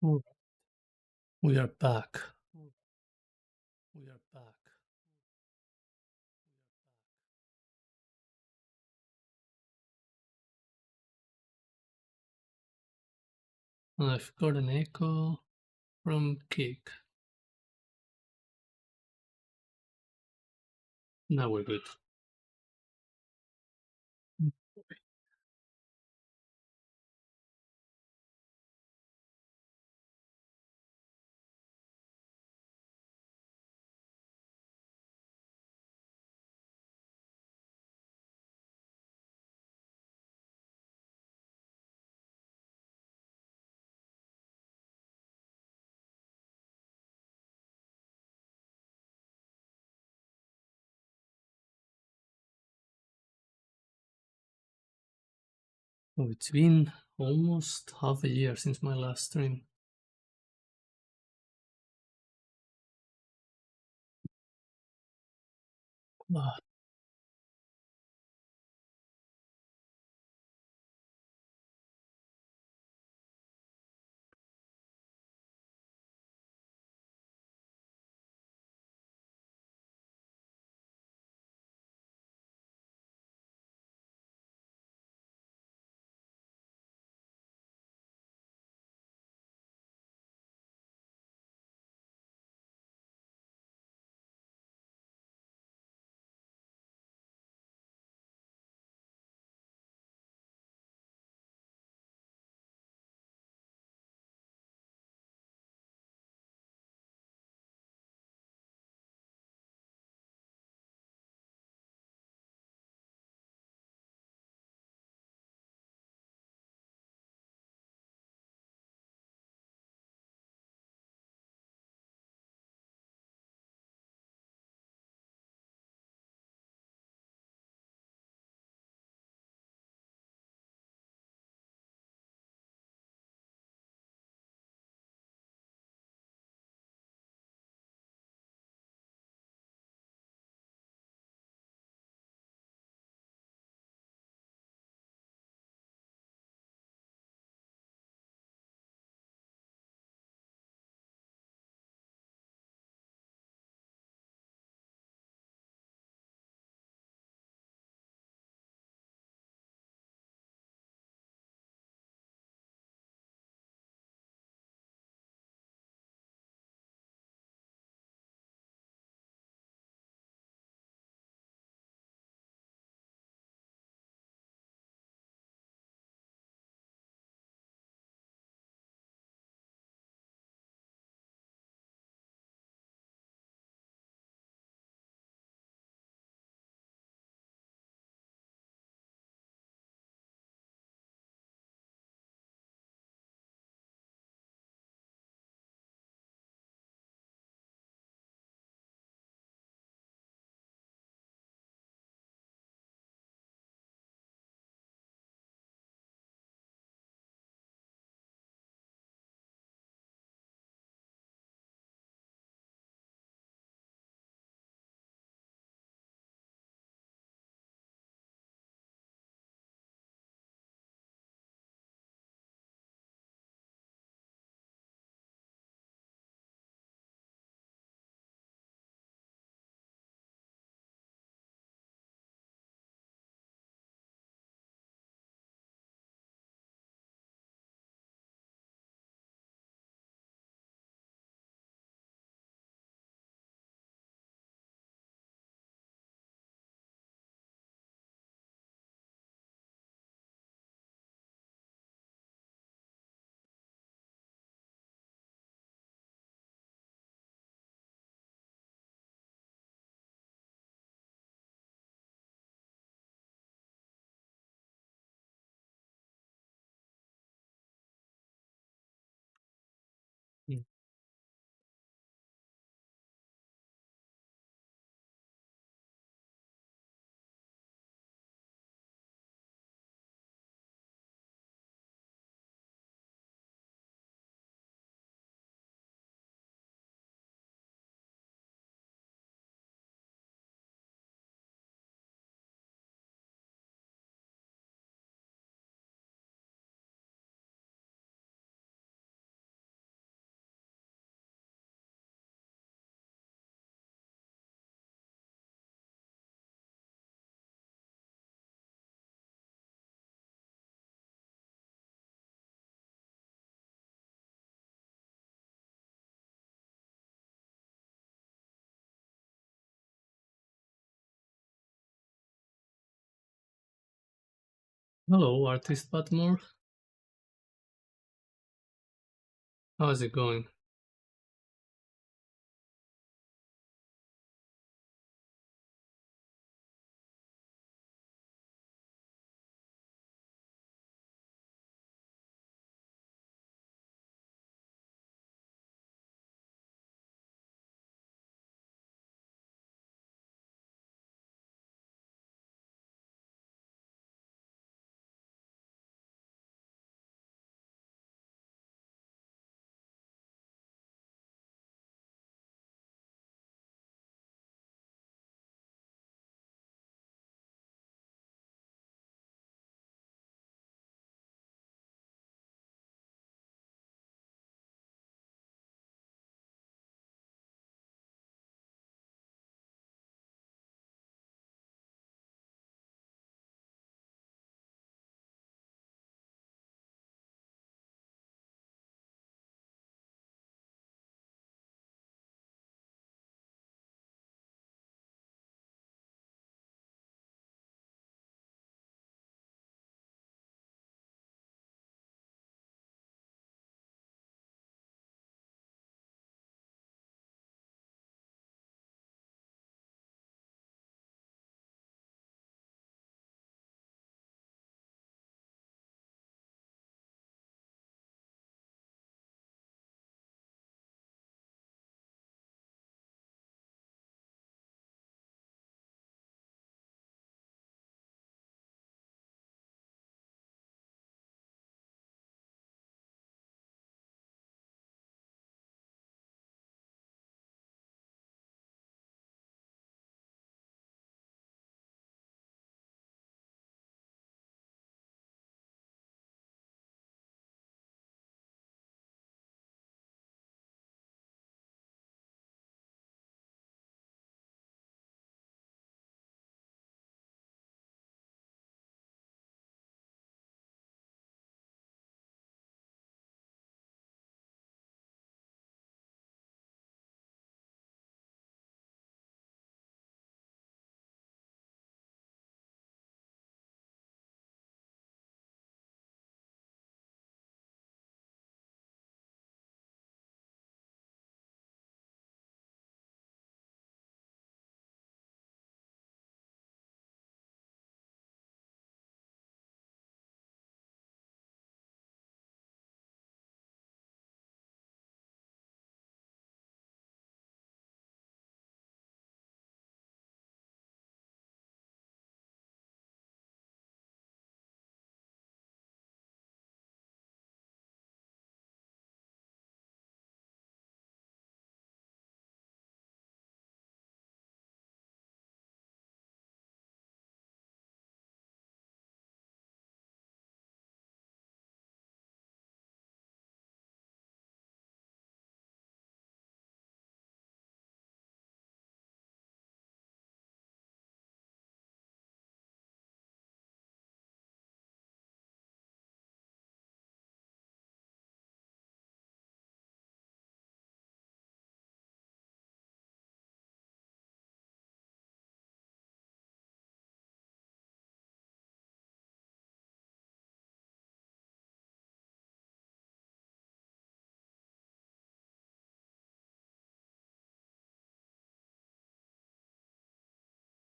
Mm. We are back. We are back. I've got an echo from Kick. Now we're good. Oh, it's been almost half a year since my last stream. Ah, Hello, artist Patmore. How's it going?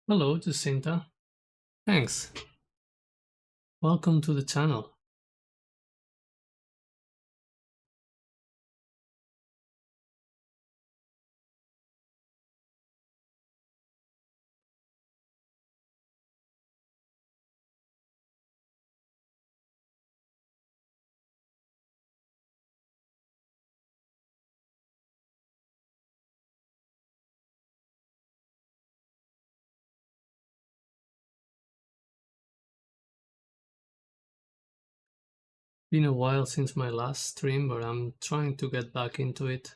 Hello, Jacinta. Thanks. Welcome to the channel. Been a while since my last stream, but I'm trying to get back into it.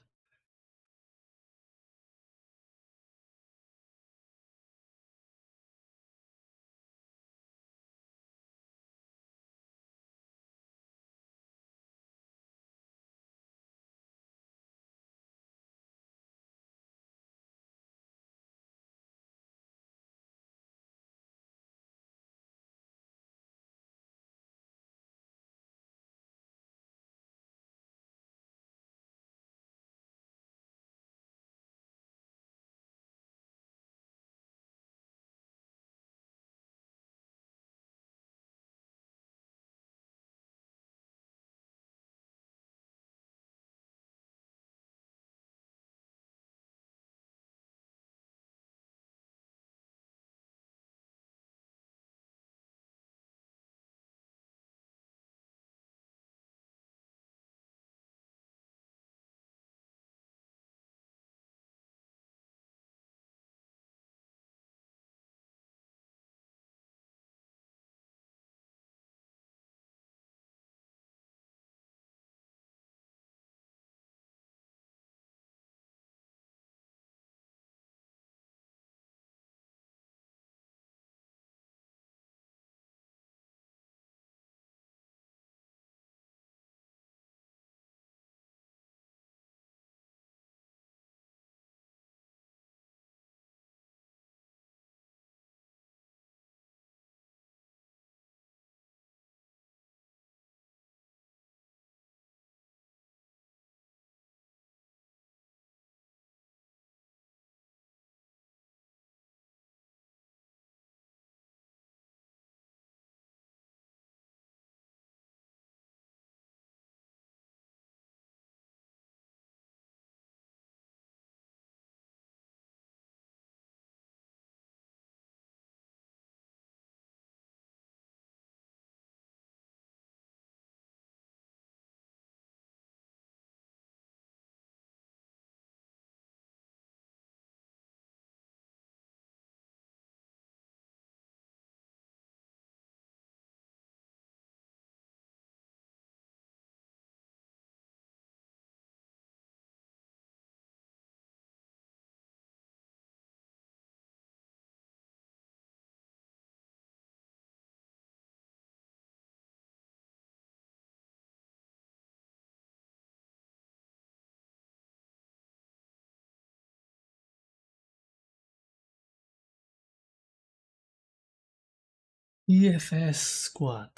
EFS squad.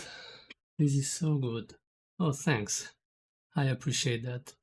This is so good. Oh, thanks. I appreciate that.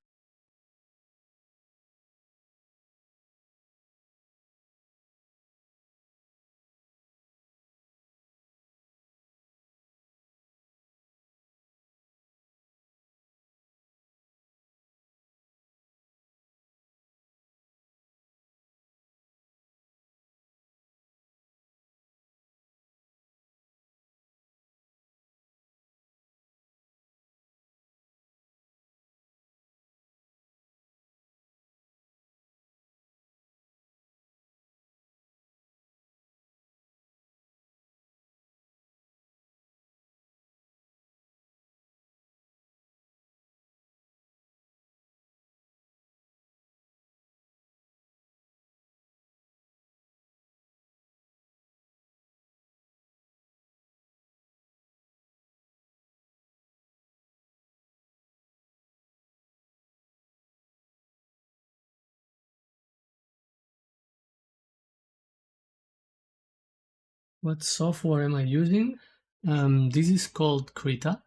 What software am I using? This is called Krita.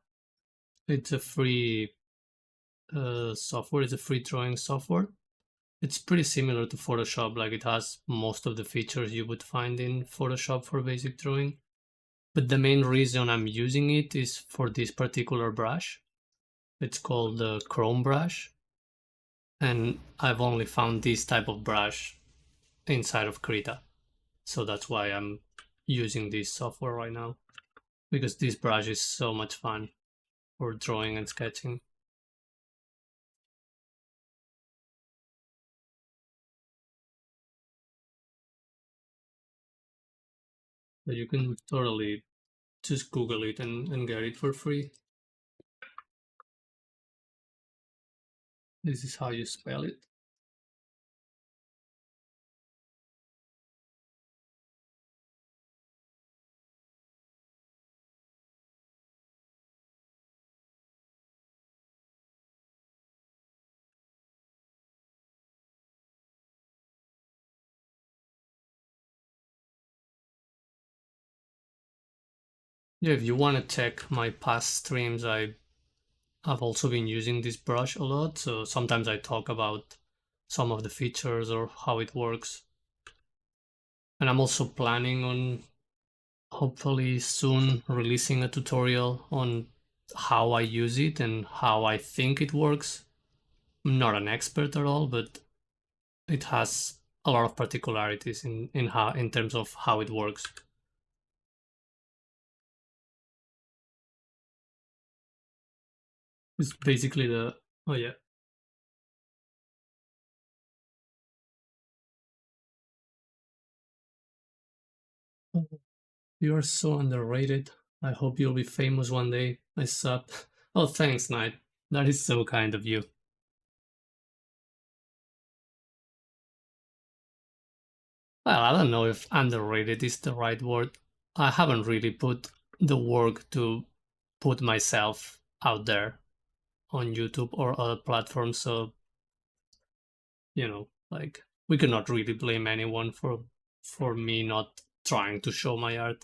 It's a free software. It's a free drawing software. It's pretty similar to Photoshop. Like it has most of the features you would find in Photoshop for basic drawing. But the main reason I'm using it is for this particular brush. It's called the Chrome brush. And I've only found this type of brush inside of Krita. So that's why I'm using this software right now. Because this brush is so much fun for drawing and sketching. So you can totally just Google it and get it for free. This is how you spell it. Yeah, if you want to check my past streams, I've also been using this brush a lot. So sometimes I talk about some of the features or how it works. And I'm also planning on hopefully soon releasing a tutorial on how I use it and how I think it works. I'm not an expert at all, but it has a lot of particularities in terms of how it works. It's basically the oh yeah. You are so underrated. I hope you'll be famous one day. I subbed. Oh, thanks, Knight. That is so kind of you. Well, I don't know if underrated is the right word. I haven't really put the work to put myself out there on YouTube or other platforms, so like we cannot really blame anyone for me not trying to show my art.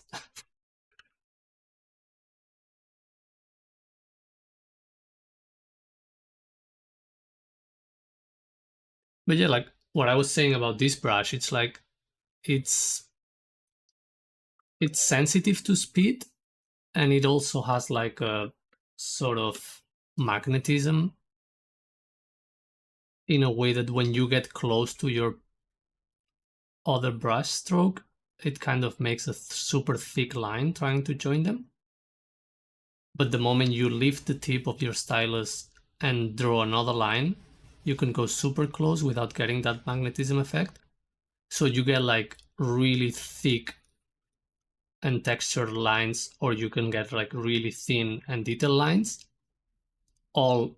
But yeah, like what I was saying about this brush, it's like it's it's sensitive to speed, and it also has like a sort of magnetism in a way that when you get close to your other brush stroke, it kind of makes a super thick line trying to join them. But the moment you lift the tip of your stylus and draw another line, you can go super close without getting that magnetism effect. So you get like really thick and textured lines, or you can get like really thin and detailed lines, all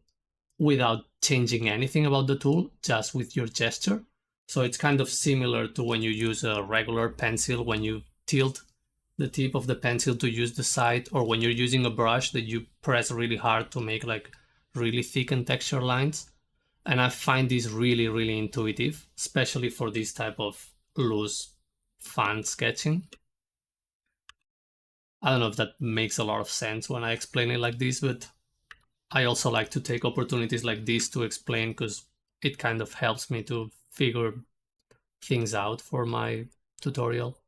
without changing anything about the tool, just with your gesture. So it's kind of similar to when you use a regular pencil, when you tilt the tip of the pencil to use the side, or when you're using a brush that you press really hard to make like really thick and texture lines. And I find this really, really intuitive, especially for this type of loose, fun sketching. I don't know if that makes a lot of sense when I explain it like this, but I also like to take opportunities like this to explain because it kind of helps me to figure things out for my tutorial.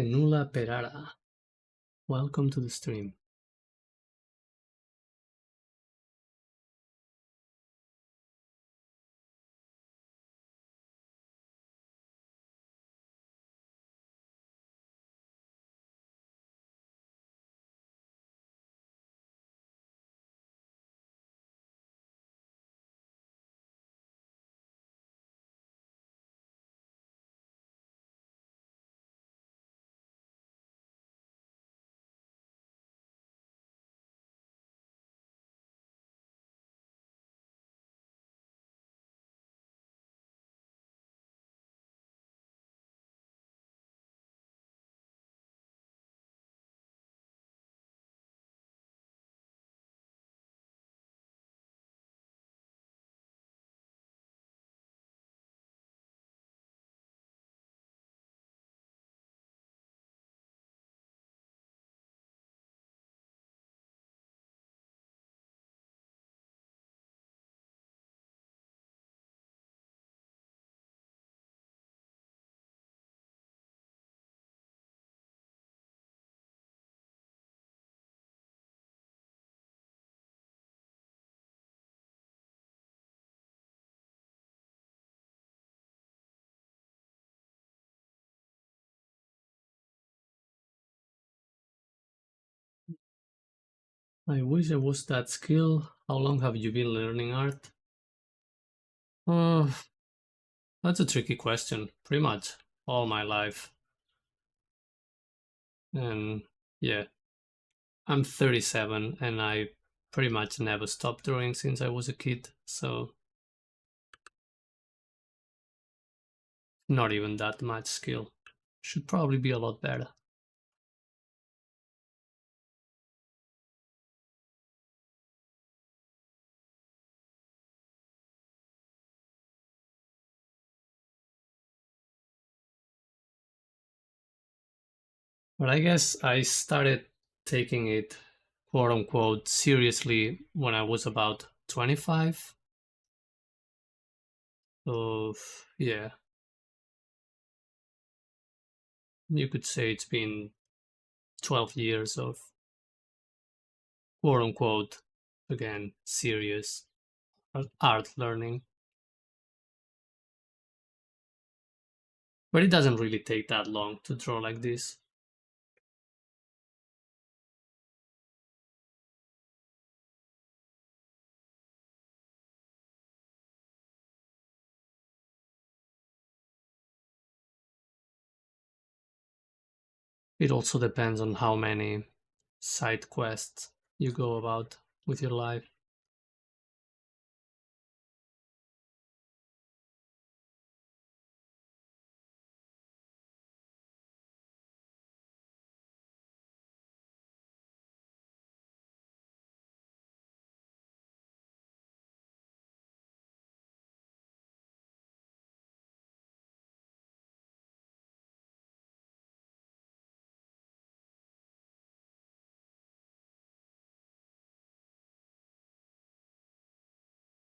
Nula Perara, welcome to the stream. I wish I was that skill. How long have you been learning art? Uh, that's a tricky question. Pretty much all my life. And yeah, I'm 37 and I pretty much never stopped drawing since I was a kid, so not even that much skill. Should probably be a lot better. But I guess I started taking it quote unquote seriously when I was about 25. So yeah, you could say it's been 12 years of quote unquote, again, serious art learning. But it doesn't really take that long to draw like this. It also depends on how many side quests you go about with your life.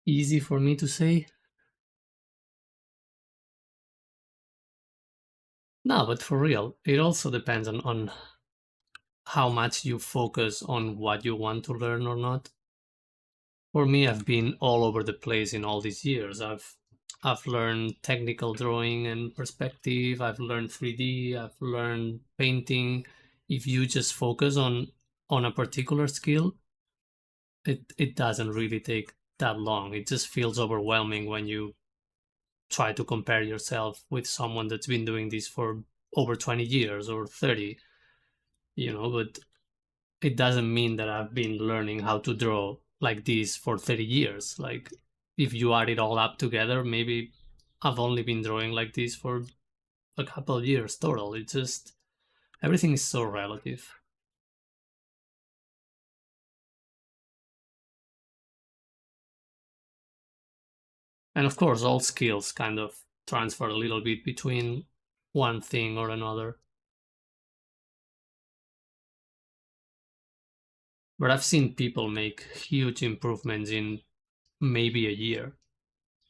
Easy for me to say? No, but for real, it also depends on how much you focus on what you want to learn or not. For me, I've been all over the place in all these years. I've learned technical drawing and perspective. I've learned 3D. I've learned painting. If you just focus on a particular skill, it doesn't really take that long. It just feels overwhelming when you try to compare yourself with someone that's been doing this for over 20 years or 30, but it doesn't mean that I've been learning how to draw like this for 30 years. Like, if you add it all up together, maybe I've only been drawing like this for a couple of years total. It's just everything is so relative. And of course, all skills kind of transfer a little bit between one thing or another. But I've seen people make huge improvements in maybe a year.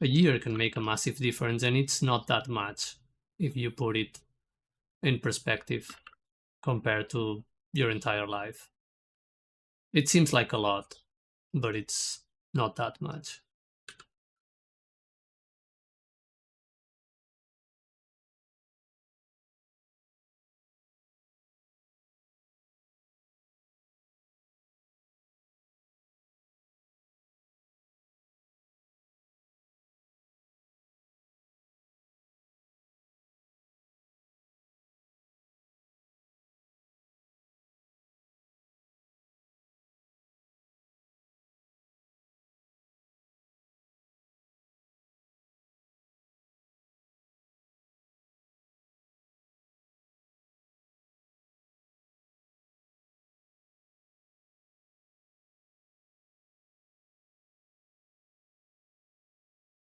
A year can make a massive difference, and it's not that much if you put it in perspective compared to your entire life. It seems like a lot, but it's not that much.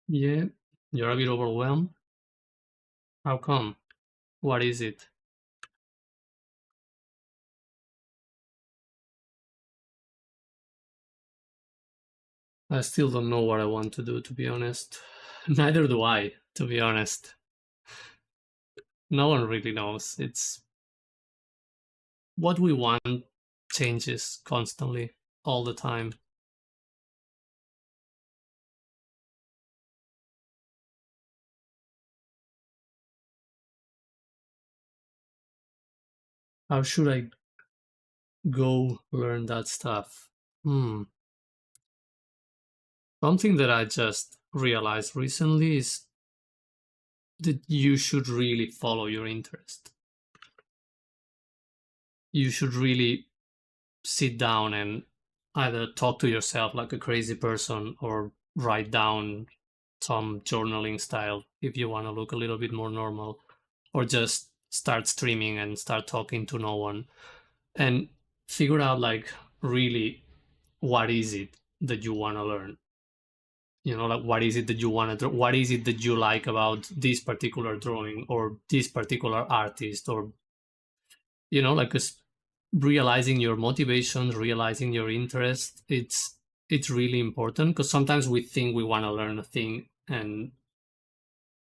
Yeah, you're a bit overwhelmed. How come? What is it? I still don't know what I want to do, to be honest. Neither do I, to be honest. No one really knows. It's what we want changes constantly, all the time. How should I go learn that stuff? Hmm. Something that I just realized recently is that you should really follow your interest. You should really sit down and either talk to yourself like a crazy person or write down some journaling style if you want to look a little bit more normal, or just start streaming and start talking to no one and figure out like really what is it that you want to learn. Like what is it that you want to draw, what is it that you like about this particular drawing or this particular artist, or like realizing your motivations, realizing your interest. It's really important because sometimes we think we want to learn a thing, and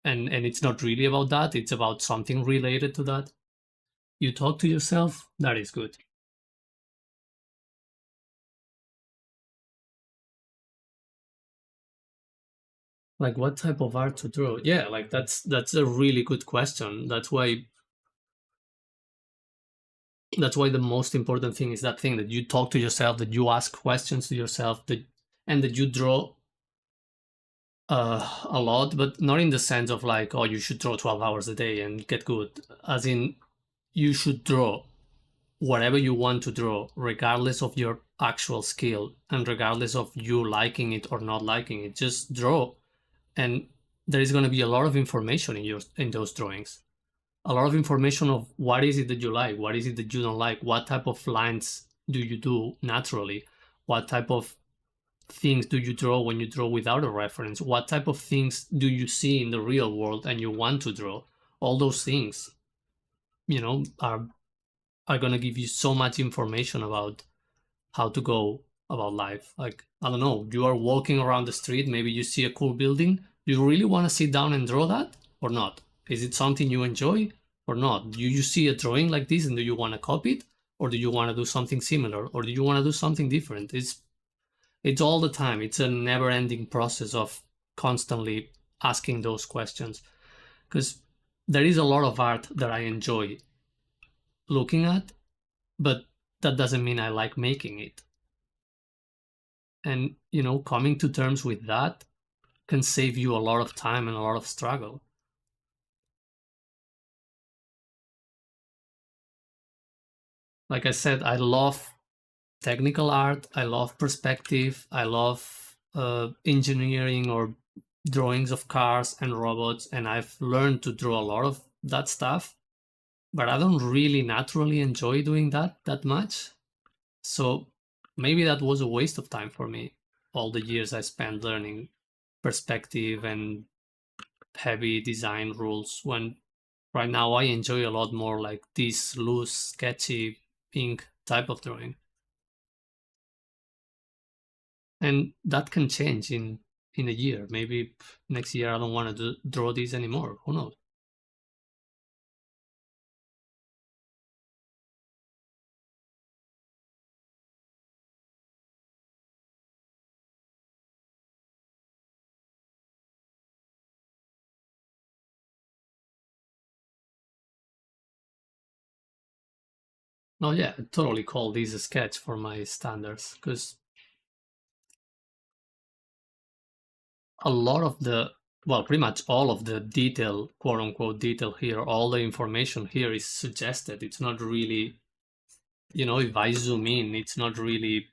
it's not really about that, it's about something related to that. You talk to yourself, that is good. Like what type of art to draw? Yeah, like that's a really good question. That's why the most important thing is that thing that you talk to yourself, that you ask questions to yourself, and that you draw a lot, but not in the sense of like, oh, you should draw 12 hours a day and get good. As in, you should draw whatever you want to draw, regardless of your actual skill and regardless of you liking it or not liking it. Just draw, and there is going to be a lot of information in those drawings. A lot of information of what is it that you like, what is it that you don't like, what type of lines do you do naturally, what type of things do you draw when you draw without a reference, what type of things do you see in the real world and you want to draw. All those things, are going to give you so much information about how to go about life. Like, I don't know, you are walking around the street, maybe you see a cool building. Do you really want to sit down and draw that or not? Is it something you enjoy or not? Do you see a drawing like this and do you want to copy it, or do you want to do something similar, or do you want to do something different? It's all the time. It's a never-ending process of constantly asking those questions, because there is a lot of art that I enjoy looking at, but that doesn't mean I like making it. And, coming to terms with that can save you a lot of time and a lot of struggle. Like I said, I love technical art, I love perspective, I love engineering or drawings of cars and robots, and I've learned to draw a lot of that stuff, but I don't really naturally enjoy doing that much. So maybe that was a waste of time for me, all the years I spent learning perspective and heavy design rules, when right now I enjoy a lot more like this loose, sketchy ink type of drawing. And that can change in a year. Maybe next year I don't want to draw this anymore. Who knows? Oh yeah, I totally call this a sketch for my standards, because a lot of the, well, pretty much all of the detail, quote unquote detail here, all the information here is suggested. It's not really, if I zoom in, it's not really,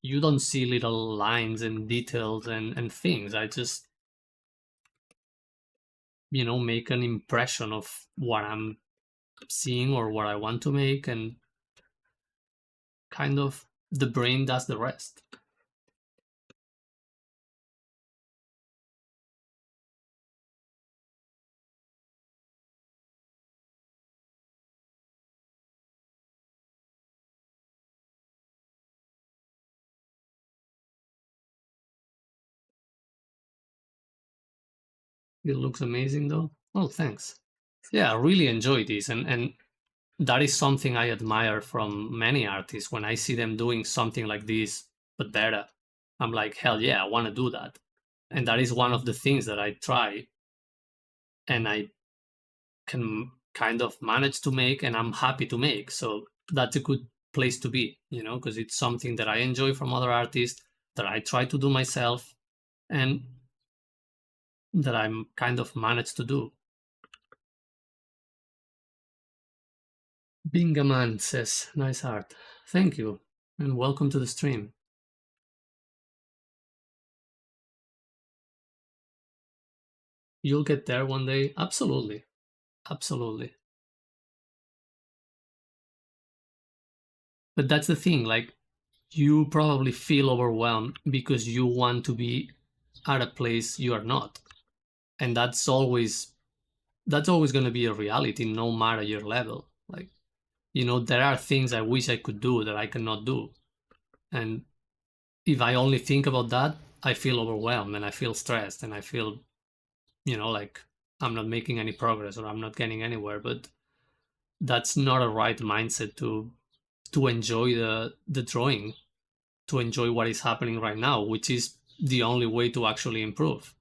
you don't see little lines and details and things. I just, make an impression of what I'm seeing or what I want to make, and kind of the brain does the rest. It looks amazing though. Oh, thanks. Yeah, I really enjoy this, and that is something I admire from many artists. When I see them doing something like this but better, I'm like, hell yeah, I want to do that. And that is one of the things that I try and I can kind of manage to make, and I'm happy to make. So that's a good place to be, because it's something that I enjoy from other artists, that I try to do myself, and that I'm kind of managed to do. Bingaman says, nice art. Thank you, and welcome to the stream. You'll get there one day. Absolutely. Absolutely. But that's the thing, like, you probably feel overwhelmed because you want to be at a place you are not. And that's always going to be a reality, no matter your level. Like, there are things I wish I could do that I cannot do. And if I only think about that, I feel overwhelmed and I feel stressed and I feel, like I'm not making any progress or I'm not getting anywhere. But that's not a right mindset to enjoy the drawing, to enjoy what is happening right now, which is the only way to actually improve.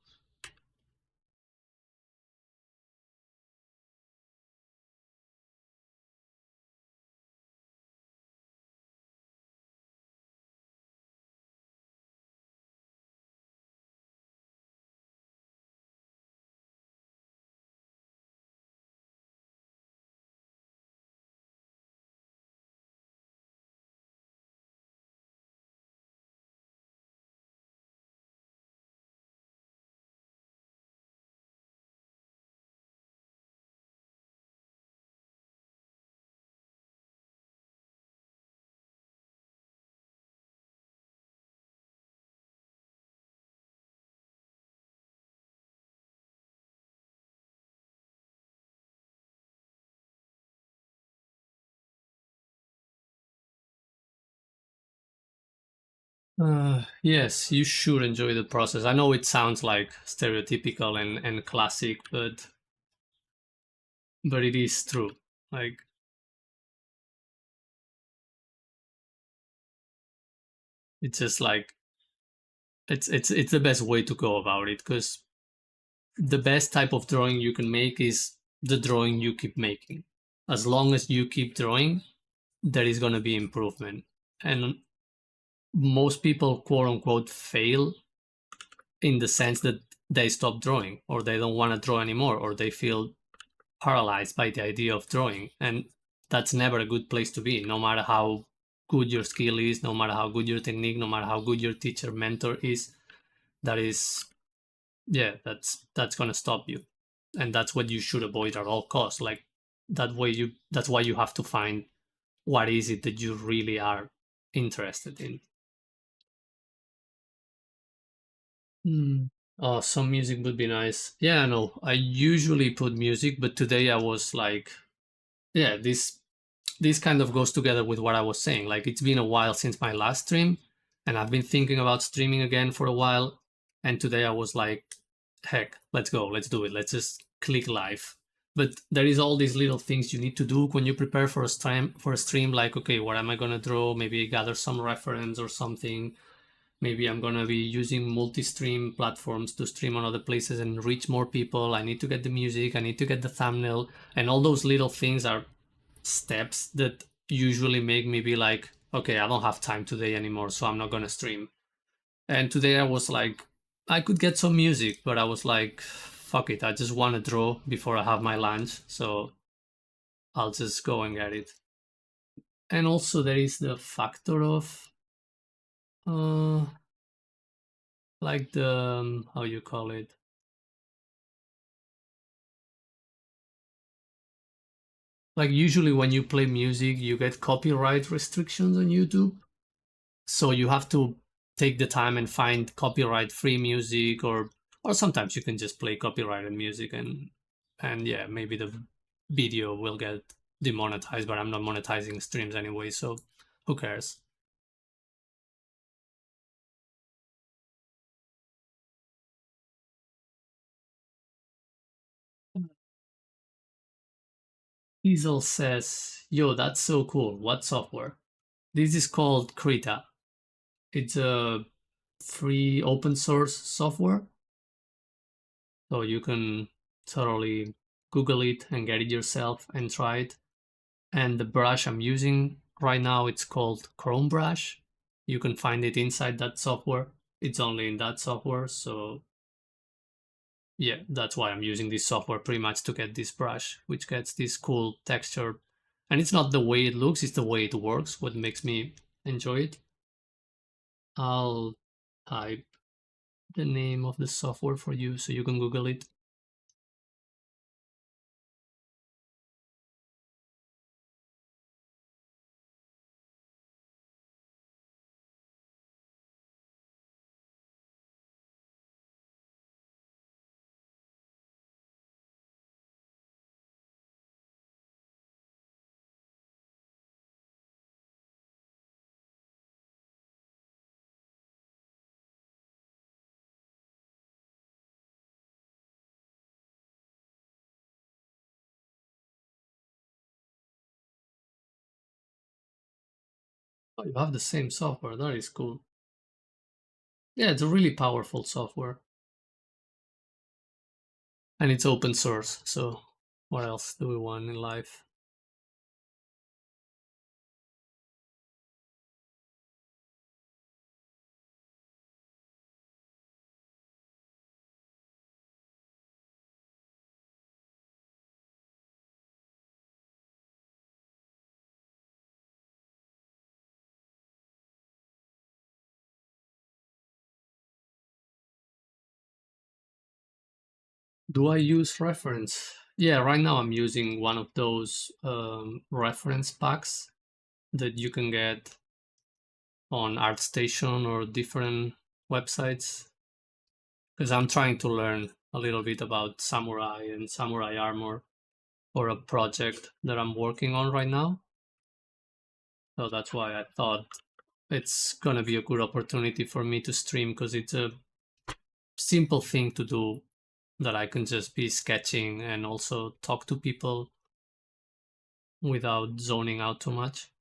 Yes, you should enjoy the process. I know it sounds like stereotypical and classic, but it is true. Like, it's just like, it's the best way to go about it, because the best type of drawing you can make is the drawing you keep making. As long as you keep drawing, there is going to be improvement. And most people, quote unquote, fail in the sense that they stop drawing, or they don't want to draw anymore, or they feel paralyzed by the idea of drawing. And that's never a good place to be, no matter how good your skill is, no matter how good your technique, no matter how good your teacher mentor is. That is, yeah, that's going to stop you. And that's what you should avoid at all costs. Like, that's why you have to find what is it that you really are interested in. Hmm. Oh, some music would be nice. Yeah, no, I usually put music, but today I was like, yeah, this kind of goes together with what I was saying. Like, it's been a while since my last stream, and I've been thinking about streaming again for a while. And today I was like, heck, let's go, let's do it, let's just click live. But there is all these little things you need to do when you prepare for a stream. Like, okay, what am I gonna draw? Maybe gather some reference or something. Maybe I'm gonna be using multi-stream platforms to stream on other places and reach more people. I need to get the music, I need to get the thumbnail, and all those little things are steps that usually make me be like, okay, I don't have time today anymore, so I'm not gonna stream. And today I was like, I could get some music, but I was like, fuck it, I just want to draw before I have my lunch, so I'll just go and get it. And also there is the factor of uh like the how you call it, like usually when you play music you get copyright restrictions on YouTube, so you have to take the time and find copyright free music, or sometimes you can just play copyrighted music, and yeah, maybe the video will get demonetized, but I'm not monetizing streams anyway, so who cares. Diesel says, yo, that's so cool, what software? This is called Krita. It's a free open source software, so you can totally Google it and get it yourself and try it. And the brush I'm using right now, it's called Chrome Brush. You can find it inside that software. It's only in that software, so yeah, that's why I'm using this software pretty much to get this brush, which gets this cool texture. And it's not the way it looks, it's the way it works, what makes me enjoy it. I'll type the name of the software for you so you can Google it. Oh, you have the same software, that is cool. Yeah, it's a really powerful software. And it's open source, so what else do we want in life? Do I use reference? Yeah, right now I'm using one of those reference packs that you can get on ArtStation or different websites, because I'm trying to learn a little bit about samurai and samurai armor for a project that I'm working on right now. So that's why I thought it's gonna be a good opportunity for me to stream, because it's a simple thing to do that I can just be sketching and also talk to people without zoning out too much.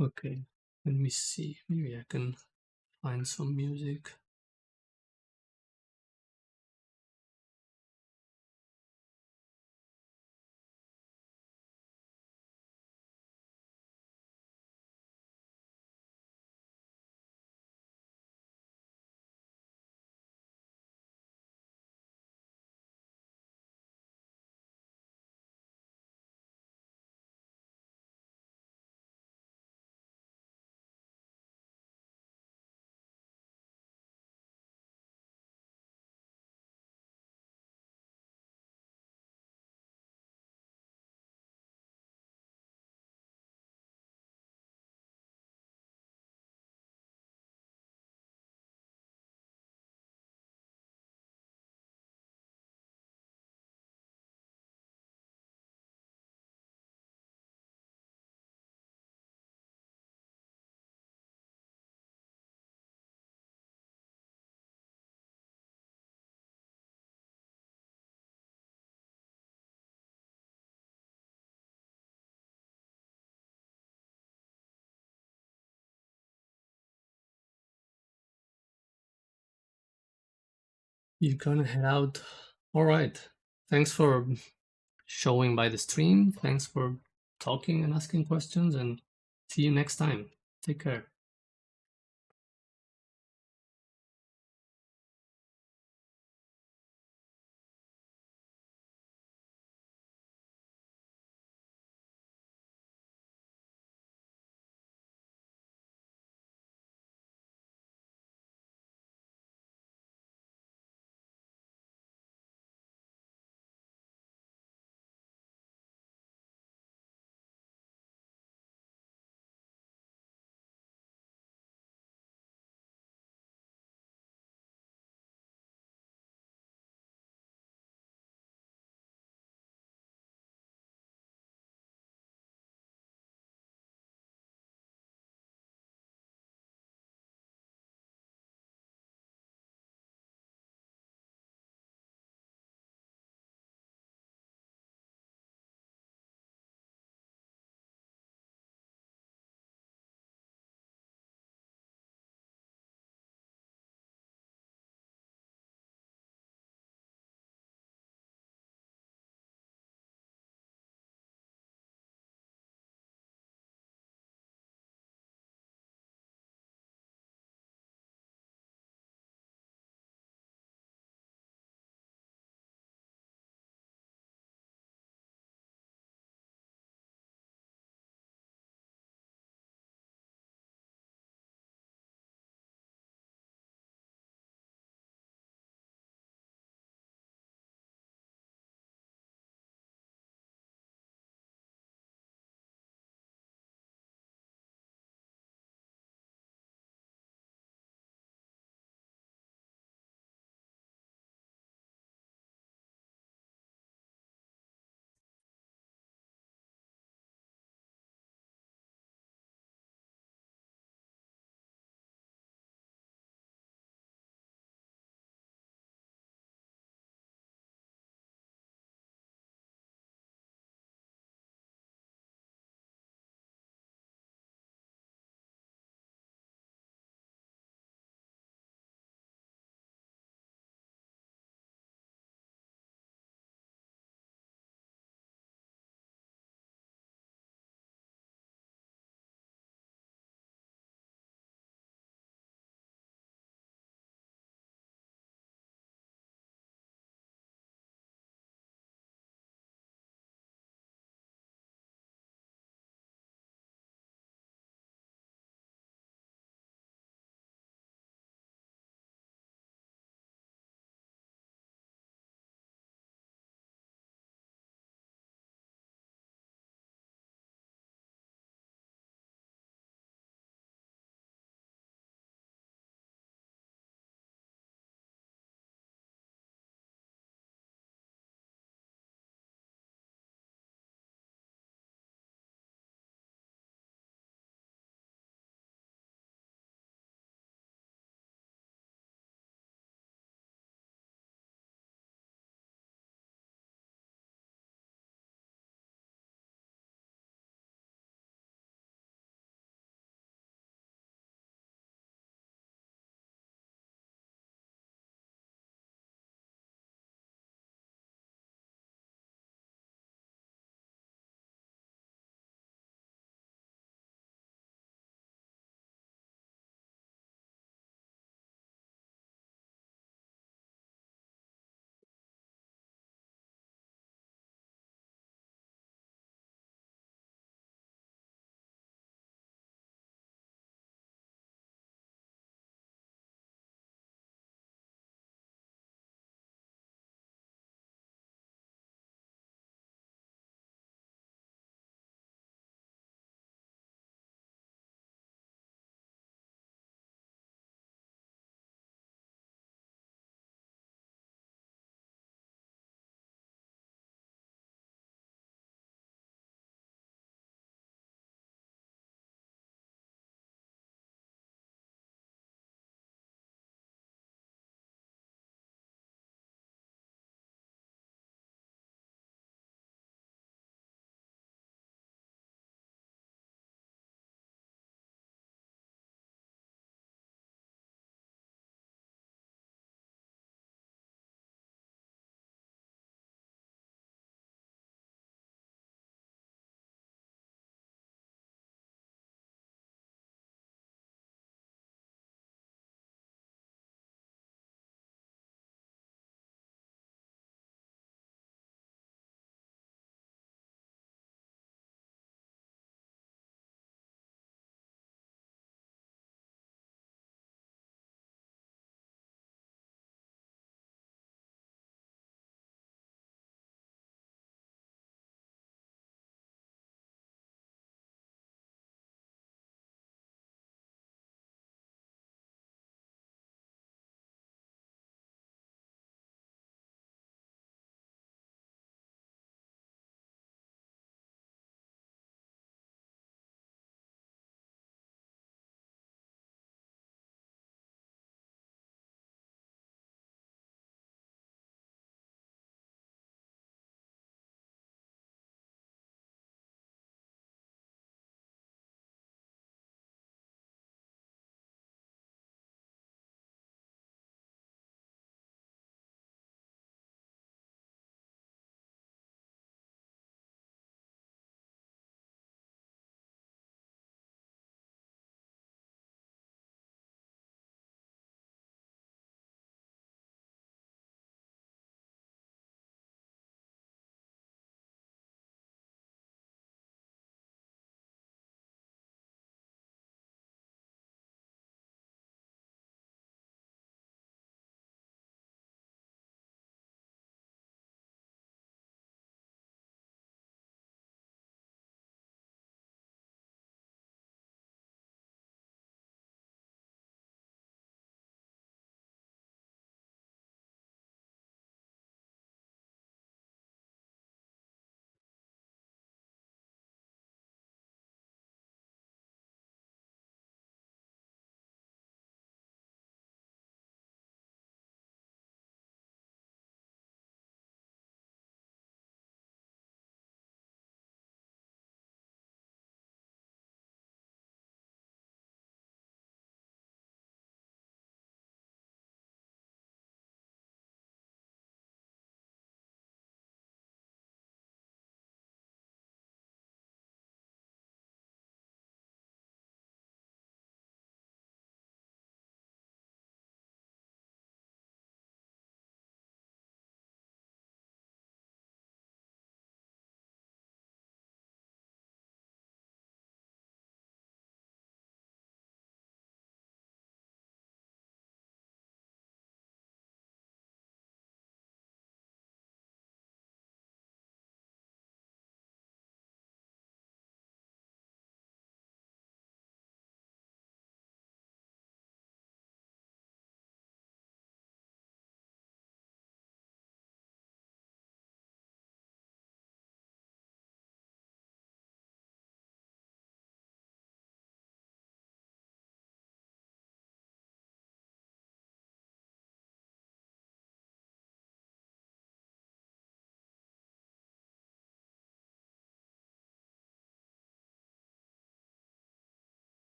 Okay, let me see. Maybe I can find some music. you're gonna head out. All right. Thanks for showing by the stream. Thanks for talking and asking questions, and see you next time. Take care.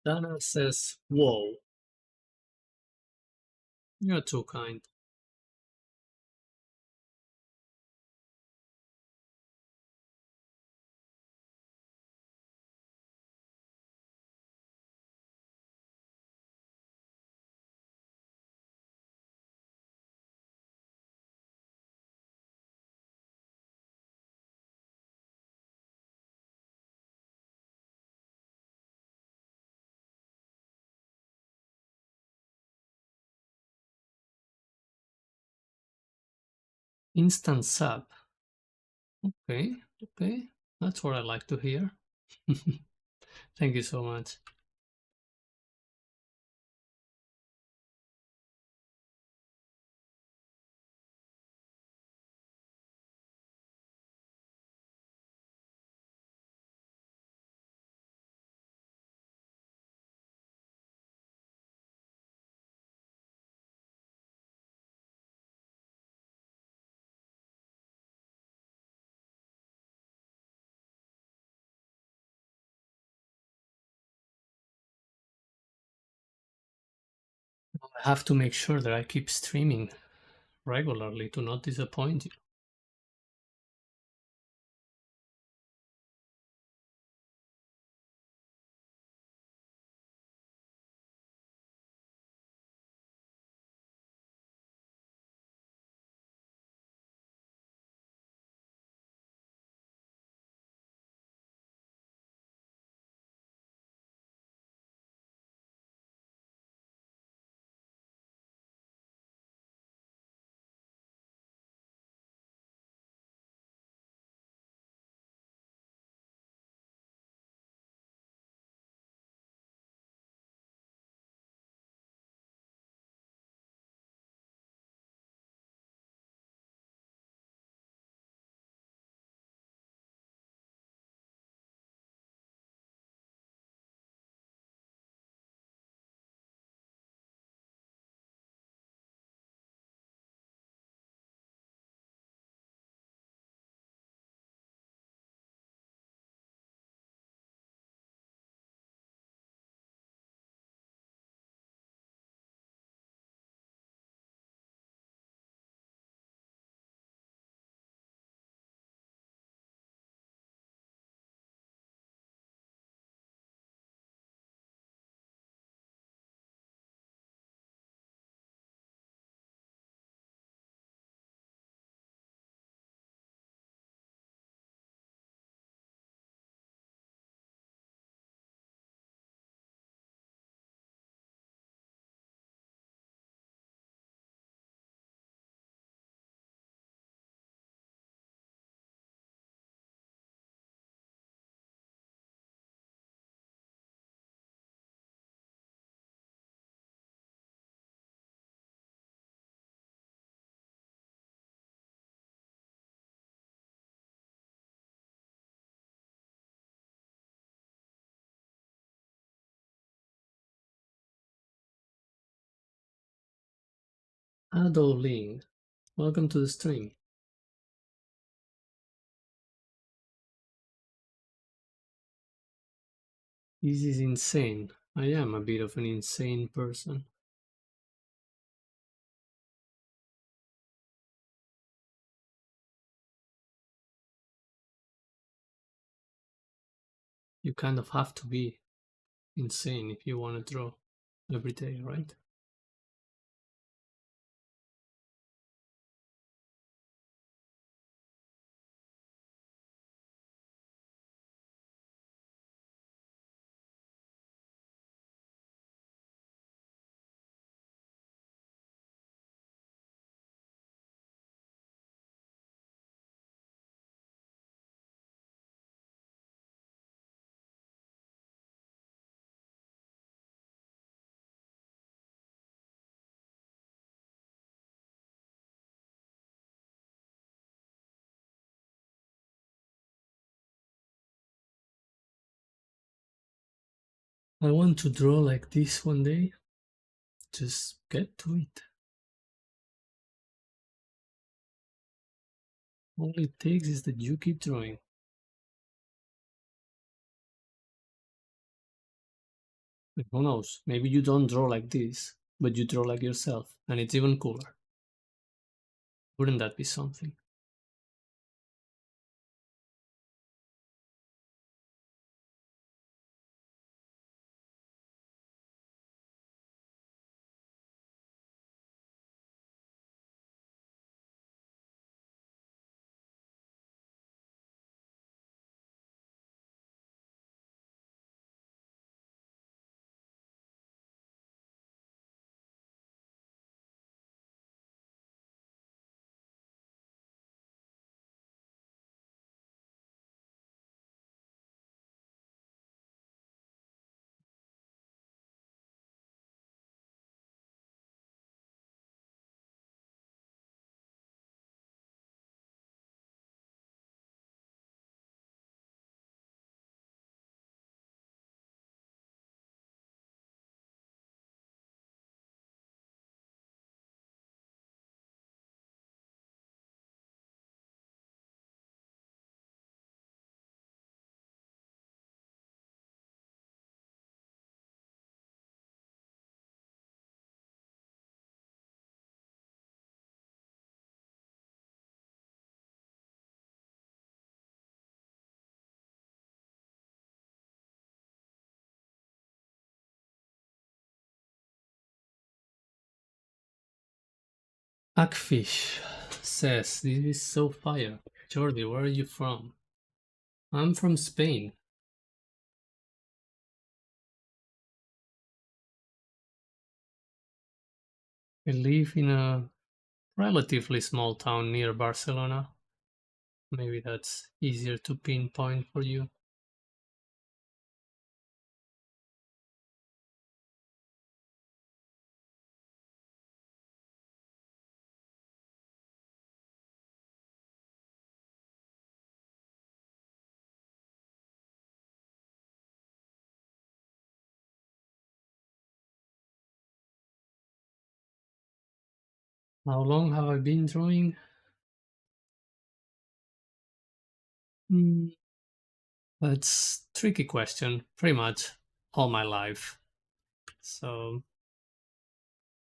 Dana says, whoa, you're too kind. Instant sub. Okay, okay. That's what I like to hear. Thank you so much. I have to make sure that I keep streaming regularly to not disappoint you. Adoling, welcome to the stream. This is insane. I am a bit of an insane person. You kind of have to be insane if you want to draw every day, right? I want to draw like this one day. Just get to it. All it takes is that you keep drawing. Who knows? Maybe you don't draw like this, but you draw like yourself, and it's even cooler. Wouldn't that be something? Hackfish says, "This is so fire. Jordi, where are you from?" I'm from Spain. I live in a relatively small town near Barcelona. Maybe that's easier to pinpoint for you. How long have I been drawing? Hmm, that's tricky question. Pretty much all my life. So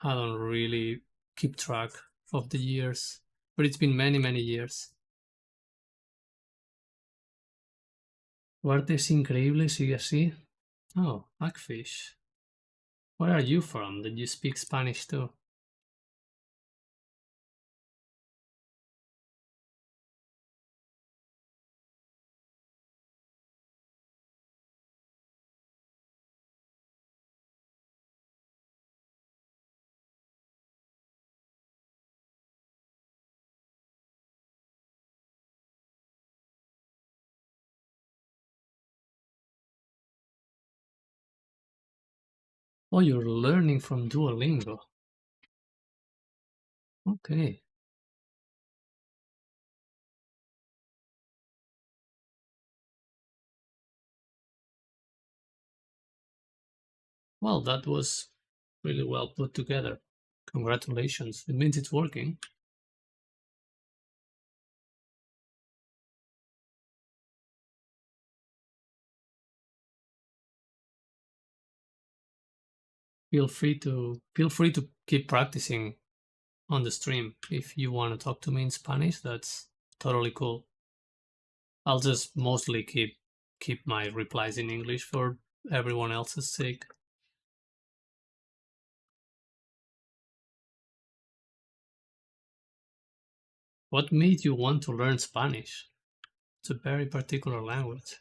I don't really keep track of the years, but it's been many, many years. Guardes increíbles sigue así. Oh, Blackfish. Where are you from? Did you speak Spanish too? Oh, you're learning from Duolingo. Okay. Well, that was really well put together. Congratulations. It means it's working. Feel free to keep practicing on the stream. If you want to talk to me in Spanish, that's totally cool. I'll just mostly keep my replies in English for everyone else's sake. What made you want to learn Spanish? It's a very particular language.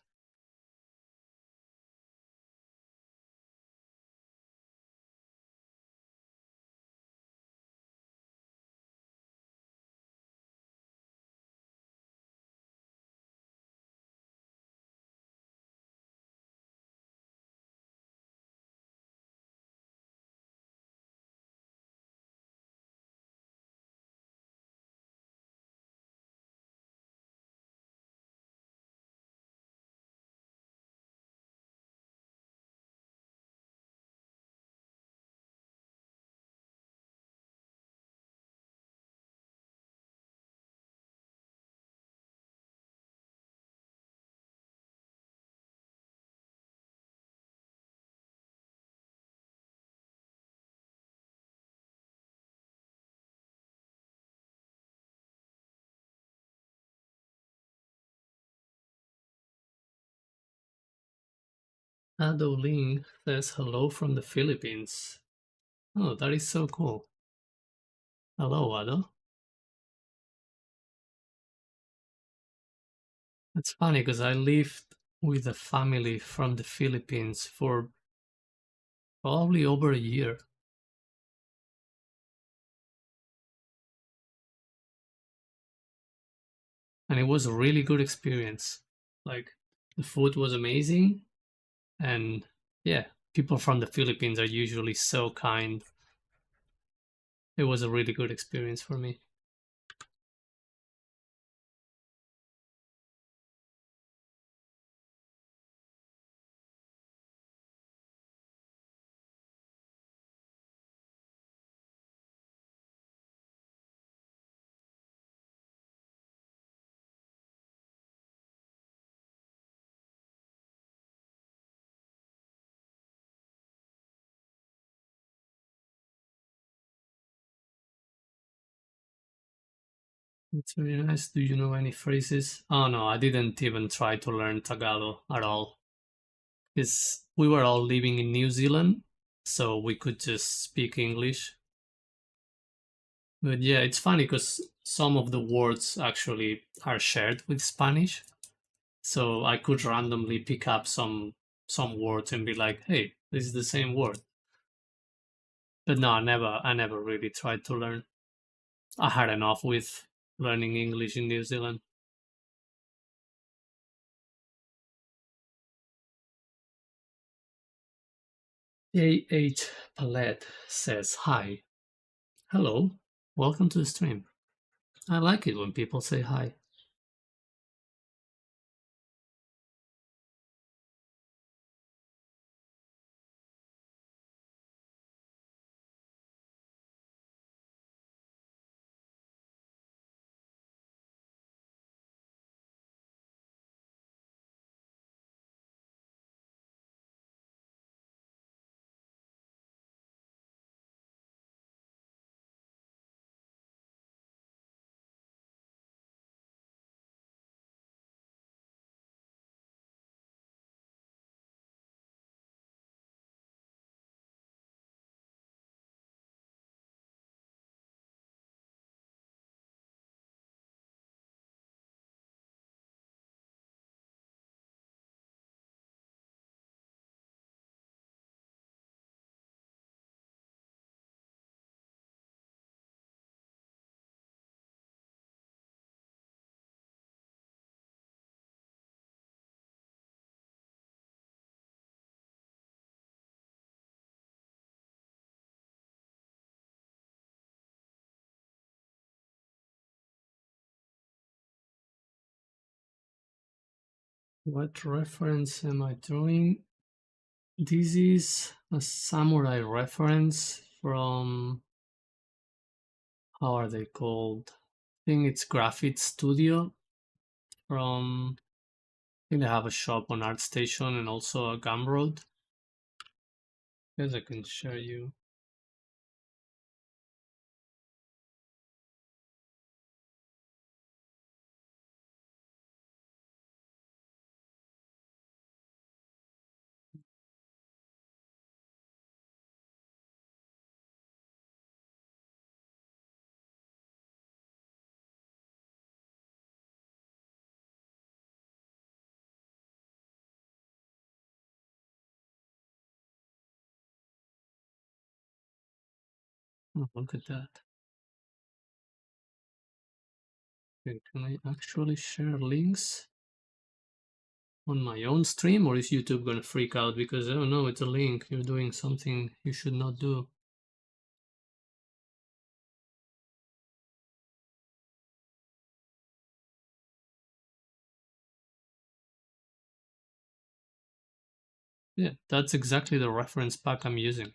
Ado Ling says hello from the Philippines. Oh, that is so cool. Hello, Ado. It's funny because I lived with a family from the Philippines for probably over a year, and it was a really good experience. Like, the food was amazing, and yeah, people from the Philippines are usually so kind. It was a really good experience for me. It's very nice. Do you know any phrases? Oh no, I didn't even try to learn Tagalog at all. Because we were all living in New Zealand, so we could just speak English. But yeah, it's funny because some of the words actually are shared with Spanish. So I could randomly pick up some words and be like, "Hey, this is the same word." But no, I never really tried to learn. I had enough with learning English in New Zealand. A.H. Palette says, "Hi, hello, welcome to the stream." I like it when people say hi. What reference am I drawing? This is a samurai reference from, how are they called? I think it's Graphite Studio from, I think they have a shop on ArtStation and also a Gumroad. Guess I can share you. Oh, look at that. Okay, can I actually share links on my own stream, or is YouTube gonna freak out because, oh no, it's a link, you're doing something you should not do? Yeah, that's exactly the reference pack I'm using.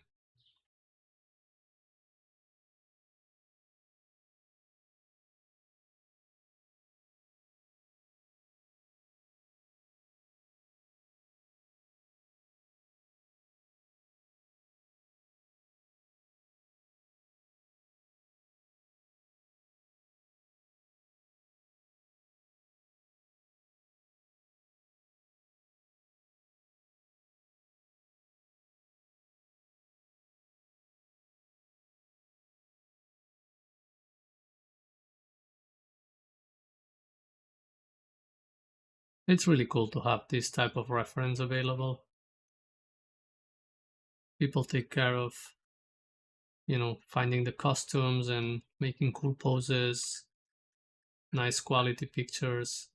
It's really cool to have this type of reference available. People take care of, finding the costumes and making cool poses, nice quality pictures.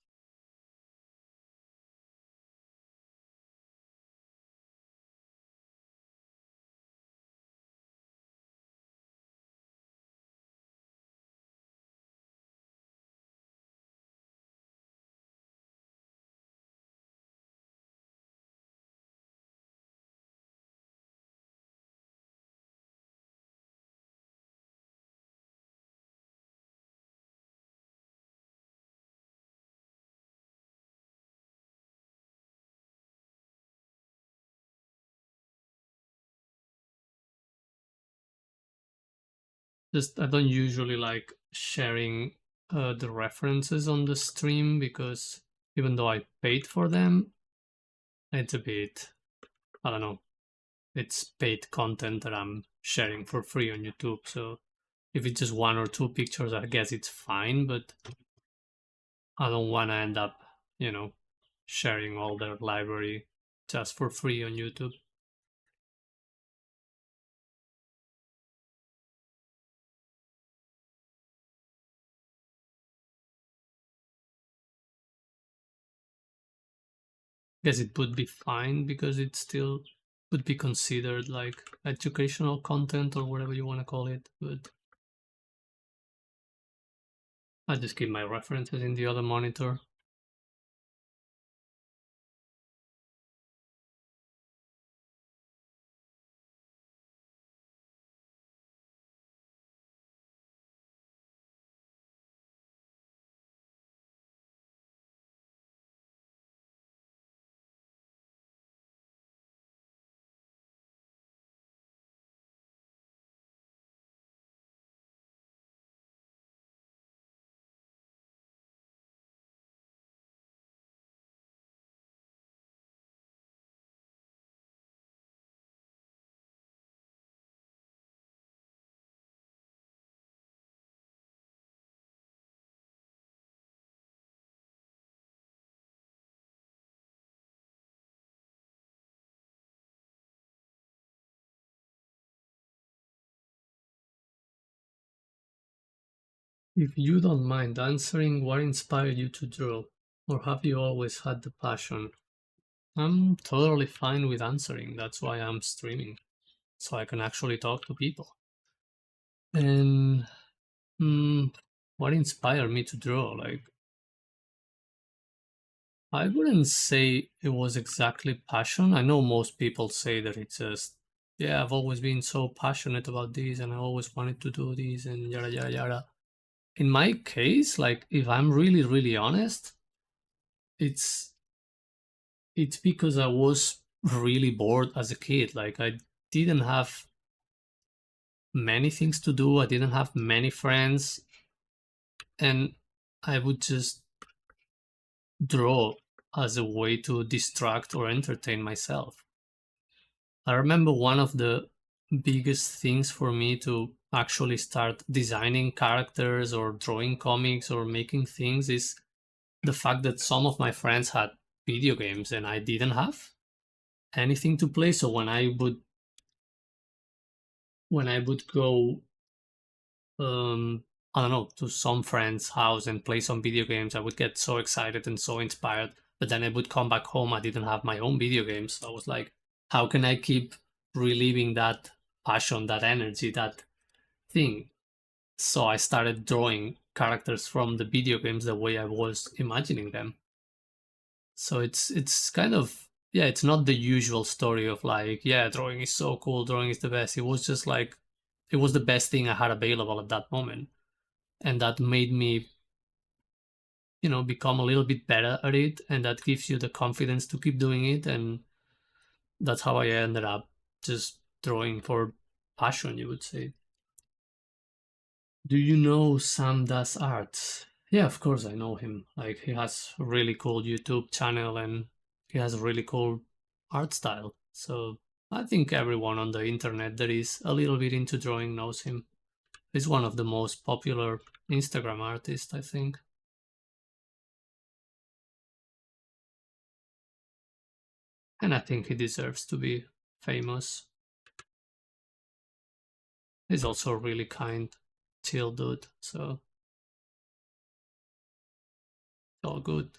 Just I don't usually like sharing the references on the stream because even though I paid for them, it's a bit, I don't know, it's paid content that I'm sharing for free on YouTube. So if it's just one or two pictures, I guess it's fine, but I don't want to end up, you know, sharing all their library just for free on YouTube. Guess it would be fine because it still would be considered like educational content or whatever you want to call it. But I just keep my references in the other monitor. If you don't mind answering, what inspired you to draw? Or have you always had the passion? I'm totally fine with answering. That's why I'm streaming, so I can actually talk to people. And what inspired me to draw? Like, I wouldn't say it was exactly passion. I know most people say that it's just, yeah, I've always been so passionate about this and I always wanted to do this and yada yada yada. In my case, like if I'm really, really honest, it's it's because I was really bored as a kid. Like I didn't have many things to do, I didn't have many friends, and I would just draw as a way to distract or entertain myself. I remember one of the biggest things for me to actually start designing characters or drawing comics or making things is the fact that some of my friends had video games and I didn't have anything to play. So when I would go I don't know, to some friend's house and play some video games, I would get so excited and so inspired. But then I would come back home, I didn't have my own video games. So I was like, how can I keep reliving that passion, that energy, that thing? So I started drawing characters from the video games the way I was imagining them. So it's kind of, yeah, it's not the usual story of like, yeah, drawing is so cool, drawing is the best. It was just like it was the best thing I had available at that moment. And that made me, become a little bit better at it, and that gives you the confidence to keep doing it. And that's how I ended up just drawing for passion, you would say. Do you know Sam does art? Yeah, of course I know him. Like he has a really cool YouTube channel and he has a really cool art style. So I think everyone on the internet that is a little bit into drawing knows him. He's one of the most popular Instagram artists, I think. And I think he deserves to be famous. He's also a really kind, chill dude, so it's all good.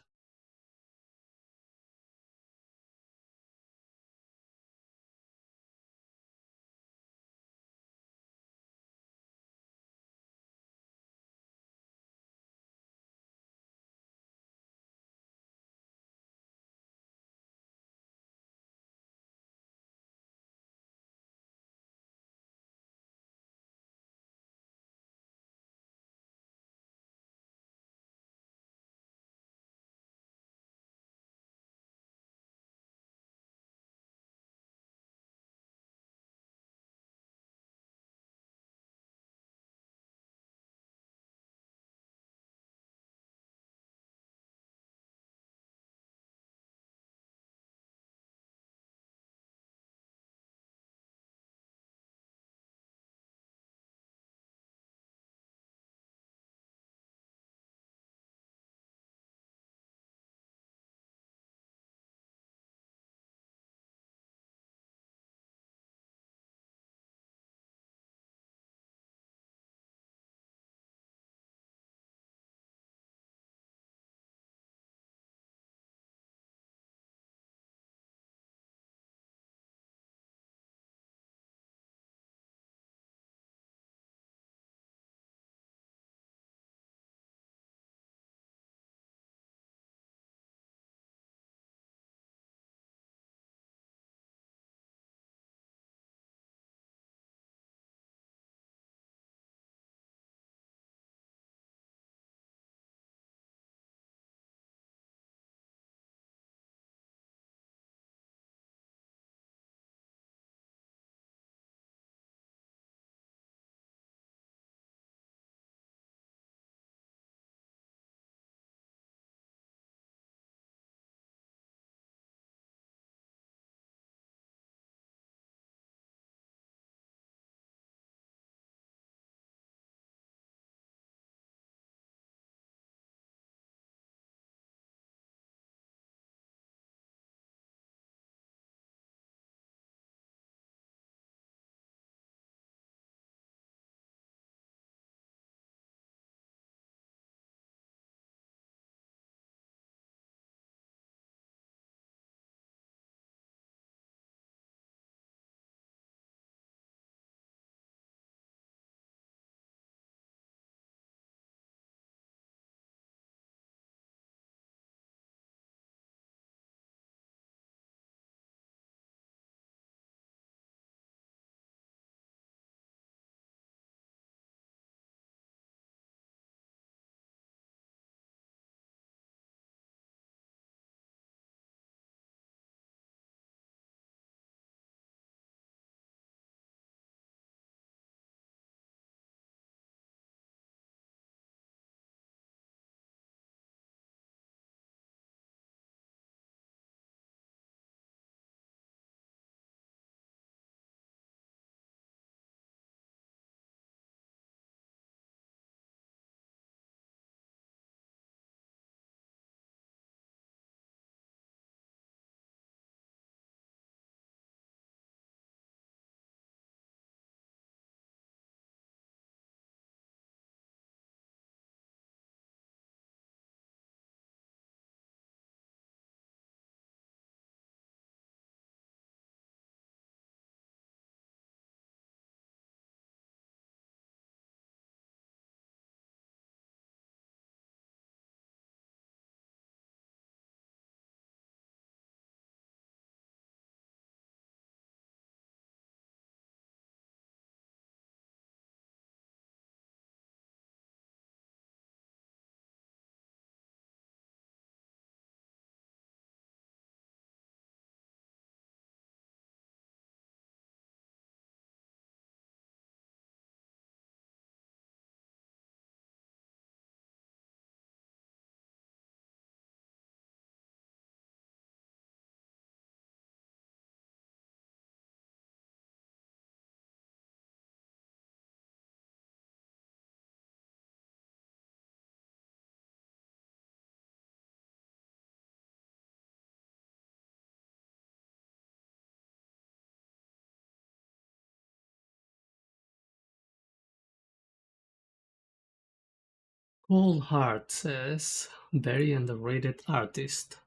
Cold Heart says, very underrated artist.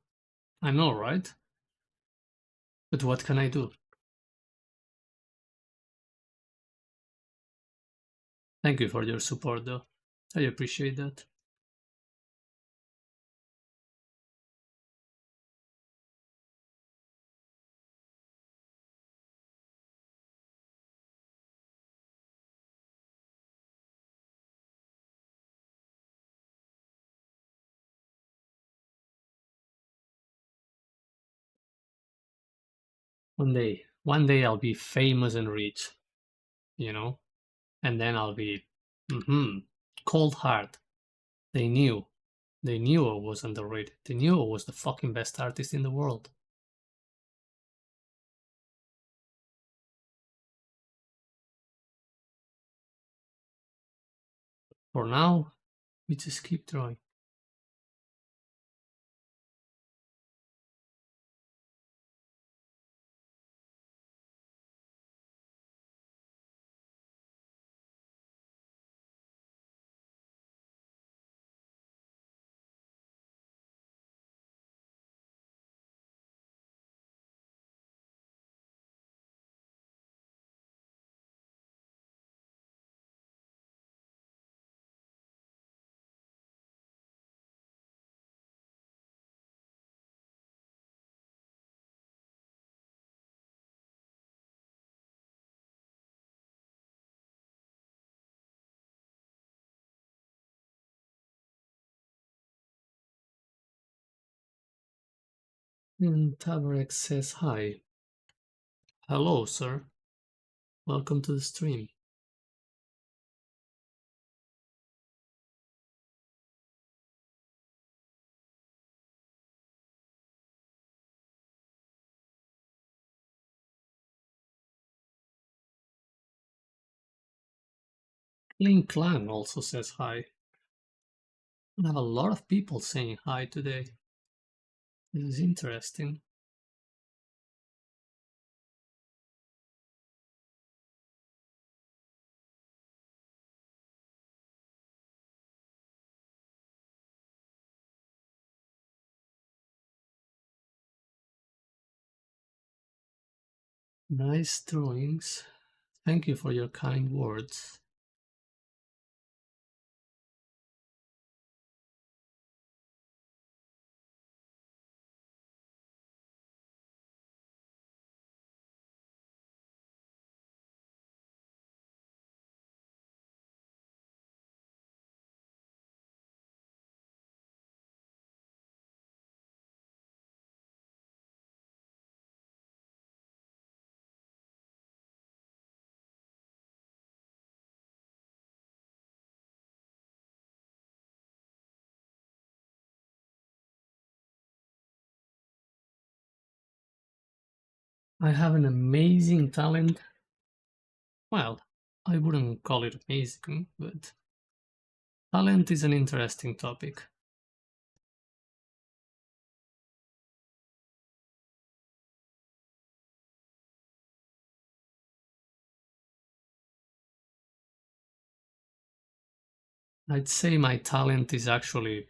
I know, right? But what can I do? Thank you for your support, though. I appreciate that. One day I'll be famous and rich, you know? And then I'll be, mm-hmm, Cold Heart. They knew. They knew I was underrated. They knew I was the fucking best artist in the world. For now, we just keep drawing. Tabarek says hi. Hello, sir. Welcome to the stream. Kling Klang also says hi. We have a lot of people saying hi today. This is interesting. Nice drawings. Thank you for your kind words. I have an amazing talent. Well, I wouldn't call it amazing, but talent is an interesting topic. I'd say my talent is actually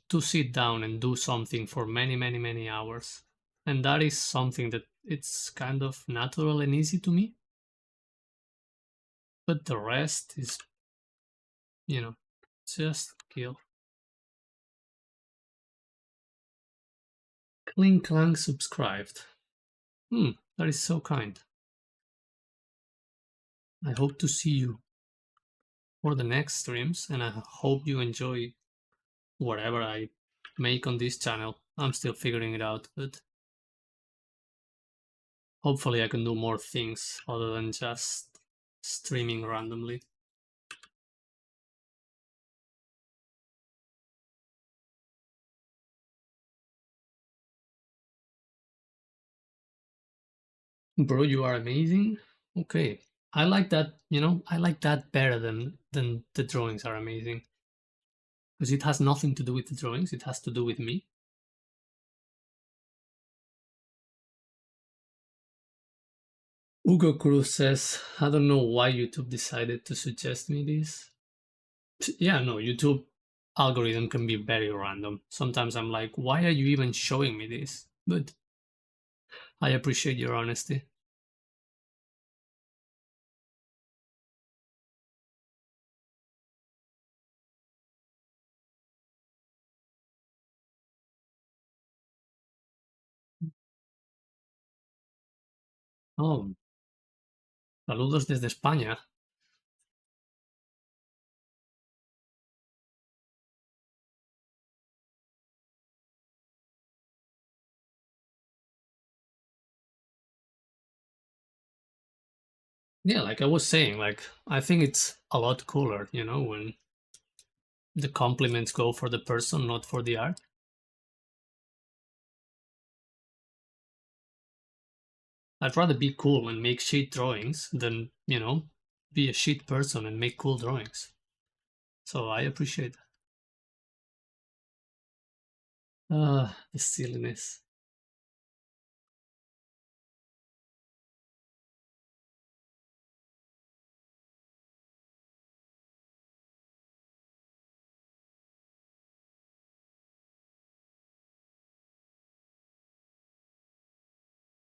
to sit down and do something for many, many, many hours. And that is something that it's kind of natural and easy to me. But the rest is, you know, just kill. Kling Klang subscribed. That is so kind. I hope to see you for the next streams, and I hope you enjoy whatever I make on this channel. I'm still figuring it out, but hopefully I can do more things other than just streaming randomly. Bro, you are amazing. Okay. I like that, I like that better than the drawings are amazing. Because it has nothing to do with the drawings, it has to do with me. Hugo Cruz says, I don't know why YouTube decided to suggest me this. Yeah, no, YouTube algorithm can be very random. Sometimes I'm like, why are you even showing me this? But I appreciate your honesty. Oh, saludos desde España. Yeah, like I was saying, like I think it's a lot cooler, when the compliments go for the person, not for the art. I'd rather be cool and make shit drawings than, be a shit person and make cool drawings. So I appreciate that. The silliness.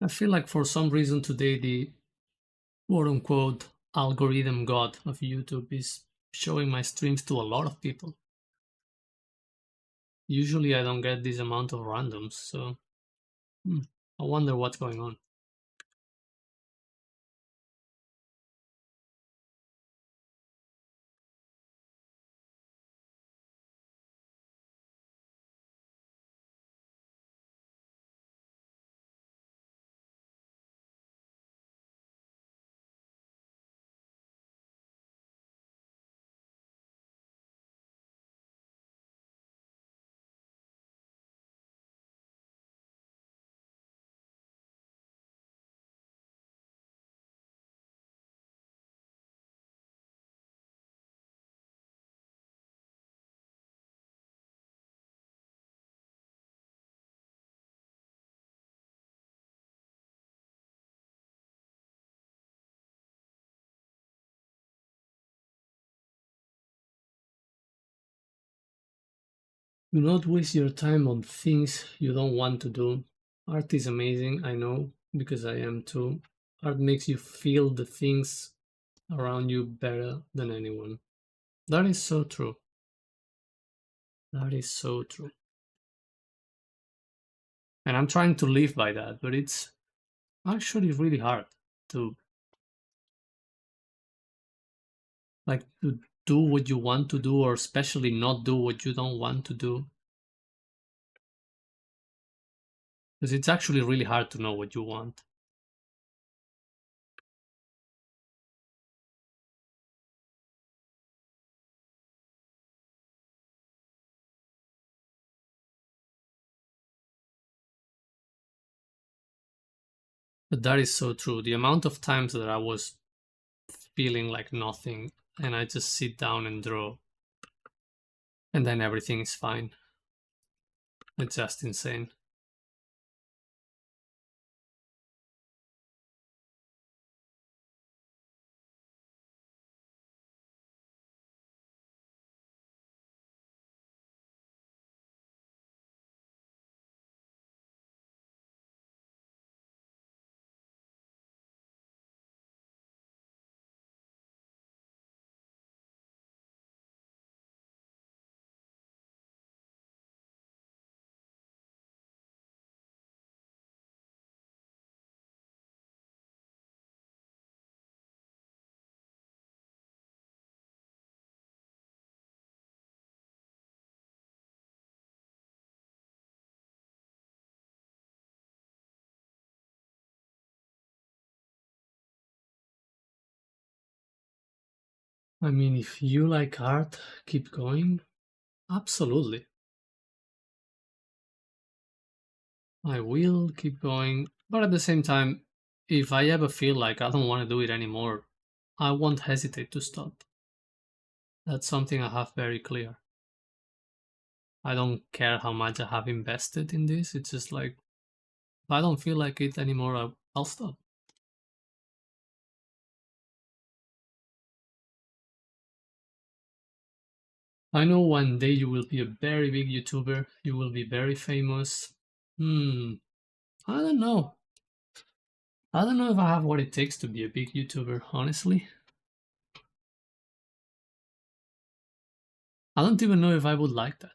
I feel like for some reason today the quote unquote algorithm god of YouTube is showing my streams to a lot of people. Usually I don't get this amount of randoms, so hmm, I wonder what's going on. Do not waste your time on things you don't want to do. Art is amazing, I know, because I am too. Art makes you feel the things around you better than anyone. That is so true. That is so true. And I'm trying to live by that, but it's actually really hard to to do what you want to do, or especially not do what you don't want to do, because it's actually really hard to know what you want. But that is so true. The amount of times that I was feeling like nothing and I just sit down and draw, and then everything is fine. It's just insane. I mean, if you like art, keep going. Absolutely. I will keep going. But at the same time, if I ever feel like I don't want to do it anymore, I won't hesitate to stop. That's something I have very clear. I don't care how much I have invested in this. It's just like, if I don't feel like it anymore, I'll stop. I know one day you will be a very big YouTuber. You will be very famous. Hmm. I don't know. I don't know if I have what it takes to be a big YouTuber, honestly. I don't even know if I would like that.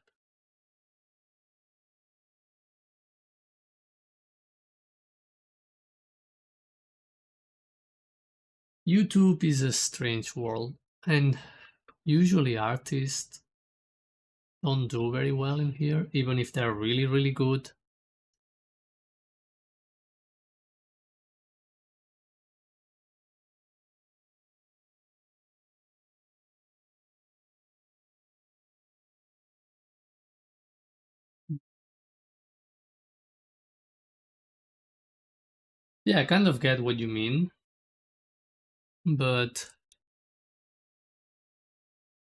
YouTube is a strange world, and usually artists don't do very well in here, even if they're really, really good. Yeah, I kind of get what you mean, but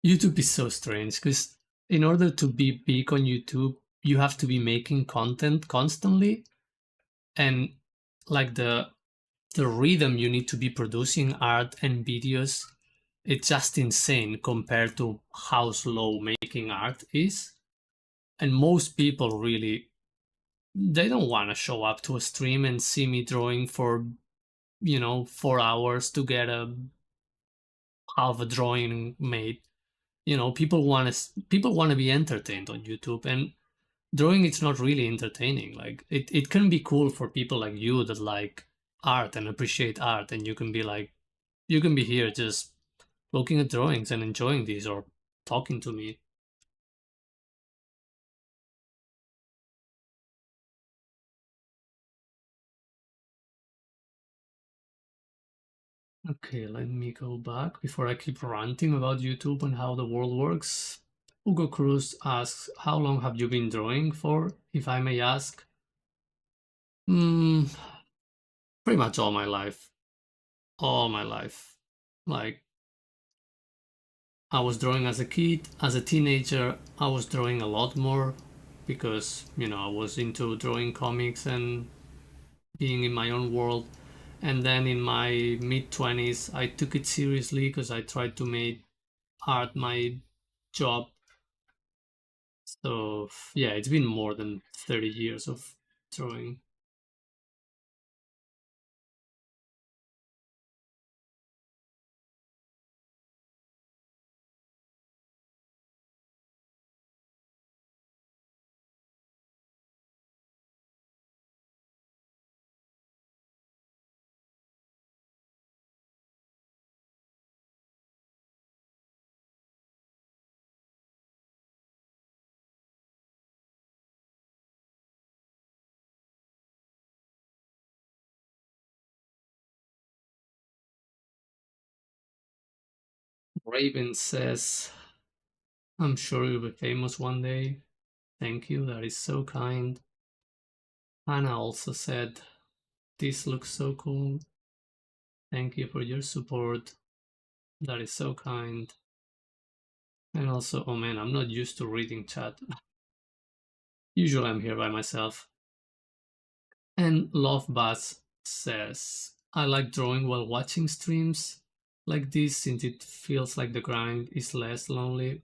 YouTube is so strange because in order to be big on YouTube, you have to be making content constantly, and like the rhythm you need to be producing art and videos, it's just insane compared to how slow making art is. And most people really, they don't want to show up to a stream and see me drawing for 4 hours to get a half a drawing made. People want to be entertained on YouTube, and drawing it's not really entertaining. Like it can be cool for people like you that like art and appreciate art, and you can be like, you can be here just looking at drawings and enjoying these or talking to me. Okay, let me go back before I keep ranting about YouTube and how the world works. Hugo Cruz asks, how long have you been drawing for, if I may ask? Hmm, pretty much all my life. All my life. Like, I was drawing as a kid, as a teenager, I was drawing a lot more because, I was into drawing comics and being in my own world. And then in my mid 20s, I took it seriously because I tried to make art my job. So, yeah, it's been more than 30 years of drawing. Raven says, I'm sure you'll be famous one day. Thank you, that is so kind. Anna also said, this looks so cool. Thank you for your support. That is so kind. And also, oh man, I'm not used to reading chat. Usually I'm here by myself. And Love Buzz says, I like drawing while watching streams like this since it feels like the grind is less lonely.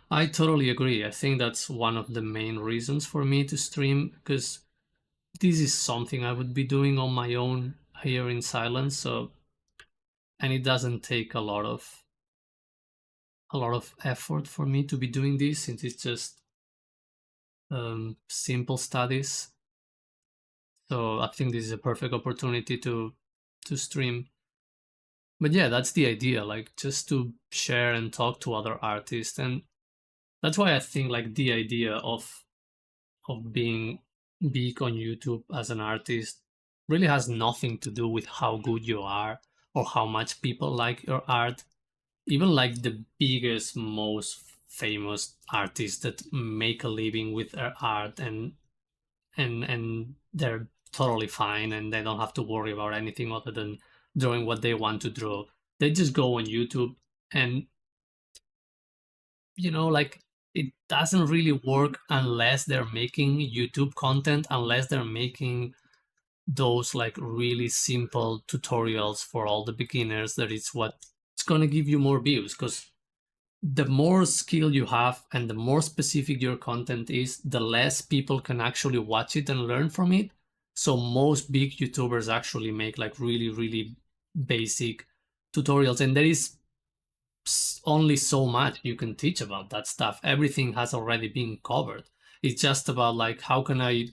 I totally agree. I think that's one of the main reasons for me to stream because this is something I would be doing on my own here in silence. So, and it doesn't take a lot of effort for me to be doing this since it's just simple studies. So I think this is a perfect opportunity to stream. But yeah, that's the idea, like just to share and talk to other artists. And that's why I think like the idea of being big on YouTube as an artist really has nothing to do with how good you are or how much people like your art. Even like the biggest, most famous artists that make a living with their art and they're totally fine and they don't have to worry about anything other than drawing what they want to draw. They just go on YouTube and like it doesn't really work unless they're making YouTube content, unless they're making those like really simple tutorials for all the beginners that it's what's gonna give you more views because the more skill you have and the more specific your content is, the less people can actually watch it and learn from it. So most big YouTubers actually make like really, really basic tutorials, and there is only so much you can teach about that stuff. Everything has already been covered. It's just about like how can I,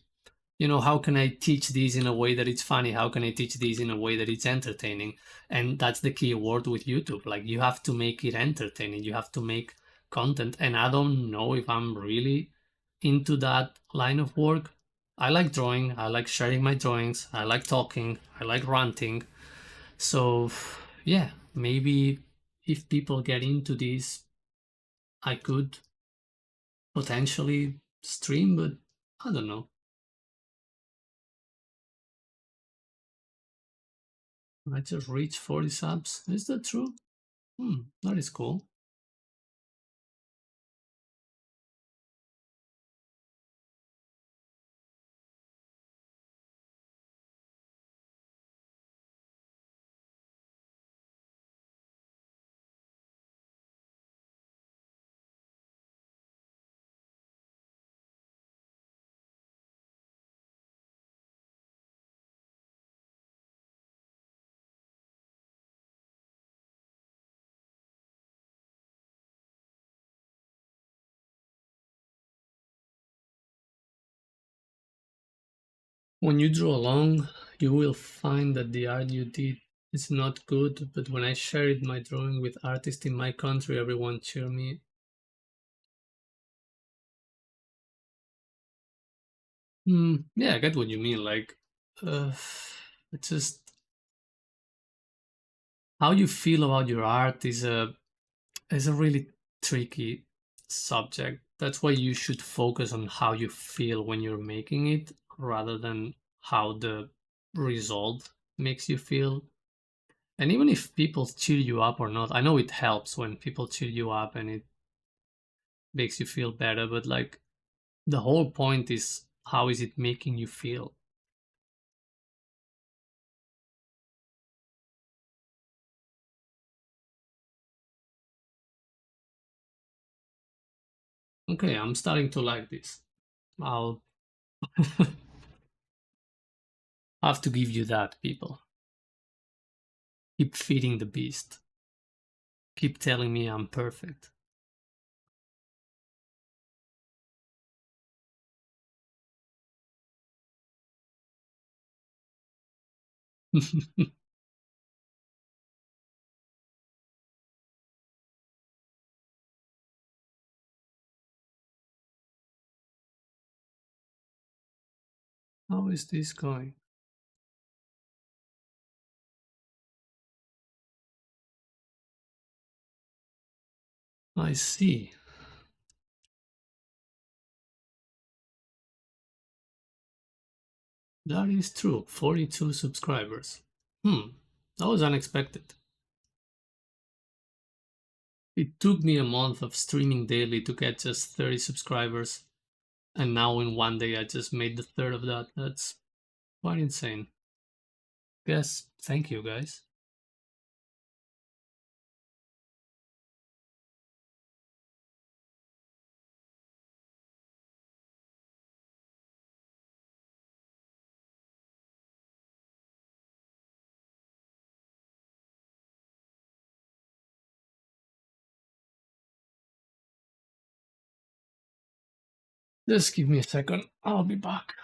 how can I teach this in a way that it's funny? How can I teach this in a way that it's entertaining? And that's the key word with YouTube. Like you have to make it entertaining. You have to make content. And I don't know if I'm really into that line of work. I like drawing. I like sharing my drawings. I like talking. I like ranting. So yeah, maybe if people get into this, I could potentially stream, but I don't know. I just reached 40 subs. Is that true? That is cool. When you draw along, you will find that the art you did is not good, but when I shared my drawing with artists in my country, everyone cheered me. Yeah, I get what you mean. Like, uh, it's just how you feel about your art is a really tricky subject. That's why you should focus on how you feel when you're making it rather than how the result makes you feel. And even if people cheer you up or not, I know it helps when people cheer you up and it makes you feel better, but like the whole point is how is it making you feel? Okay, I'm starting to like this. I'll have to give you that, people. Keep feeding the beast. Keep telling me I'm perfect. How is this going? I see. That is true. 42 subscribers. That was unexpected. It took me a month of streaming daily to get just 30 subscribers, and now in one day I just made the third of that. That's quite insane. Yes, thank you guys. Just give me a second. I'll be back.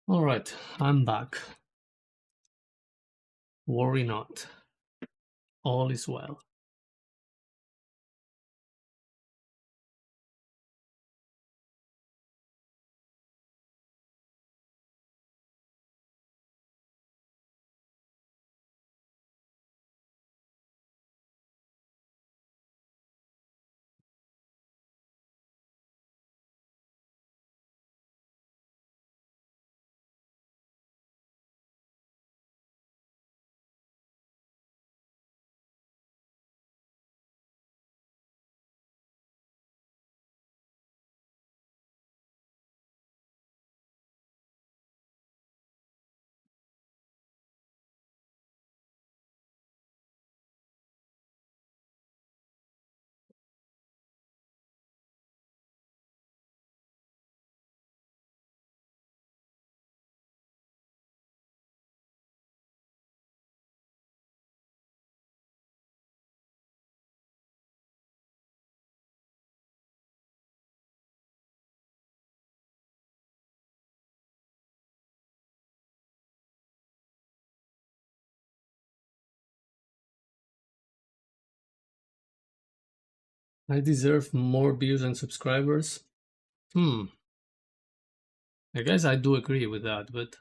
All right, I'm back. Worry not. All is well. I deserve more views and subscribers. Hmm, I guess I do agree with that, but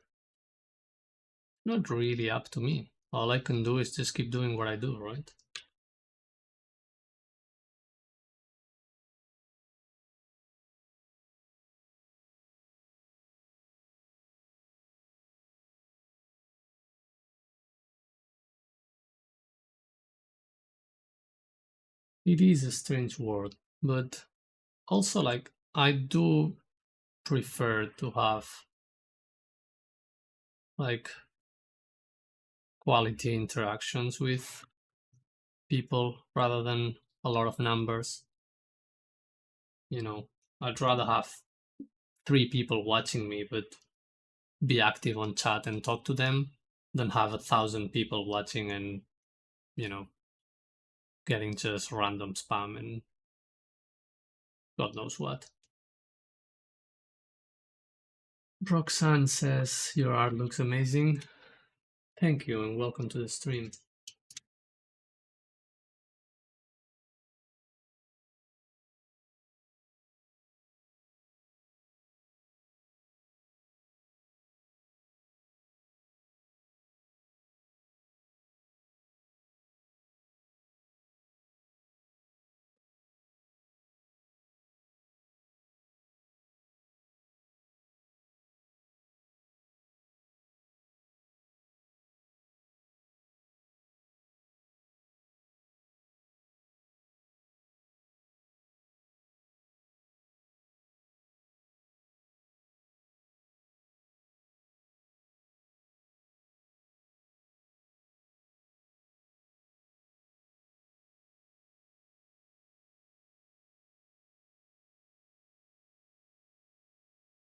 not really up to me. All I can do is just keep doing what I do, right? It is a strange world, but also, like, I do prefer to have, like, quality interactions with people rather than a lot of numbers. You know, I'd rather have 3 people watching me, but be active on chat and talk to them than have 1,000 people watching and, you know, getting just random spam and God knows what. Roxanne says, your art looks amazing. Thank you and welcome to the stream.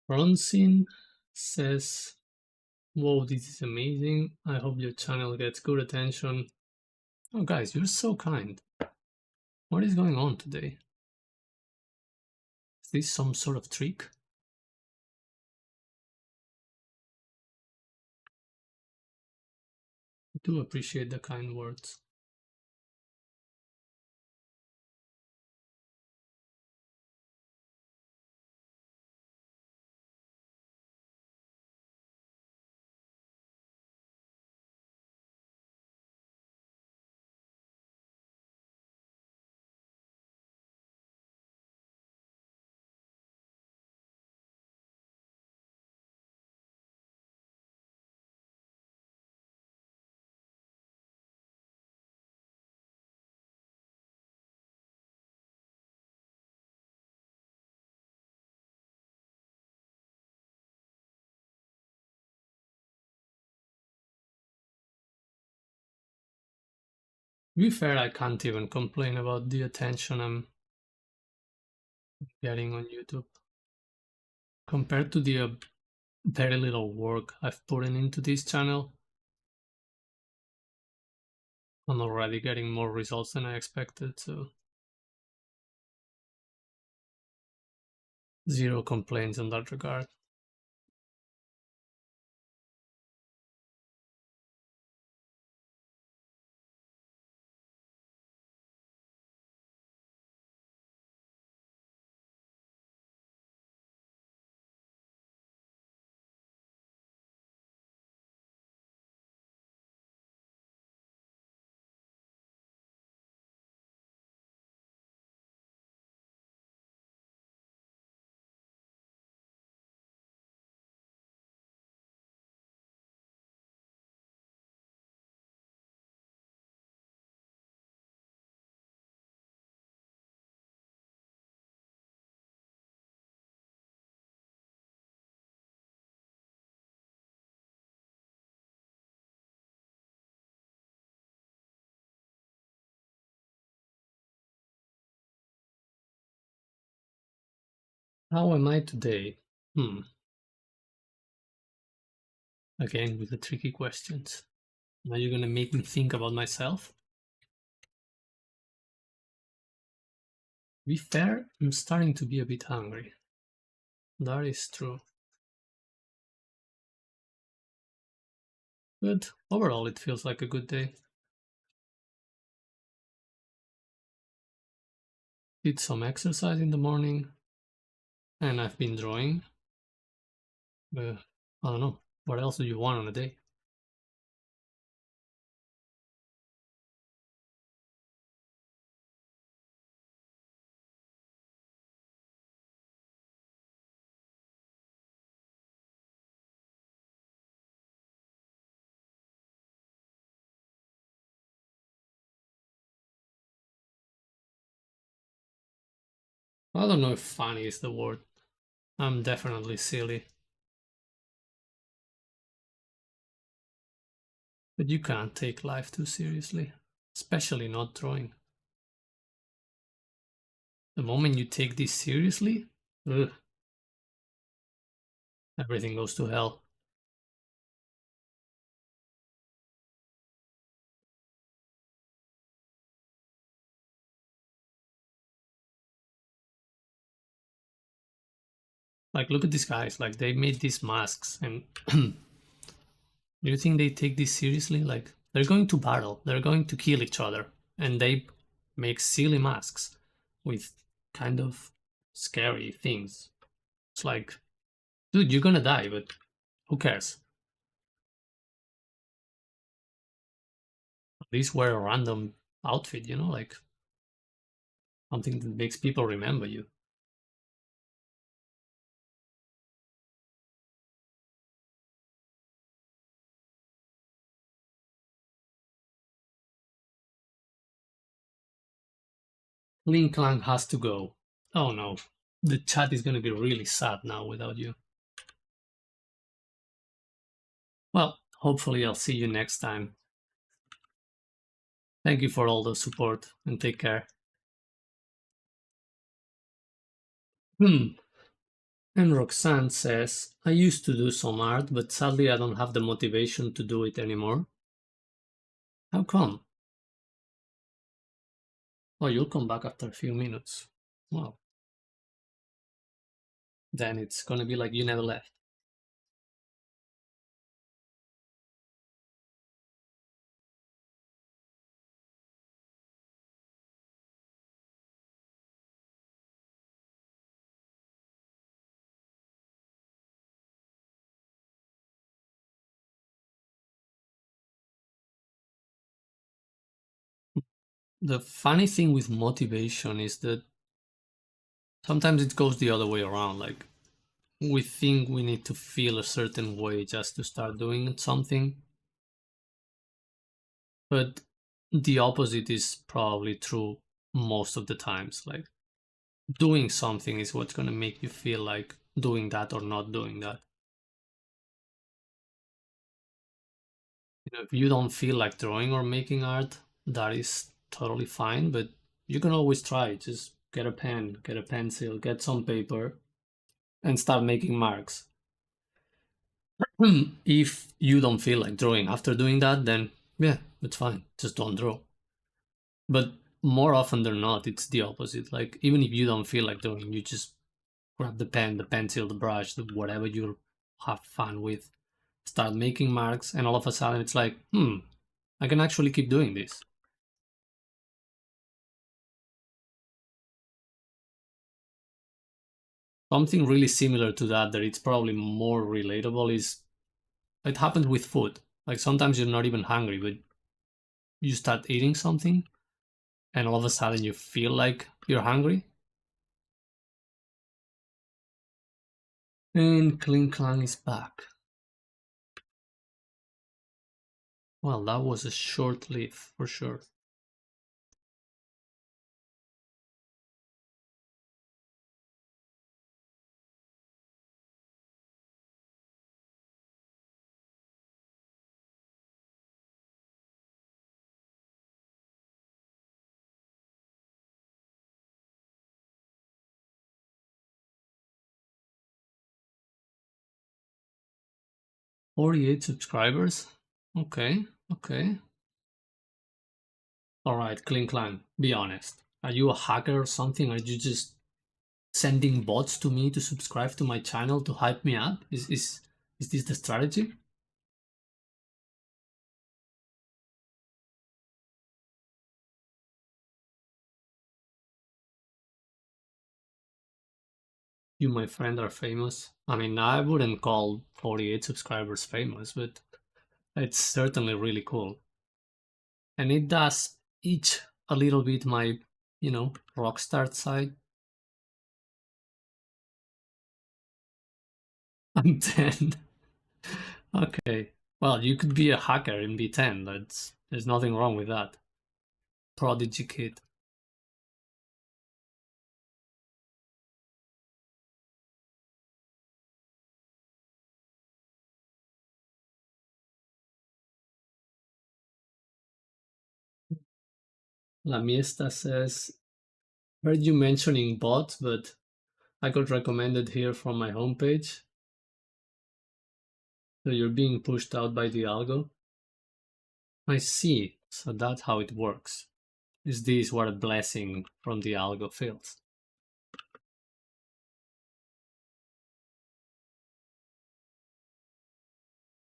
Bronzin says, whoa, this is amazing. I hope your channel gets good attention. Oh, guys, you're so kind. What is going on today? Is this some sort of trick? I do appreciate the kind words. To be fair, I can't even complain about the attention I'm getting on YouTube. Compared to the very little work I've put into this channel, I'm already getting more results than I expected, so zero complaints in that regard. How am I today? Hmm. Again, with the tricky questions. Now you're gonna make me think about myself. To be fair, I'm starting to be a bit hungry. That is true. But overall, it feels like a good day. Did some exercise in the morning, and I've been drawing. I don't know. What else do you want on a day? I don't know if funny is the word. I'm definitely silly. But you can't take life too seriously, especially not drawing. The moment you take this seriously, ugh, everything goes to hell. Like, look at these guys. Like, they made these masks, and do you think they take this seriously? Like, they're going to battle, they're going to kill each other, and they make silly masks with kind of scary things. It's like, dude, you're gonna die, but who cares? At least wear a random outfit, like something that makes people remember you. Link Clan has to go. Oh no, the chat is gonna be really sad now without you. Well, hopefully I'll see you next time. Thank you for all the support and take care. Hmm. And Roxanne says, I used to do some art, but sadly I don't have the motivation to do it anymore. How come? Oh, you'll come back after a few minutes. Wow. Then it's gonna be like you never left. The funny thing with motivation is that sometimes it goes the other way around. Like, we think we need to feel a certain way just to start doing something, but the opposite is probably true most of the times. Like, doing something is what's going to make you feel like doing that or not doing that. If you don't feel like drawing or making art, that is totally fine, but you can always try. Just get a pen, get a pencil, get some paper, and start making marks. If you don't feel like drawing after doing that, then yeah, it's fine. Just don't draw. But more often than not, it's the opposite. Like, even if you don't feel like drawing, you just grab the pen, the pencil, the brush, whatever you have fun with, start making marks, and all of a sudden it's like, I can actually keep doing this. Something really similar to that it's probably more relatable is it happens with food. Like, sometimes you're not even hungry, but you start eating something, and all of a sudden you feel like you're hungry. And Kling Klang is back. Well, that was a short lived for sure. 48 subscribers. Okay, okay. Alright, Kling Klang, be honest. Are you a hacker or something? Are you just sending bots to me to subscribe to my channel to hype me up? Is this the strategy? You, my friend, are famous. I mean, I wouldn't call 48 subscribers famous, but it's certainly really cool. And it does itch a little bit my, rockstar side. I'm 10. Okay. Well, you could be a hacker and be 10. There's nothing wrong with that. Prodigy kid. La Miesta says, heard you mentioning bots, but I got recommended here from my homepage. So you're being pushed out by the algo. I see. So that's how it works. Is this what a blessing from the algo feels?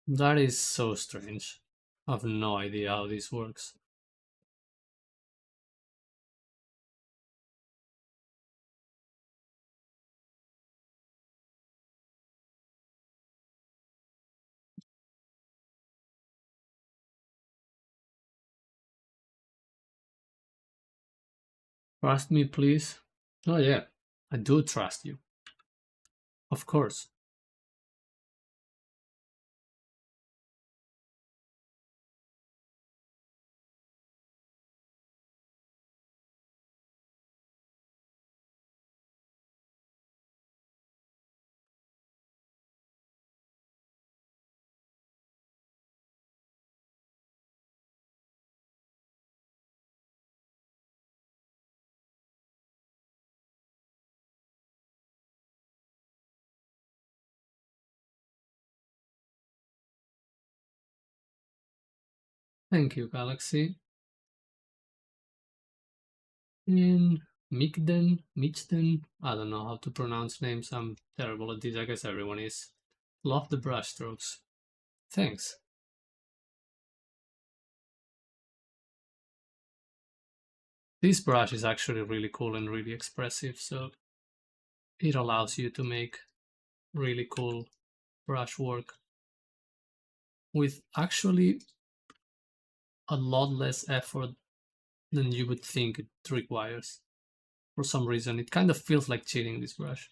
That is so strange. I have no idea how this works. Trust me, please. Oh, yeah, I do trust you. Of course. Thank you, Galaxy. In Michden, I don't know how to pronounce names. I'm terrible at this. I guess everyone is. Love the brush strokes. Thanks. This brush is actually really cool and really expressive, so it allows you to make really cool brush work with actually a lot less effort than you would think it requires. For some reason, it kind of feels like cheating, this brush.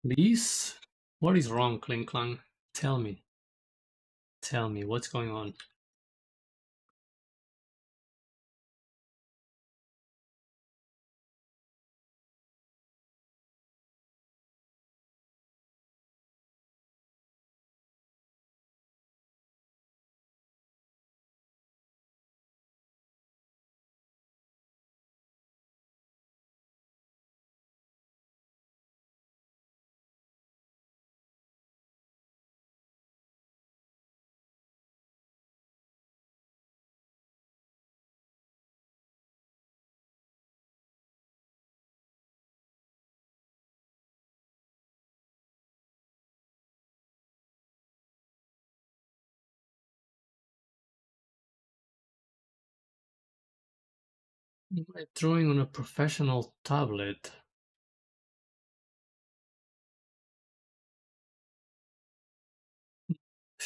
Please? What is wrong, Kling Klang? Tell me. Tell me, what's going on? My drawing on a professional tablet.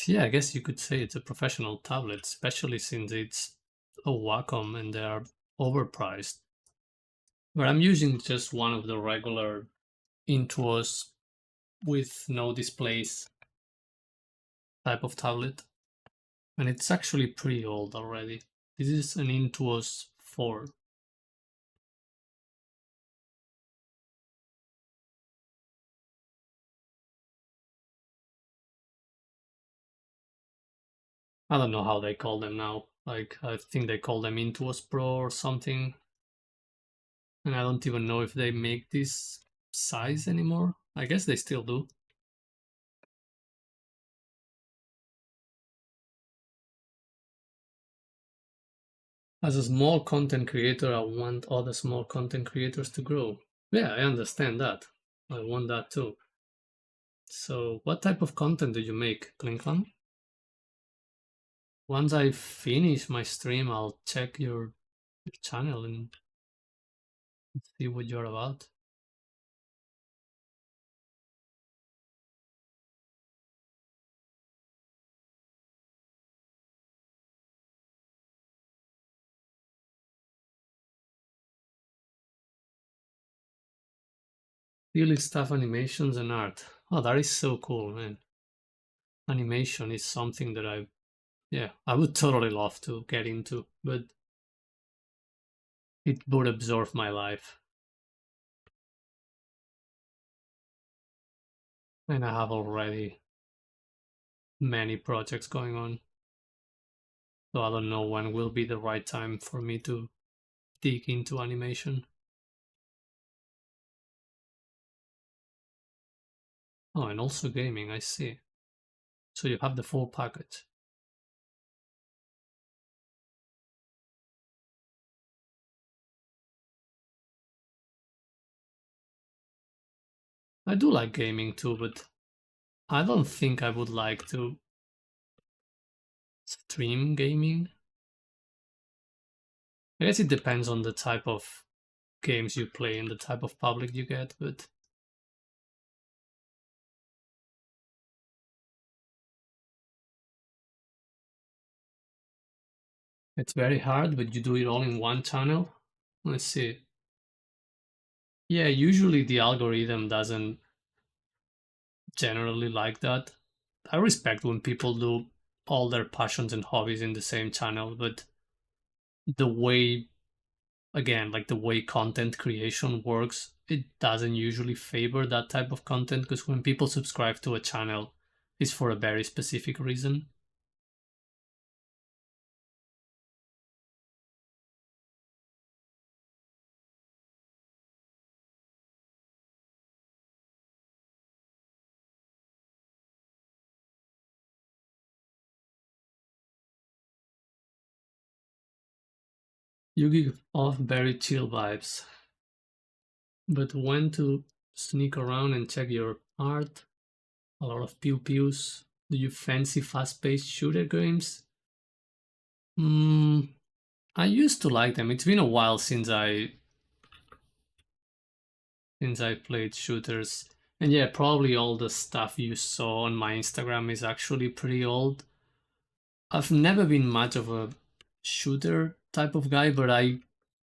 Yeah, I guess you could say it's a professional tablet, especially since it's a Wacom and they are overpriced. But I'm using just one of the regular Intuos with no displays type of tablet. And it's actually pretty old already. This is an Intuos 4. I don't know how they call them now. Like, I think they call them Intuos Pro or something. And I don't even know if they make this size anymore. I guess they still do. As a small content creator, I want other small content creators to grow. Yeah, I understand that. I want that too. So, what type of content do you make, Klinklang? Once I finish my stream, I'll check your channel and see what you're about. Really stuff animations and art. Oh, that is so cool, man. Animation is something that yeah, I would totally love to get into, but it would absorb my life. And I have already many projects going on. So I don't know when will be the right time for me to dig into animation. Oh, and also gaming, I see. So you have the full package. I do like gaming too, but I don't think I would like to stream gaming. I guess it depends on the type of games you play and the type of public you get, but it's very hard, but you do it all in one channel. Let's see. Yeah, usually the algorithm doesn't generally like that. I respect when people do all their passions and hobbies in the same channel, but the way, again, like the way content creation works, it doesn't usually favor that type of content because when people subscribe to a channel, it's for a very specific reason. You give off very chill vibes, but when to sneak around and check your art, a lot of pew pews. Do you fancy fast paced shooter games? Hmm, I used to like them. It's been a while since I played shooters. And yeah, probably all the stuff you saw on my Instagram is actually pretty old. I've never been much of a shooter type of guy, but I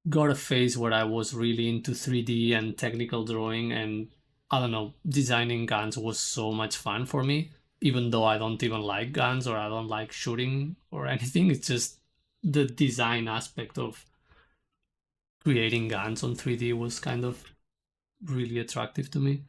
got a phase where I was really into 3D and technical drawing, and I don't know, designing guns was so much fun for me, even though I don't even like guns or I don't like shooting or anything. It's just the design aspect of creating guns on 3D was kind of really attractive to me.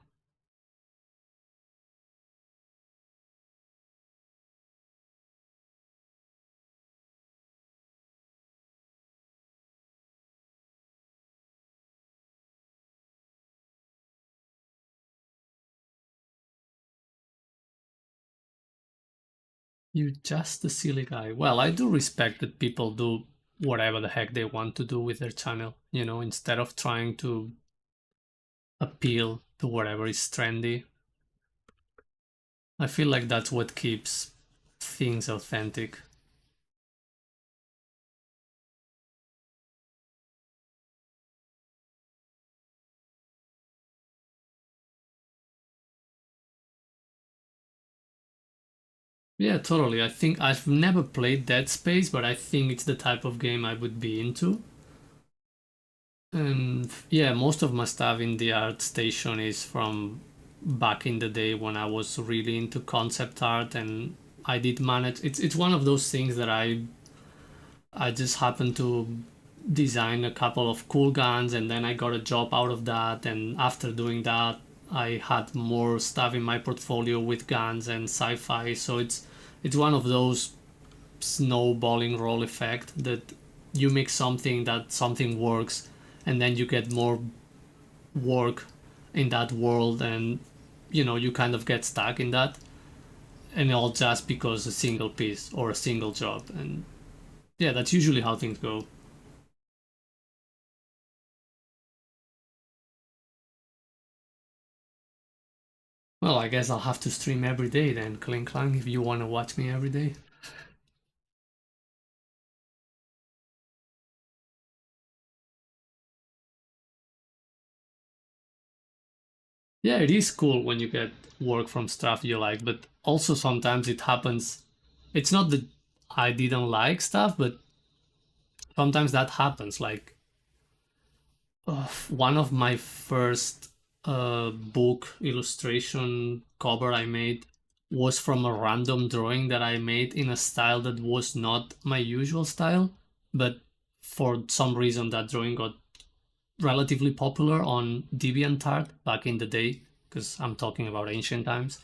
You're just a silly guy. Well, I do respect that people do whatever the heck they want to do with their channel, instead of trying to appeal to whatever is trendy. I feel like that's what keeps things authentic. Yeah, totally. I think I've never played Dead Space, but I think it's the type of game I would be into. And yeah, most of my stuff in the art station is from back in the day when I was really into concept art, and I did manage. It's one of those things that I just happened to design a couple of cool guns, and then I got a job out of that. And after doing that, I had more stuff in my portfolio with guns and sci-fi. So it's one of those snowballing roll effect that you make something that something works, and then you get more work in that world, and you kind of get stuck in that, and all just because a single piece or a single job. And yeah, that's usually how things go. Well, I guess I'll have to stream every day then, Clink Clang, if you want to watch me every day. Yeah, it is cool when you get work from stuff you like, but also sometimes it happens. It's not that I didn't like stuff, but sometimes that happens. Like one of my first book illustration cover I made was from a random drawing that I made in a style that was not my usual style, but for some reason that drawing got relatively popular on DeviantArt back in the day, because I'm talking about ancient times.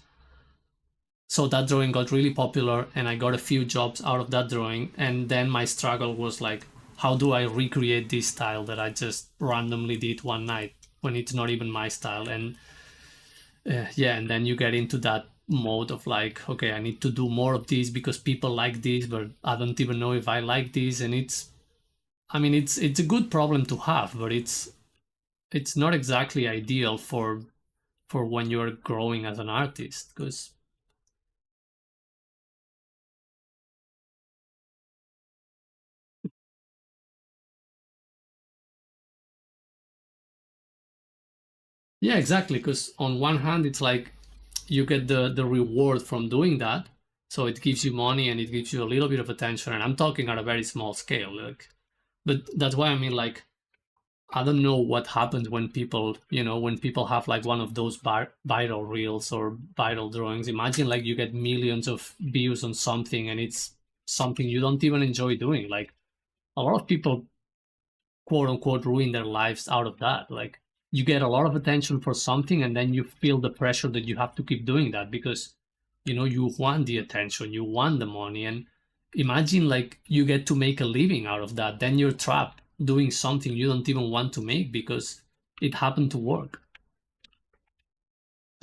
So that drawing got really popular, and I got a few jobs out of that drawing. And then my struggle was like, how do I recreate this style that I just randomly did one night when it's not even my style? And yeah, and then you get into that mode of like, okay, I need to do more of these because people like this, but I don't even know if I like this. And I mean, it's a good problem to have, but it's not exactly ideal for when you're growing as an artist, because yeah, exactly, because on one hand it's like you get the reward from doing that, so it gives you money and it gives you a little bit of attention, and I'm talking at a very small scale, like, but that's why I mean, like, I don't know what happens when people, when people have like one of those viral reels or viral drawings. Imagine like you get millions of views on something and it's something you don't even enjoy doing. Like a lot of people quote unquote ruin their lives out of that. Like you get a lot of attention for something and then you feel the pressure that you have to keep doing that because you want the attention, you want the money, and imagine like you get to make a living out of that. Then you're trapped doing something you don't even want to make because it happened to work.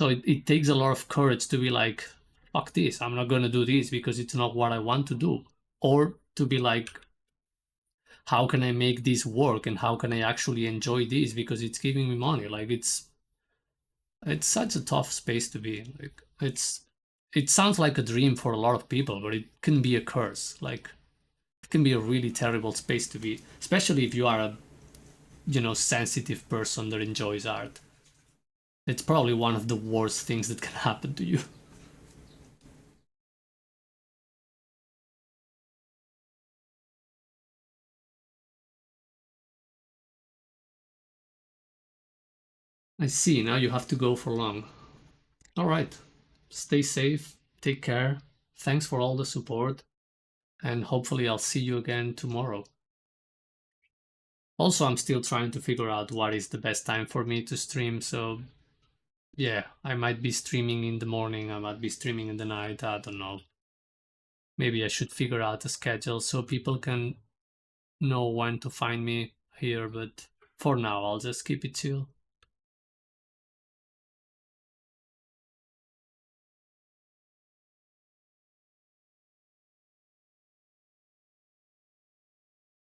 So it takes a lot of courage to be like, fuck this, I'm not gonna do this because it's not what I want to do. Or to be like, how can I make this work and how can I actually enjoy this because it's giving me money? Like it's such a tough space to be. Like it sounds like a dream for a lot of people, but it can be a curse. Like it can be a really terrible space to be, especially if you are a sensitive person that enjoys art. It's probably one of the worst things that can happen to you. I see. Now you have to go for long. All right. Stay safe. Take care. Thanks for all the support. And hopefully I'll see you again tomorrow. Also, I'm still trying to figure out what is the best time for me to stream, so yeah, I might be streaming in the morning, I might be streaming in the night, I don't know. Maybe I should figure out a schedule so people can know when to find me here, but for now, I'll just keep it chill.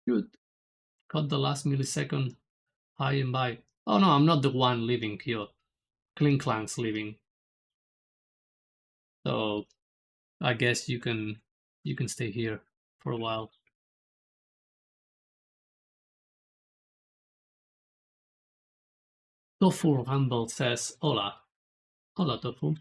Good. Got the last millisecond. Hi and bye. Oh no, I'm not the one leaving here. Clink Clank's leaving. So I guess you can stay here for a while. Tofu Rumble says hola. Hola Tofu.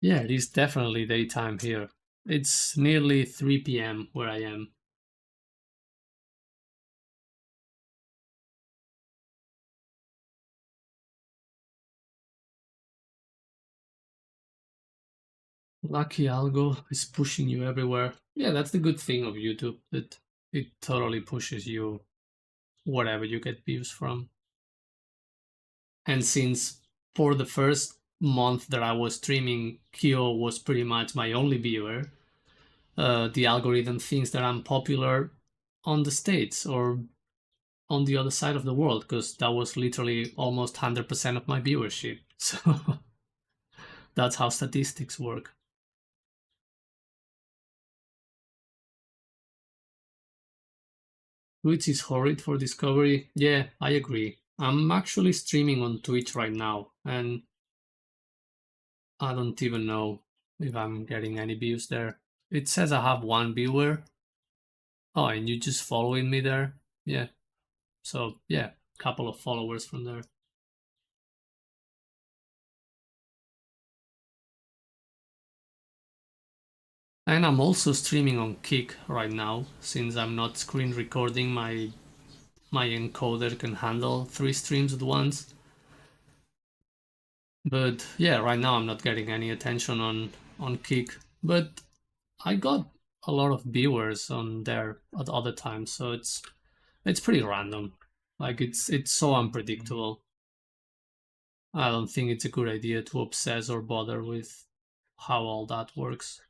Yeah, it is definitely daytime here. It's nearly 3 p.m. where I am. Lucky algo is pushing you everywhere. Yeah, that's the good thing of YouTube, that it totally pushes you wherever you get views from. And since for the first month that I was streaming, Kyo was pretty much my only viewer, the algorithm thinks that I'm popular on the States or on the other side of the world, because that was literally almost 100% of my viewership. So that's how statistics work. Twitch is horrid for discovery. Yeah, I agree. I'm actually streaming on Twitch right now, and I don't even know if I'm getting any views there. It says I have one viewer. Oh, and you just following me there? Yeah. So, yeah, couple of followers from there. And I'm also streaming on Kick right now, since I'm not screen recording. My encoder can handle 3 streams at once. But yeah, right now I'm not getting any attention on Kick. But I got a lot of viewers on there at other times, so it's pretty random. Like it's so unpredictable. I don't think it's a good idea to obsess or bother with how all that works.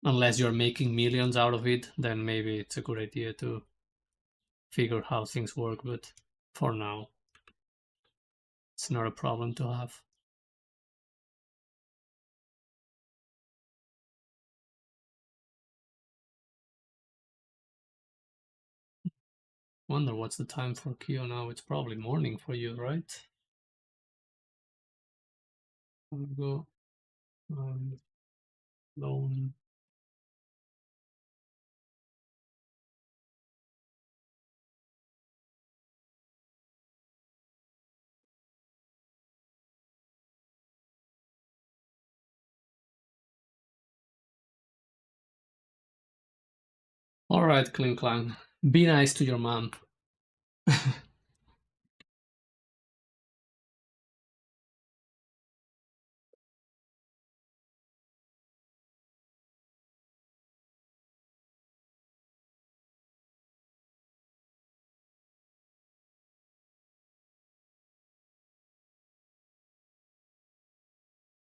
Unless you're making millions out of it, then maybe it's a good idea to figure how things work, but for now, it's not a problem to have. Wonder what's the time for Kyo now? It's probably morning for you, right? I'll go alone. All right, Kling Klang. Be nice to your mom.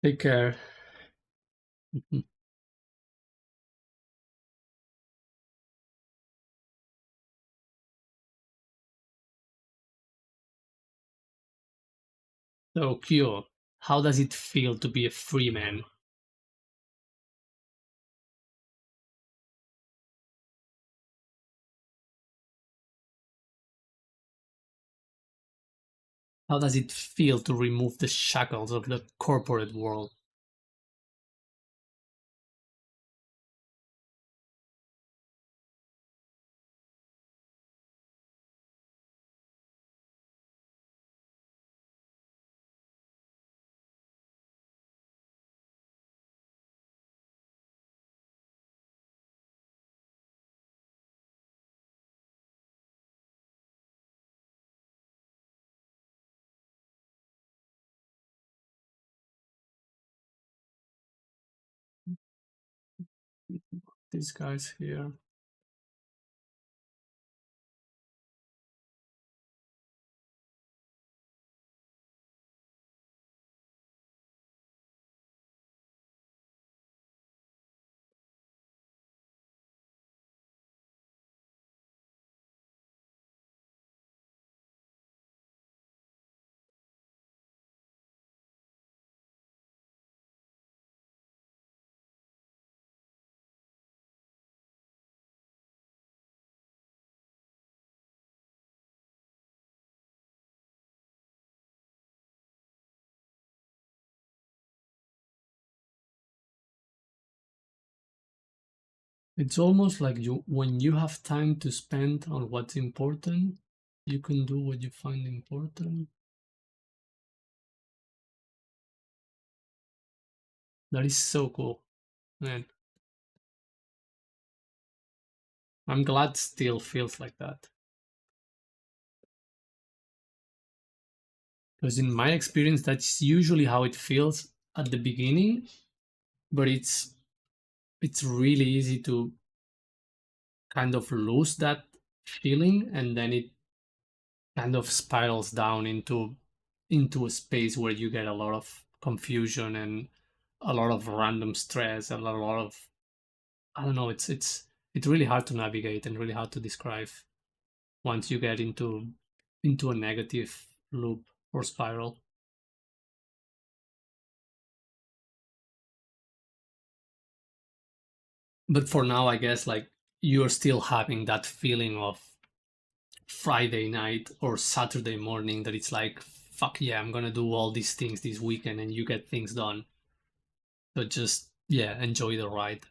Take care. So, Kyo, how does it feel to be a free man? How does it feel to remove the shackles of the corporate world? These guys here. It's almost like when you have time to spend on what's important, you can do what you find important. That is so cool, man. I'm glad still feels like that. Because in my experience, that's usually how it feels at the beginning, but it's really easy to kind of lose that feeling, and then it kind of spirals down into a space where you get a lot of confusion and a lot of random stress and a lot of, I don't know, it's really hard to navigate and really hard to describe once you get into a negative loop or spiral. But for now, I guess like you're still having that feeling of Friday night or Saturday morning that it's like, fuck yeah, I'm gonna do all these things this weekend, and you get things done. So just, yeah, enjoy the ride.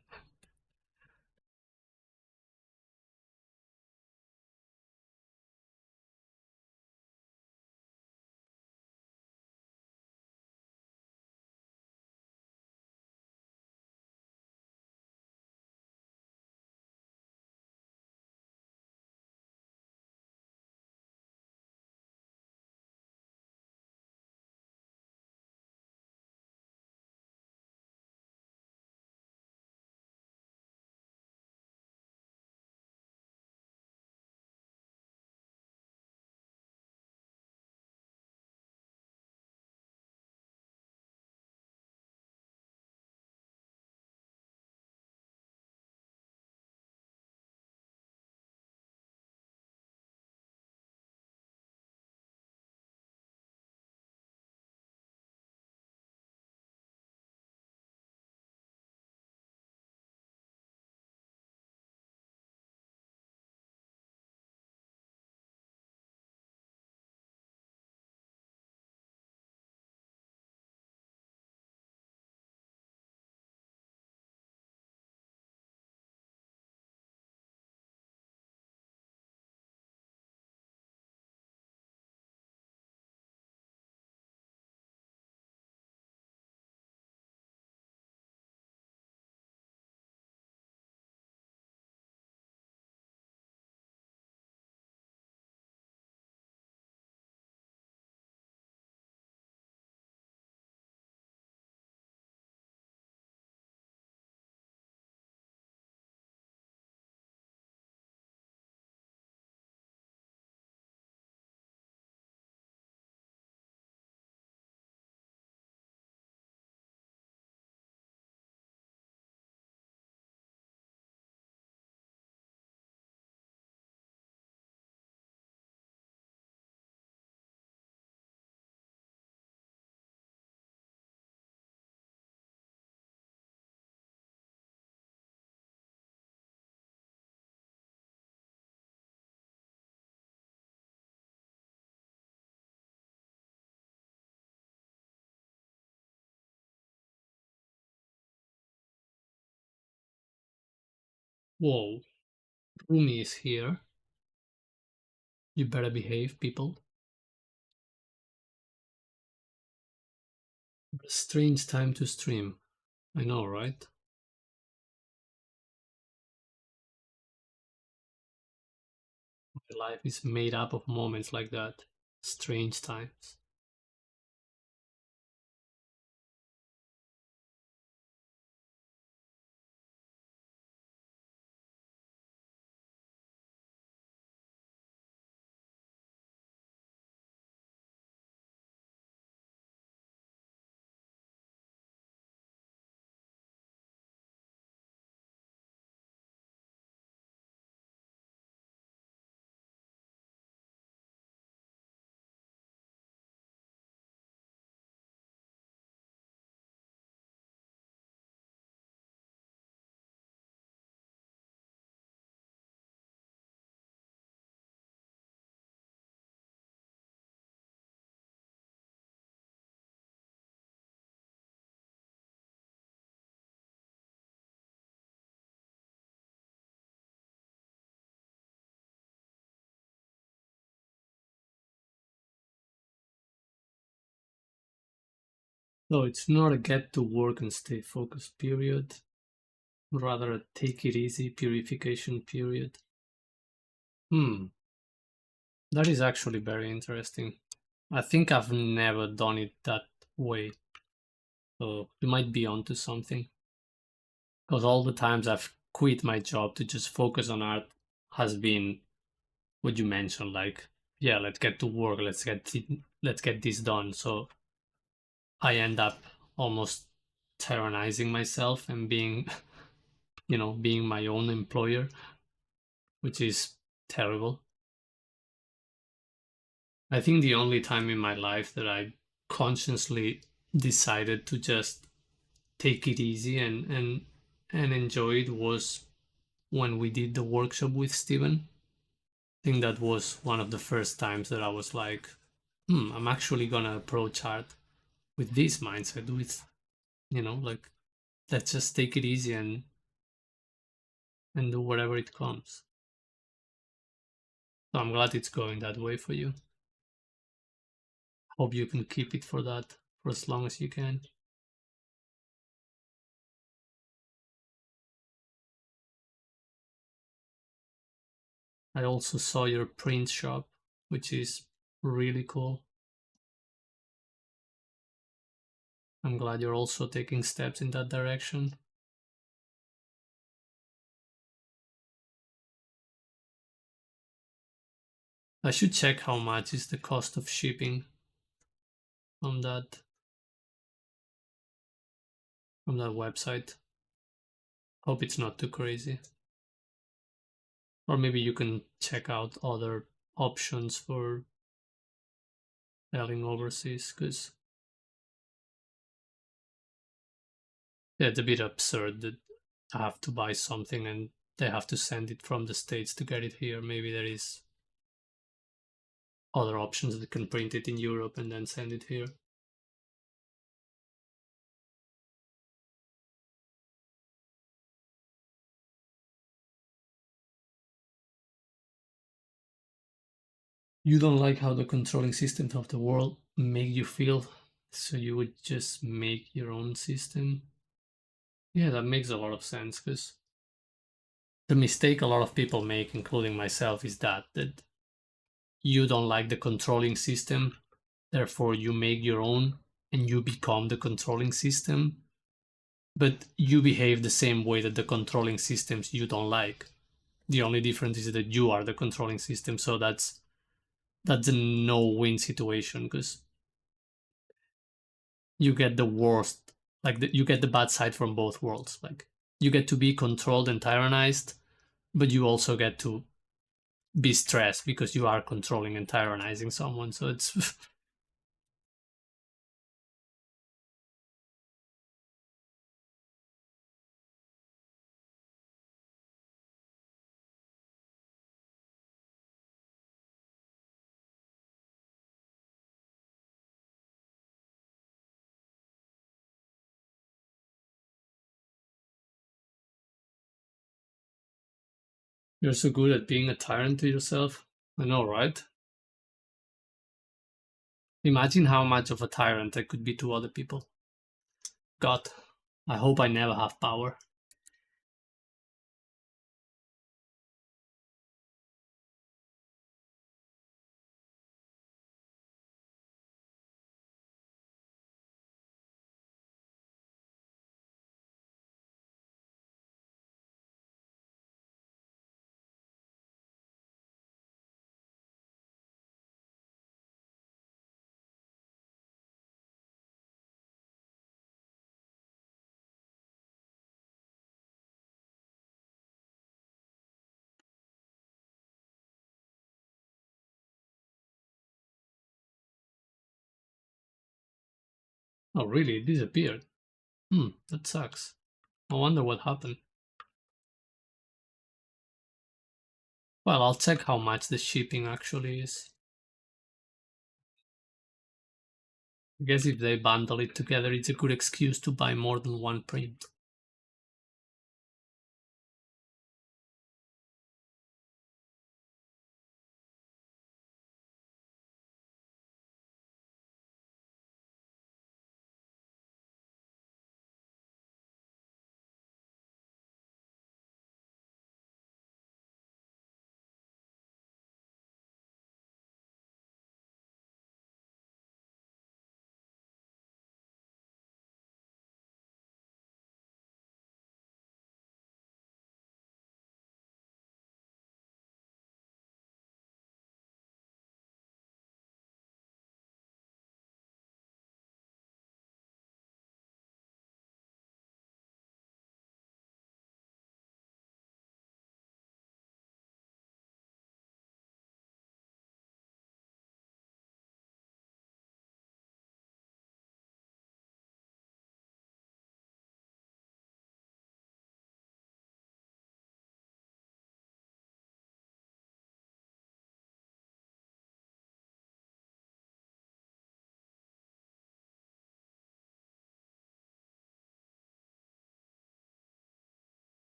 Whoa, Rumi is here. You better behave, people. Strange time to stream. I know, right? My life is made up of moments like that. Strange times. So it's not a get to work and stay focused period, rather a take it easy purification period. That is actually very interesting. I think I've never done it that way. So you might be onto something. Because all the times I've quit my job to just focus on art has been what you mentioned, like, yeah, let's get to work, let's get this done. So I end up almost tyrannizing myself and being, being my own employer, which is terrible. I think the only time in my life that I consciously decided to just take it easy and enjoy it was when we did the workshop with Steven. I think that was one of the first times that I was like, I'm actually gonna approach art with this mindset, with, like, let's just take it easy and do whatever it comes. So I'm glad it's going that way for you. Hope you can keep it for that for as long as you can. I also saw your print shop, which is really cool. I'm glad you're also taking steps in that direction. I should check how much is the cost of shipping on that website. Hope it's not too crazy. Or maybe you can check out other options for selling overseas, because yeah, it's a bit absurd that I have to buy something and they have to send it from the States to get it here. Maybe there is other options that can print it in Europe and then send it here. You don't like how the controlling systems of the world make you feel, so you would just make your own system. Yeah, that makes a lot of sense, because the mistake a lot of people make, including myself, is that you don't like the controlling system, therefore you make your own and you become the controlling system, but you behave the same way that the controlling systems you don't like. The only difference is that you are the controlling system, so that's a no-win situation, because you get the worst, like you get the bad side from both worlds. Like, you get to be controlled and tyrannized, but you also get to be stressed because you are controlling and tyrannizing someone. So it's you're so good at being a tyrant to yourself. I know, right? Imagine how much of a tyrant I could be to other people. God, I hope I never have power. Oh, really? It disappeared? That sucks. I wonder what happened. Well, I'll check how much the shipping actually is. I guess if they bundle it together, it's a good excuse to buy more than one print.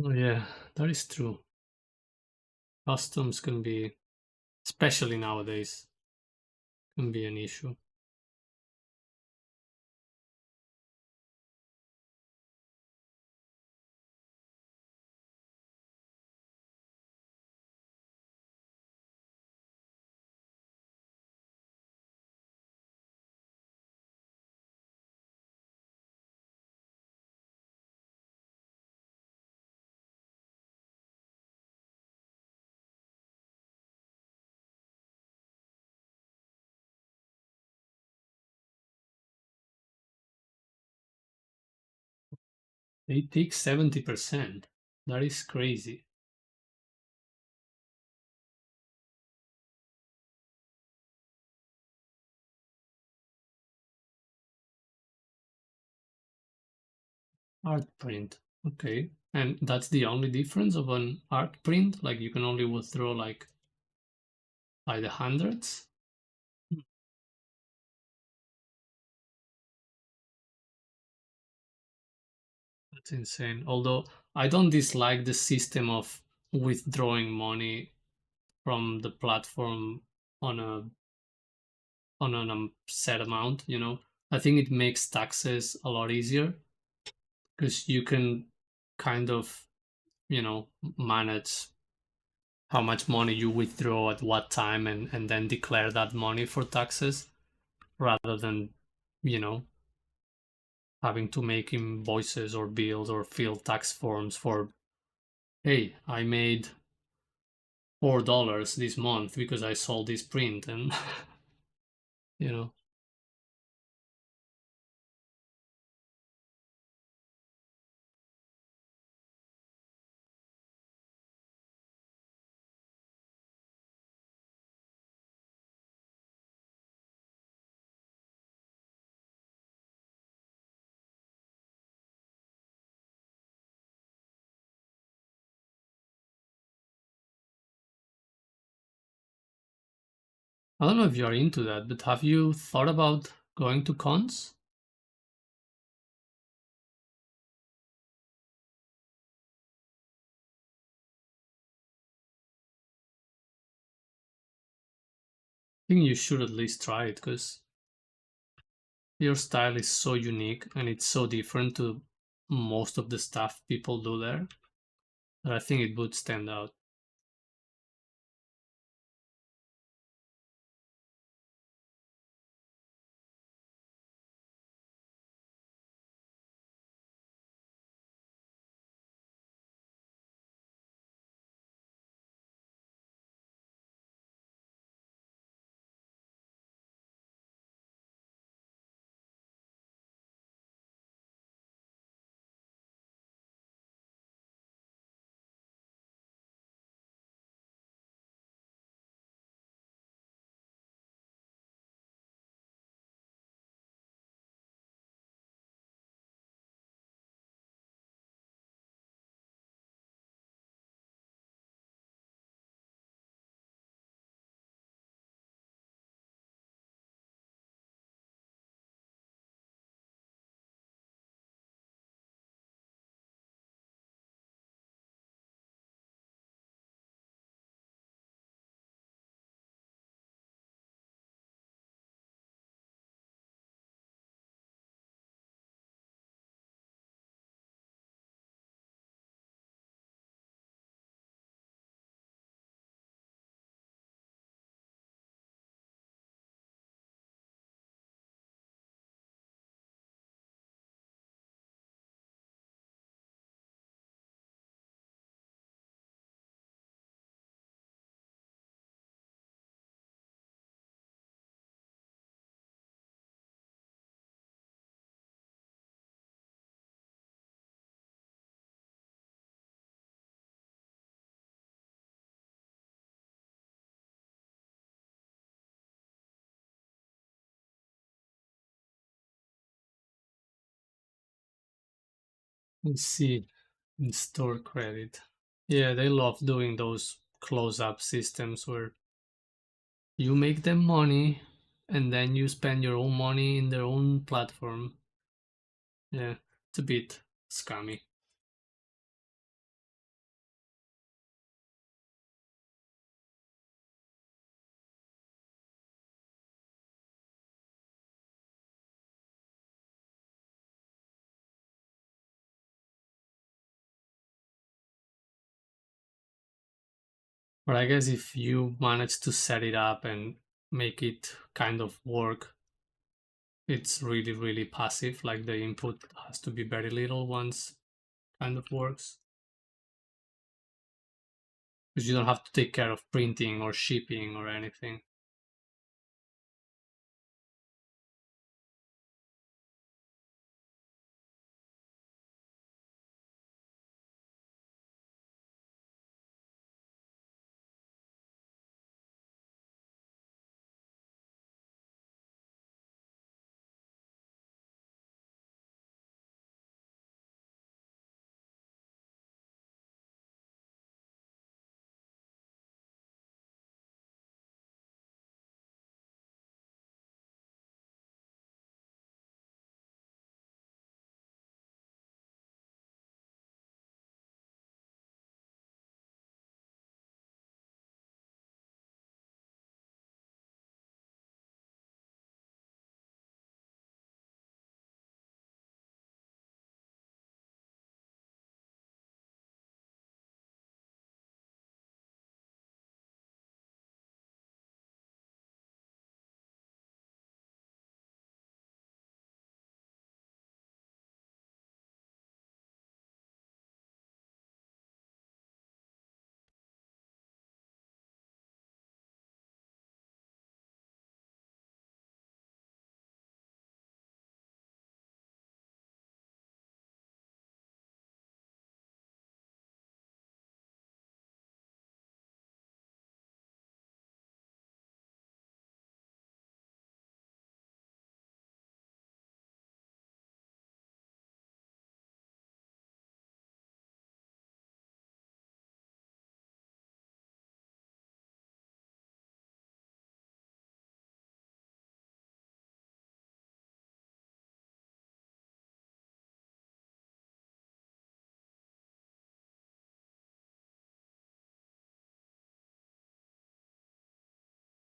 Oh, yeah, that is true. Customs can be, especially nowadays, can be an issue. they take 70%. That is crazy. Art print. Okay. And that's the only difference of an art print? Like you can only withdraw like by the hundreds? Hmm, that's insane. Although I don't dislike the system of withdrawing money from the platform on a set amount, you know. I think it makes taxes a lot easier because you can kind of, you know, manage how much money you withdraw at what time and then declare that money for taxes rather than, you know, having to make invoices or bills or fill tax forms for, hey, I made $4 this month because I sold this print and you know. I don't know if you're into that, but have you thought about going to cons? I think you should at least try it because your style is so unique and it's so different to most of the stuff people do there that I think it would stand out. Let's see, in store credit. Yeah, they love doing those close-up systems where you make them money and then you spend your own money in their own platform. Yeah, it's a bit scummy. But I guess if you manage to set it up and make it kind of work, it's really, really passive. Like the input has to be very little once kind of works. Because you don't have to take care of printing or shipping or anything.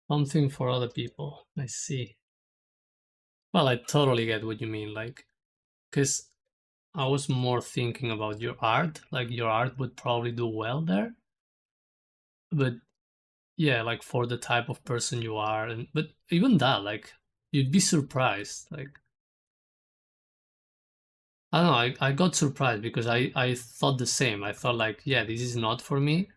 Something for other people. I see. Well, I totally get what you mean. Like, because I was more thinking about your art. Like, your art would probably do well there. But yeah, like for the type of person you are, and but even that, like, you'd be surprised. Like, I don't know, I got surprised because I thought the same. I thought like, yeah, this is not for me.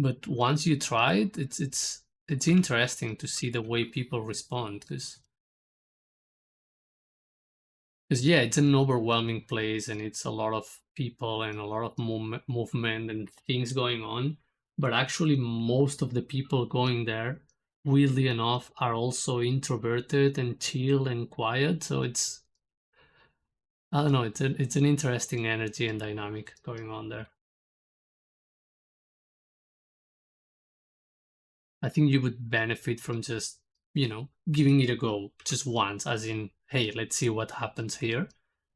But once you try it, it's interesting to see the way people respond because yeah, it's an overwhelming place and it's a lot of people and a lot of movement and things going on. But actually, most of the people going there, weirdly enough, are also introverted and chill and quiet. So it's, I don't know, it's an interesting energy and dynamic going on there. I think you would benefit from just, giving it a go just once, as in, hey, let's see what happens here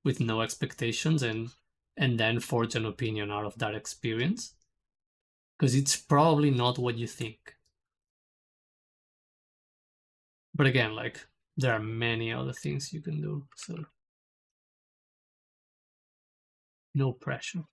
with no expectations and then forge an opinion out of that experience. Because it's probably not what you think. But again, like there are many other things you can do. So no pressure.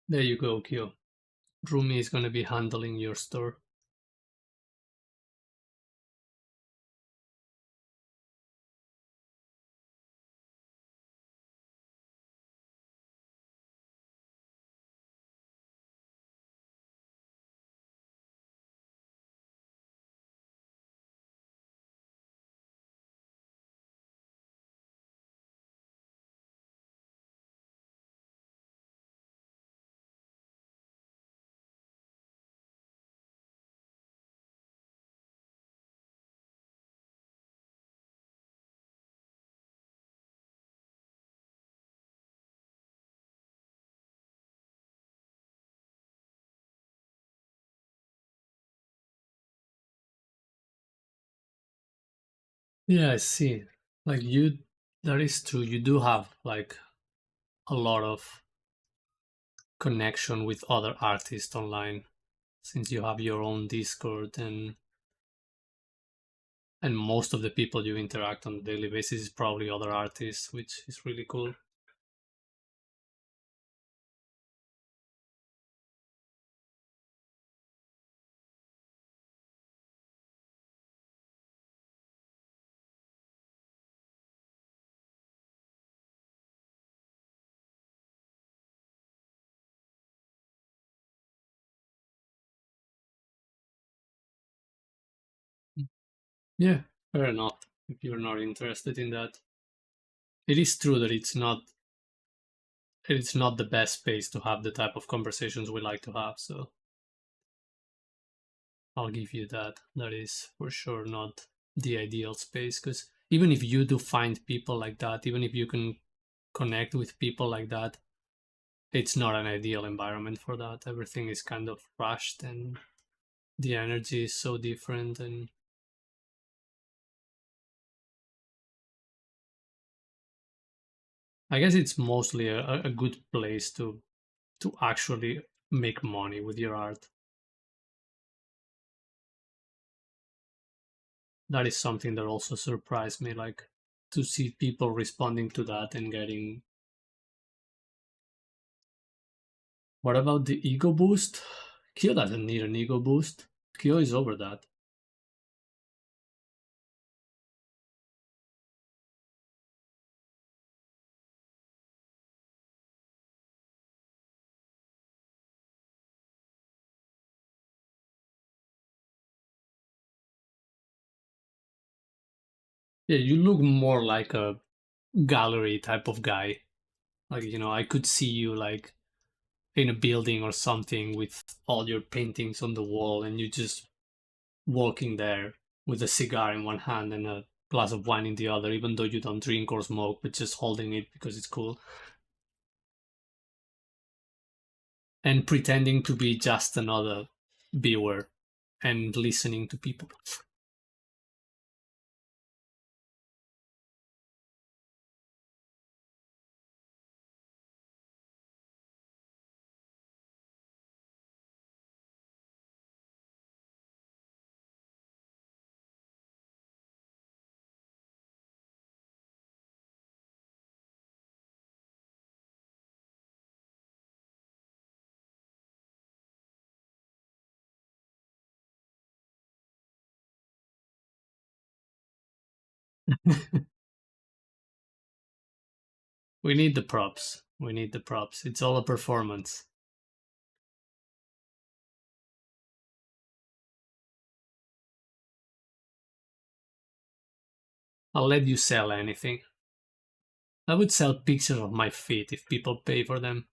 There you go, Kyo. Rumi is gonna be handling your store. Yeah, I see. Like you, that is true. You do have like a lot of connection with other artists online since you have your own Discord and most of the people you interact on a daily basis is probably other artists, which is really cool. Yeah, fair enough. If you're not interested in that, it is true that it's not the best space to have the type of conversations we like to have. So I'll give you that. That is for sure not the ideal space because even if you do find people like that, even if you can connect with people like that, it's not an ideal environment for that. Everything is kind of rushed and the energy is so different. And I guess it's mostly a good place to actually make money with your art. That is something that also surprised me, like to see people responding to that and getting. What about the ego boost? Kyo doesn't need an ego boost. Kyo is over that. Yeah, you look more like a gallery type of guy. Like, I could see you like in a building or something with all your paintings on the wall and you just walking there with a cigar in one hand and a glass of wine in the other, even though you don't drink or smoke, but just holding it because it's cool and pretending to be just another viewer and listening to people. We need the props. We need the props. It's all a performance. I'll let you sell anything. I would sell pictures of my feet if people pay for them.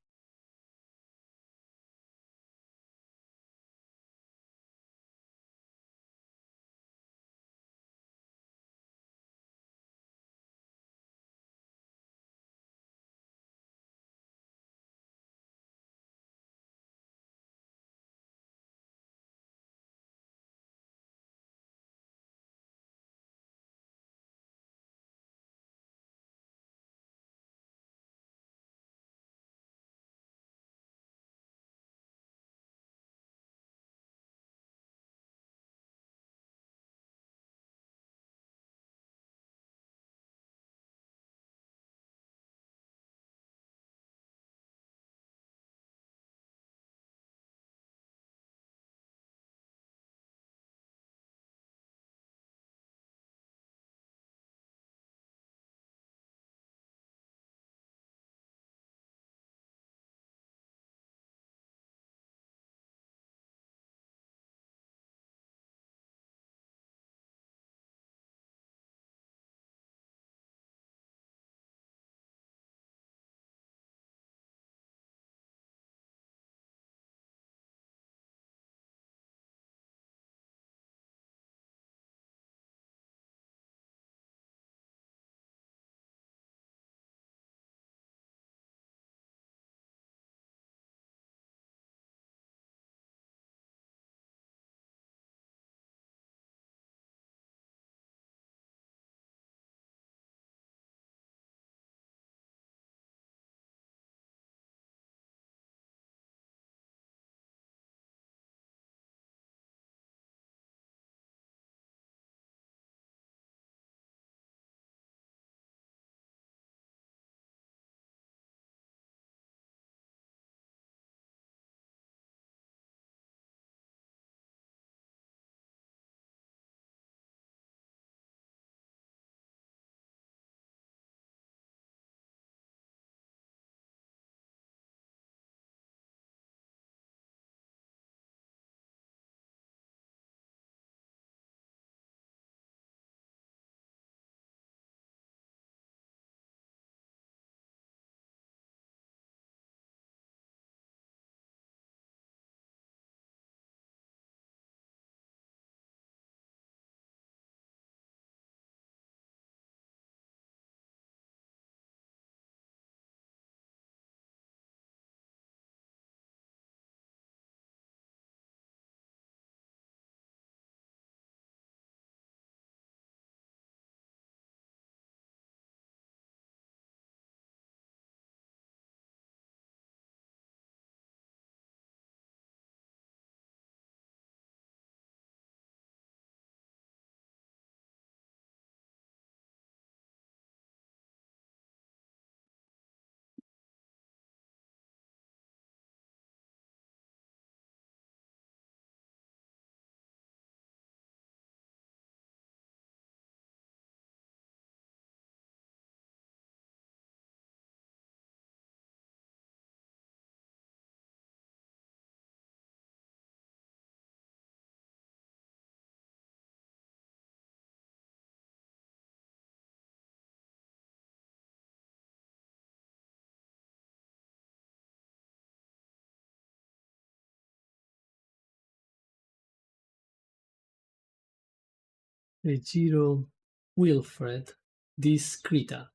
Ejiro Wilfred. This Krita.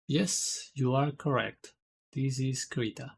Yes, you are correct. This is Krita.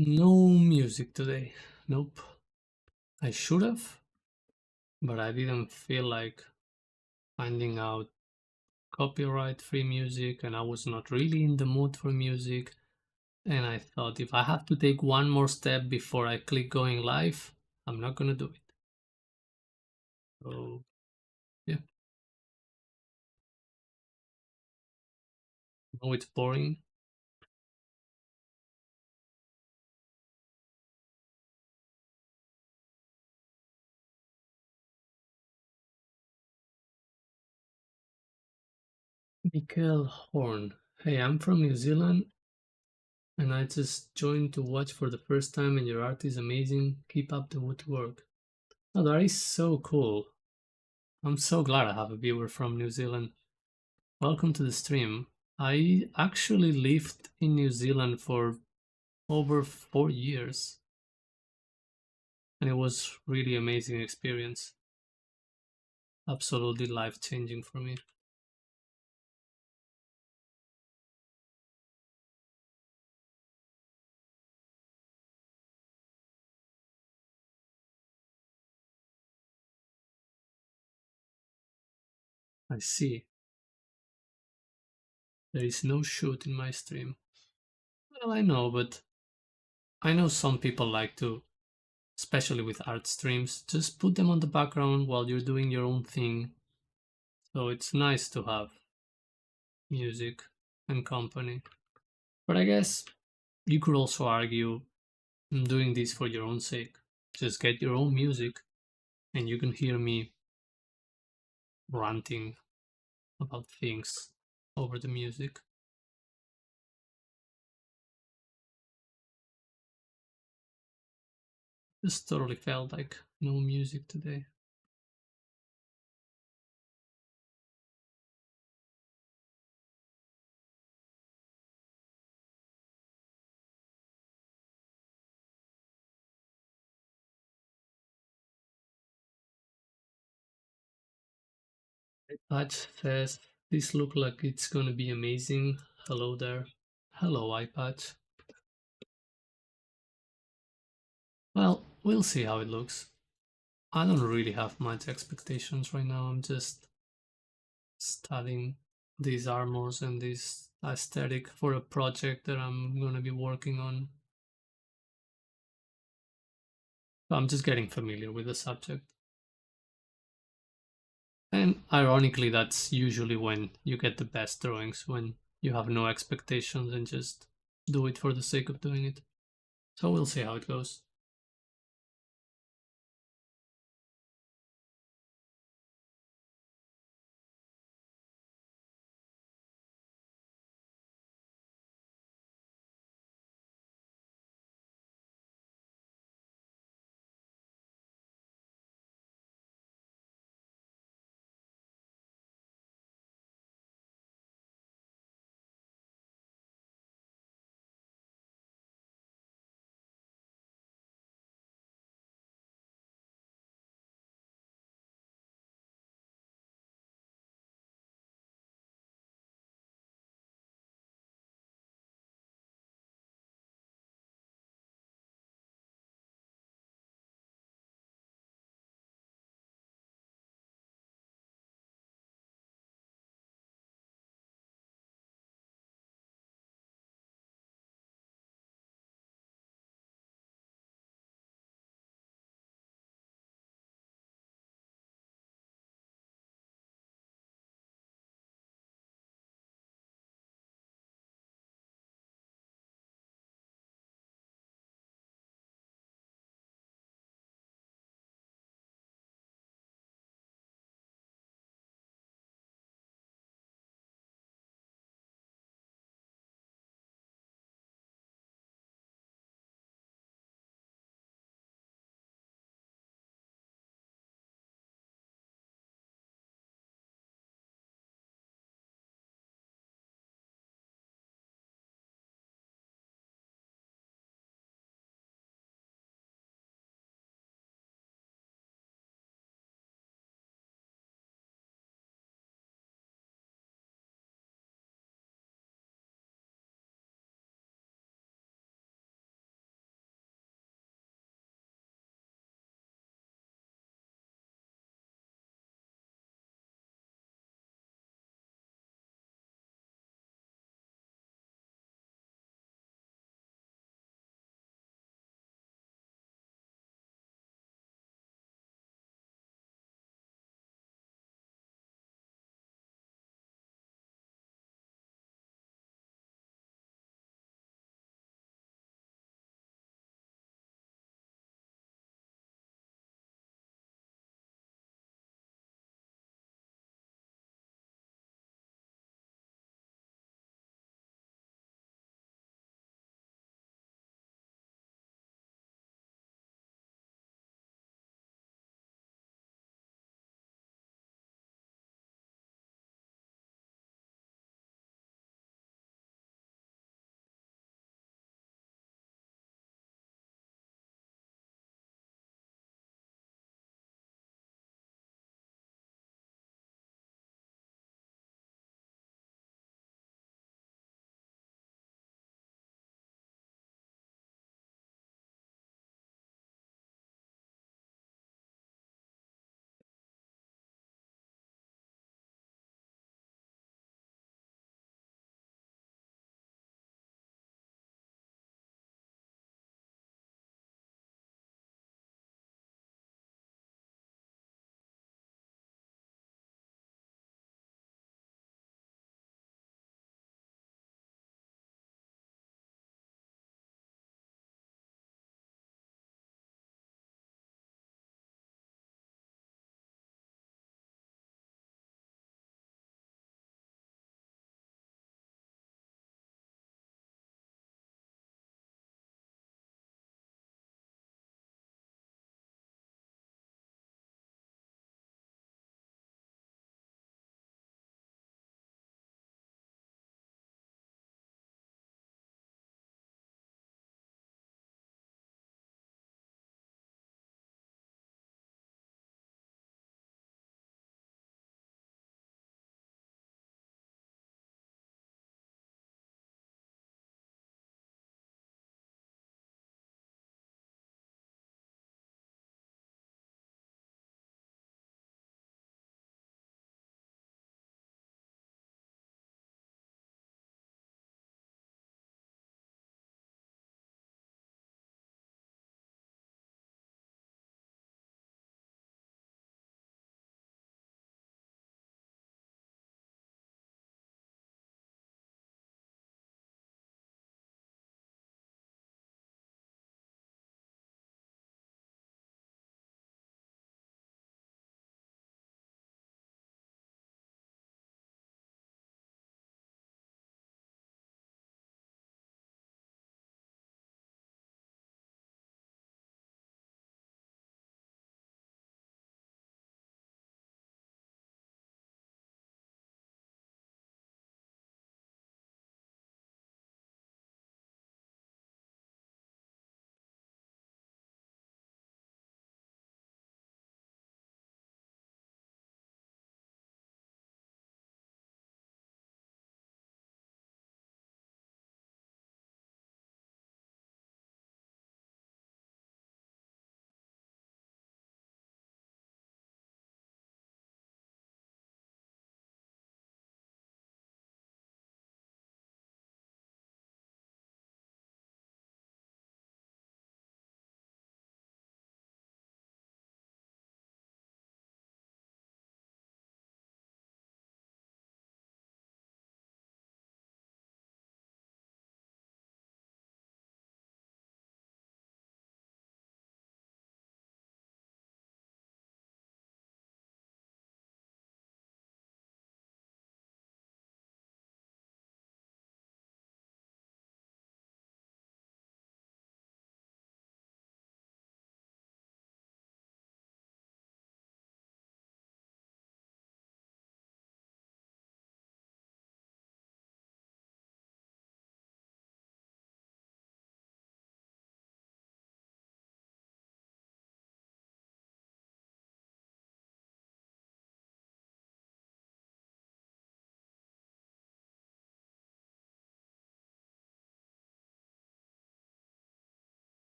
No music today. Nope. I should have, but I didn't feel like finding out copyright free music and I was not really in the mood for music. And I thought if I have to take one more step before I click going live, I'm not gonna do it. So, yeah, no, it's boring. Michael Horn. Hey, I'm from New Zealand and I just joined to watch for the first time and your art is amazing. Keep up the good work. Oh, that is so cool. I'm so glad I have a viewer from New Zealand. Welcome to the stream. I actually lived in New Zealand for over 4 years and it was really amazing experience. Absolutely life changing for me. I see. There is no shoot in my stream. Well, I know, but I know some people like to, especially with art streams, just put them on the background while you're doing your own thing. So it's nice to have music and company. But I guess you could also argue I'm doing this for your own sake. Just get your own music and you can hear me ranting about things over the music. Just totally felt like no music today. Patch says, this look like it's gonna be amazing. Hello there. Hello, iPatch. Well, we'll see how it looks. I don't really have much expectations right now. I'm just studying these armors and this aesthetic for a project that I'm gonna be working on. I'm just getting familiar with the subject. And ironically, that's usually when you get the best drawings, when you have no expectations and just do it for the sake of doing it. So we'll see how it goes.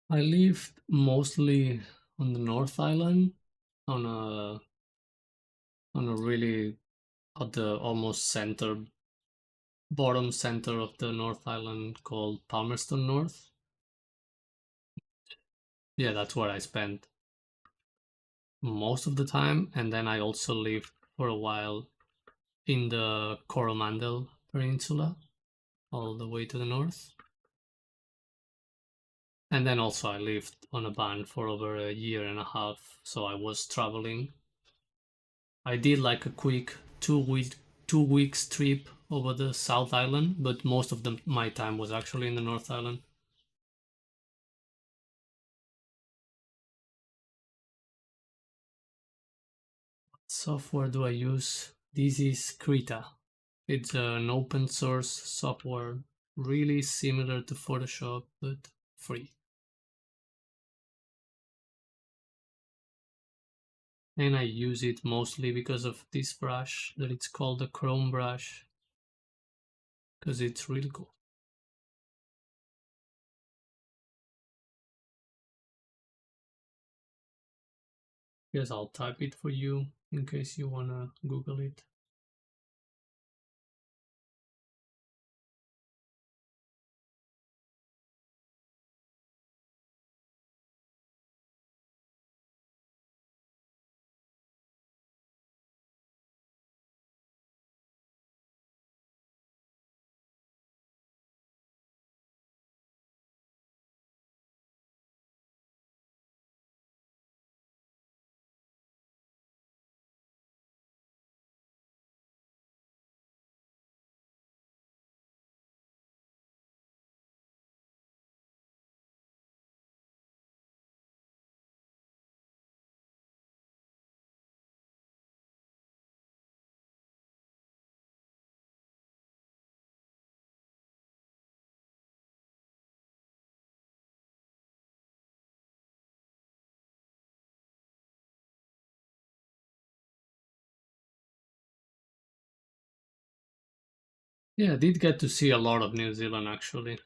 I lived mostly on the North Island, on a really at the almost center, bottom center of the North Island called Palmerston North. Yeah, that's where I spent most of the time, and then I also lived for a while in the Coromandel Peninsula, all the way to the north. And then also I lived on a van for over a year and a half, so I was traveling. I did like a quick 2 weeks trip over the South Island, but most of my time was actually in the North Island. Software do I use? This is Krita. It's an open source software, really similar to Photoshop, but free. And I use it mostly because of this brush that it's called the Chrome brush, because it's really cool. Yes, I'll type it for you in case you wanna Google it. Yeah, I did get to see a lot of New Zealand actually.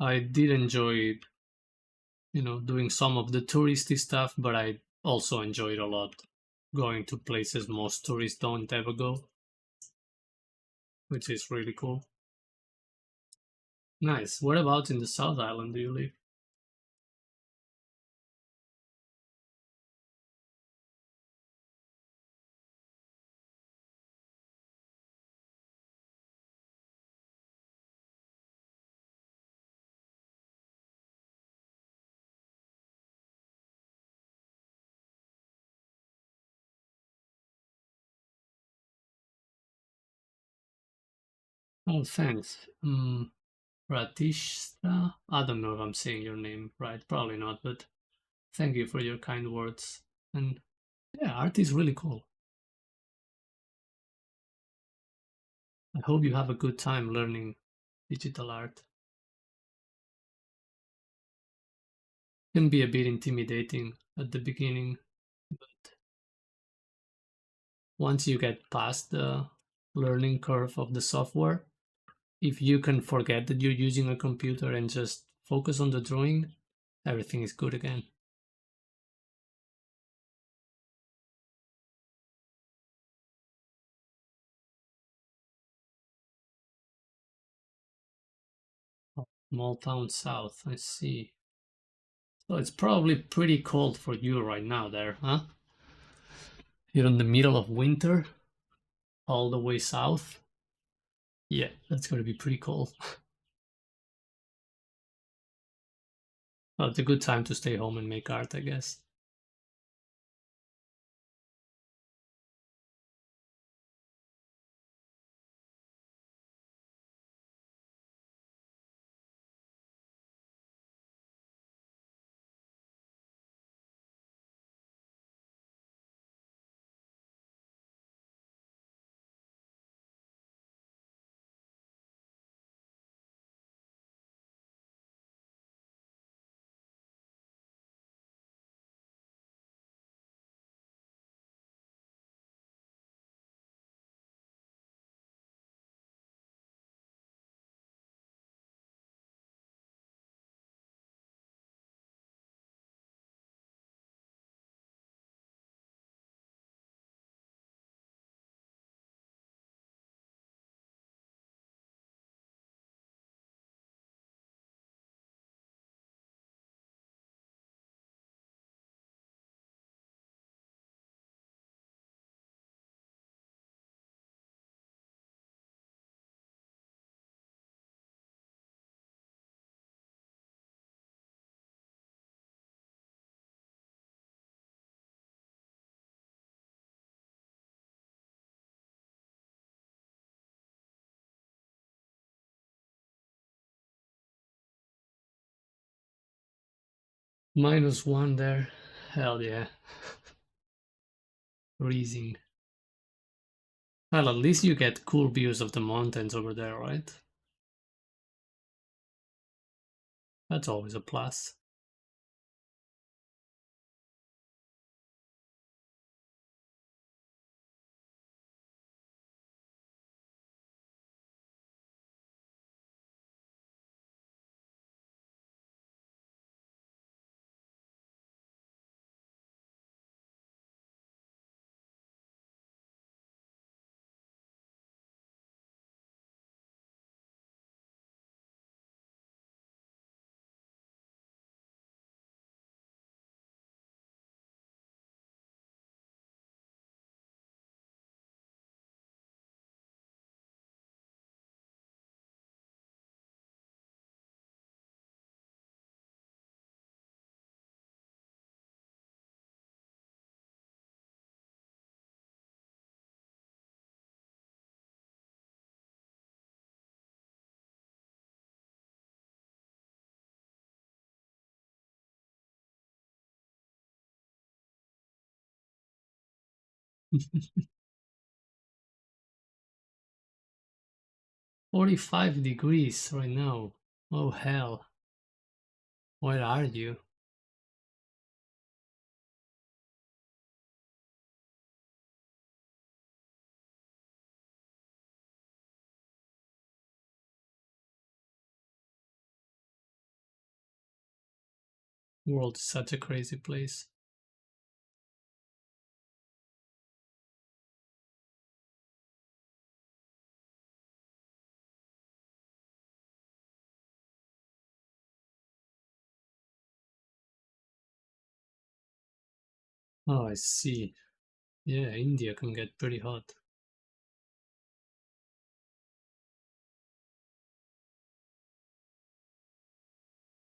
I did enjoy, doing some of the touristy stuff, but I also enjoyed a lot going to places most tourists don't ever go, which is really cool. Nice. Whereabouts in the South Island do you live? Oh, thanks. Pratishta? I don't know if I'm saying your name right. Probably not, but thank you for your kind words. And yeah, art is really cool. I hope you have a good time learning digital art. It can be a bit intimidating at the beginning, but once you get past the learning curve of the software, if you can forget that you're using a computer and just focus on the drawing, everything is good again. Small town south, I see. So it's probably pretty cold for you right now there, huh? You're in the middle of winter, all the way south. Yeah, that's gonna be pretty cold. Well, it's a good time to stay home and make art, I guess. -1 there. Hell yeah. Freezing. Well, at least you get cool views of the mountains over there, right? That's always a plus. -45 degrees right now. Oh hell. Where are you? World is such a crazy place. Oh, I see. Yeah, India can get pretty hot.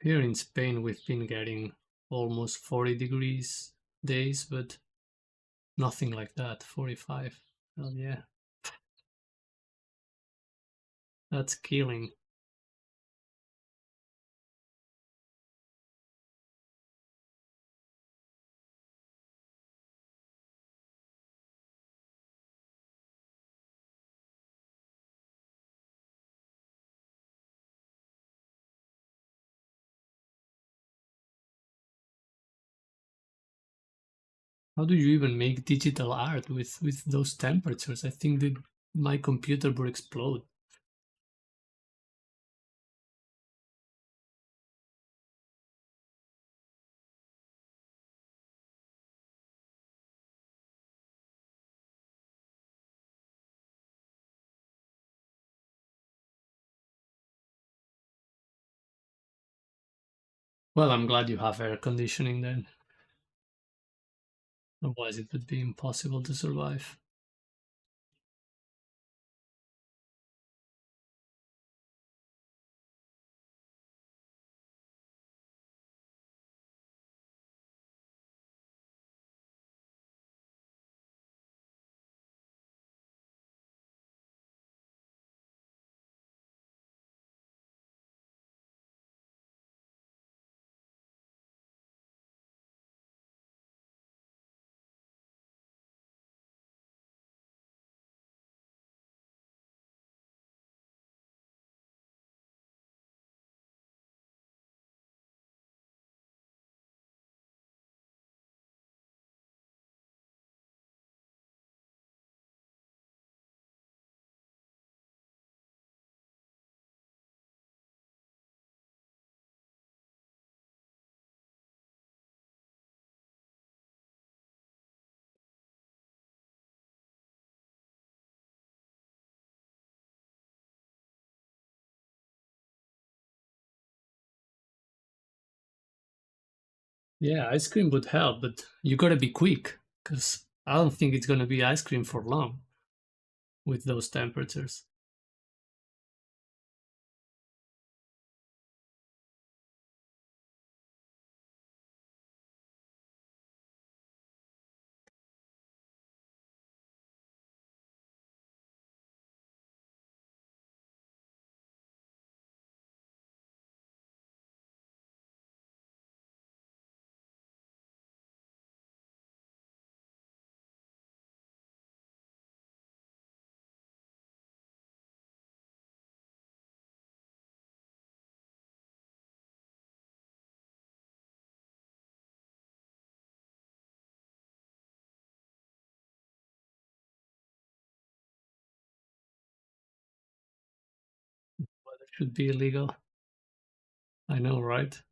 Here in Spain, we've been getting almost 40 degrees days, but nothing like that. 45. Hell yeah. That's killing. How do you even make digital art with those temperatures? I think that my computer would explode. Well, I'm glad you have air conditioning then. Otherwise, it would be impossible to survive. Yeah, ice cream would help, but you gotta be quick, because I don't think it's gonna be ice cream for long with those temperatures. should be illegal. I know, right?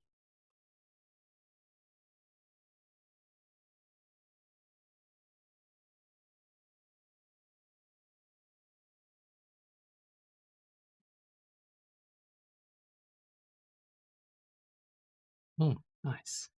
Oh, nice.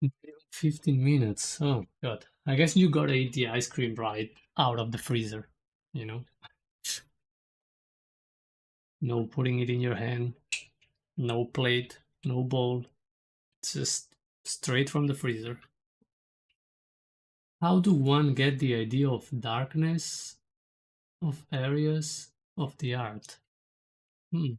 Mm, 15 minutes. Oh, God. I guess you gotta eat the ice cream right out of the freezer, you know? No putting it in your hand, no plate, no bowl. It's just straight from the freezer. How do one get the idea of darkness of areas of the art? Hmm.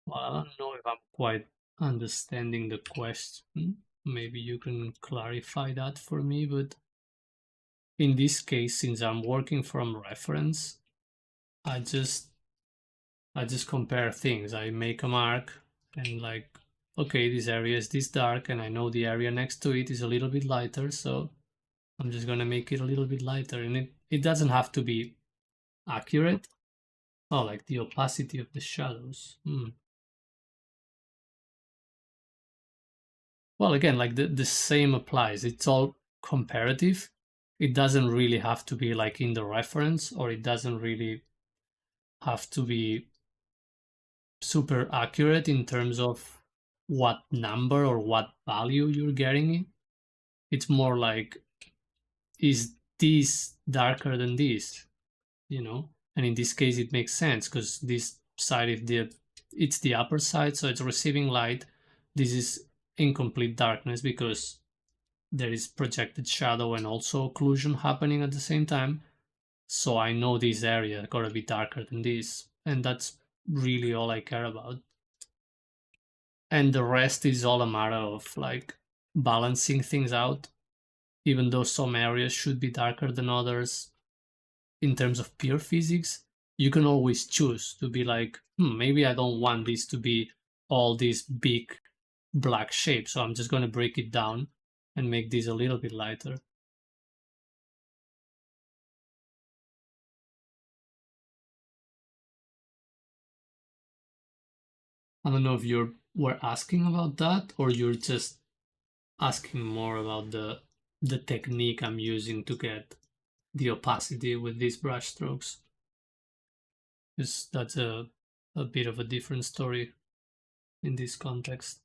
Well, I don't know if I'm quite understanding the question. Maybe you can clarify that for me, but in this case, since I'm working from reference, I just I just compare things. I make a mark and like, okay, this area is this dark, and I know the area next to it is a little bit lighter, so I'm just gonna make it a little bit lighter, and it doesn't have to be accurate. Oh, like the opacity of the shadows. Well, again, like the same applies. It's all comparative. It doesn't really have to be like in the reference, or it doesn't really have to be super accurate in terms of what number or what value you're getting it. It's more like, is this darker than this? You know? And in this case, it makes sense because this side, if it's the upper side, so it's receiving light. This is incomplete darkness because there is projected shadow and also occlusion happening at the same time. So I know this area gotta be darker than this, and that's really all I care about. And the rest is all a matter of like balancing things out, even though some areas should be darker than others in terms of pure physics. You can always choose to be like, maybe I don't want this to be all these big black shapes, so I'm just going to break it down and make this a little bit lighter. I don't know if you were asking about that or you're just asking more about the technique I'm using to get the opacity with these brush strokes. Because that's a bit of a different story in this context.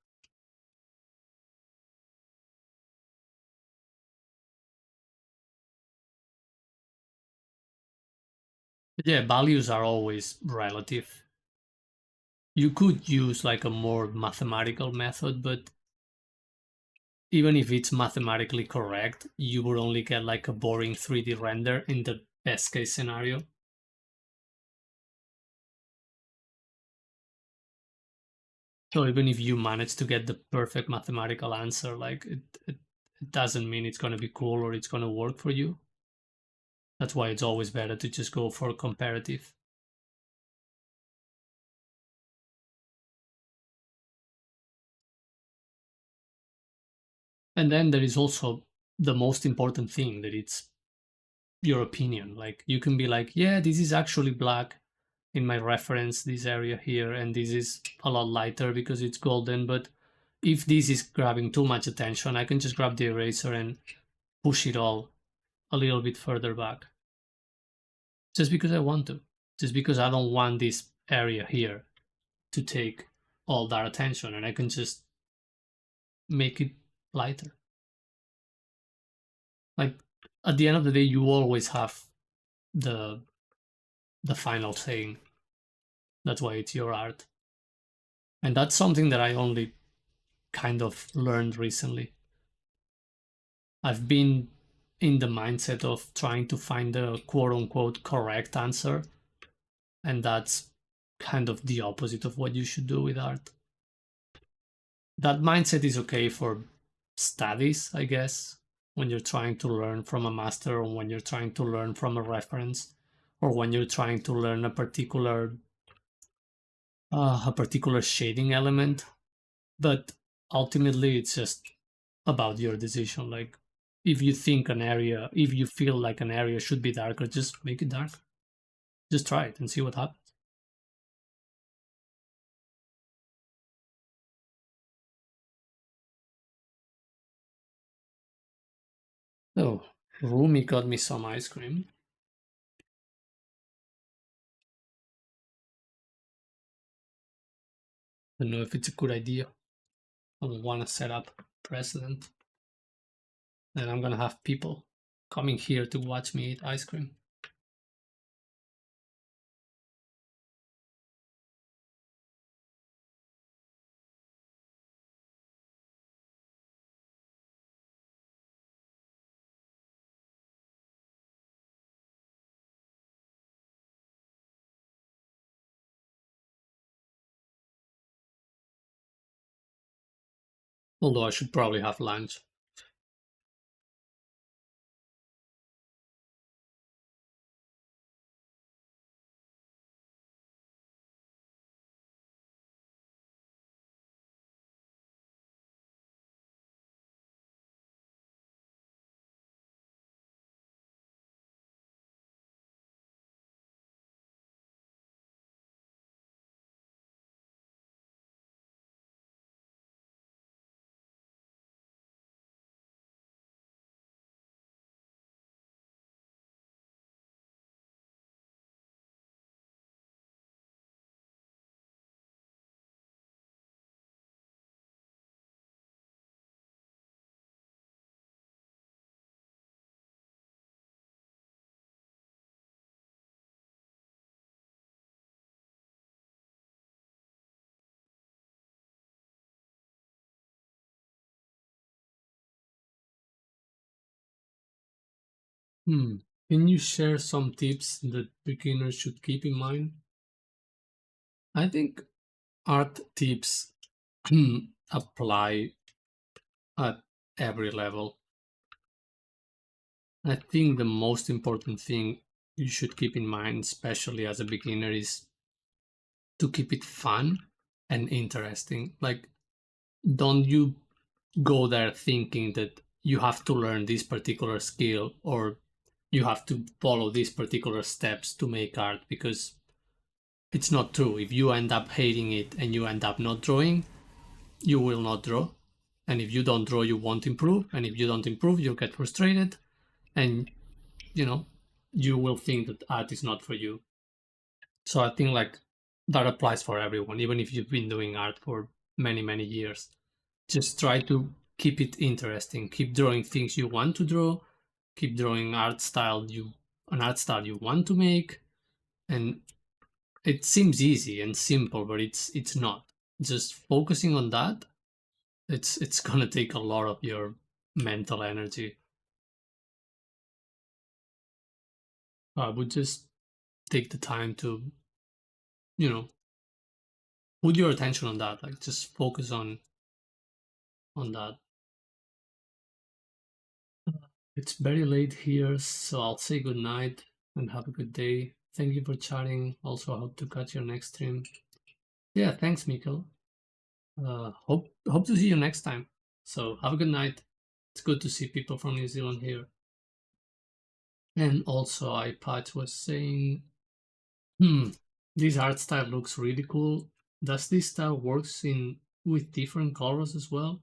But yeah, values are always relative. You could use like a more mathematical method, but even if it's mathematically correct, you would only get like a boring 3D render in the best case scenario. So even if you manage to get the perfect mathematical answer, like it doesn't mean it's going to be cool or it's going to work for you. That's why it's always better to just go for comparative. And then there is also the most important thing, that it's your opinion. Like you can be like, yeah, this is actually black in my reference, this area here, and this is a lot lighter because it's golden. But if this is grabbing too much attention, I can just grab the eraser and push it all a little bit further back. Just because I want to. Just because I don't want this area here to take all that attention, and I can just make it lighter. Like at the end of the day, you always have the the final saying. That's why it's your art. And that's something that I only kind of learned recently. I've been in the mindset of trying to find the quote unquote correct answer, and that's kind of the opposite of what you should do with art. That mindset is okay for studies, I guess, when you're trying to learn from a master, or when you're trying to learn from a reference, or when you're trying to learn a particular shading element. But ultimately it's just about your decision. Like, if you feel like an area should be darker, just make it dark. Just try it and see what happens. So Rumi got me some ice cream. I don't know if it's a good idea. I don't want to set up precedent, and I'm gonna have people coming here to watch me eat ice cream. Although I should probably have lunch. Hmm. Can you share some tips that beginners should keep in mind? I think art tips apply at every level. I think the most important thing you should keep in mind, especially as a beginner, is to keep it fun and interesting. Like, don't you go there thinking that you have to learn this particular skill, or you have to follow these particular steps to make art, because it's not true. If you end up hating it and you end up not drawing, you will not draw. And if you don't draw, you won't improve. And if you don't improve, you'll get frustrated. And, you know, you will think that art is not for you. So I think like that applies for everyone, even if you've been doing art for many, many years. Just try to keep it interesting. Keep drawing things you want to draw. Keep drawing an art style you want to make. And it seems easy and simple, but it's not. Just focusing on that, it's gonna take a lot of your mental energy. I would just take the time to, you know, put your attention on that. Like, just focus on that. It's very late here, so I'll say good night and have a good day. Thank you for chatting. Also, I hope to catch your next stream. Yeah, thanks, Mikkel. Hope to see you next time. So have a good night. It's good to see people from New Zealand here. And also, iPad was saying, this art style looks really cool. Does this style works in with different colors as well?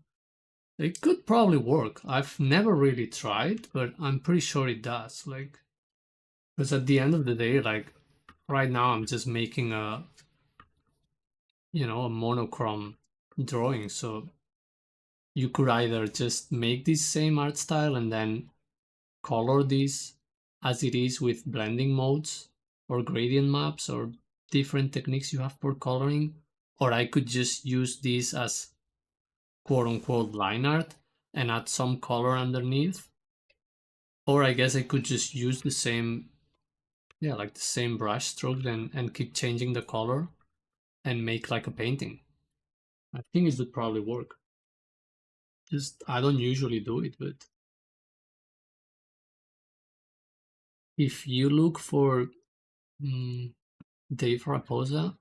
It could probably work. I've never really tried, but I'm pretty sure it does. Like, because at the end of the day, like right now, I'm just making a monochrome drawing. So you could either just make this same art style and then color this as it is with blending modes or gradient maps or different techniques you have for coloring, or I could just use this as quote unquote line art and add some color underneath. Or I guess I could just use the same, yeah, like the same brush stroke and keep changing the color and make like a painting. I think it would probably work. Just I don't usually do it, but If you look for mm, Dave Raposa,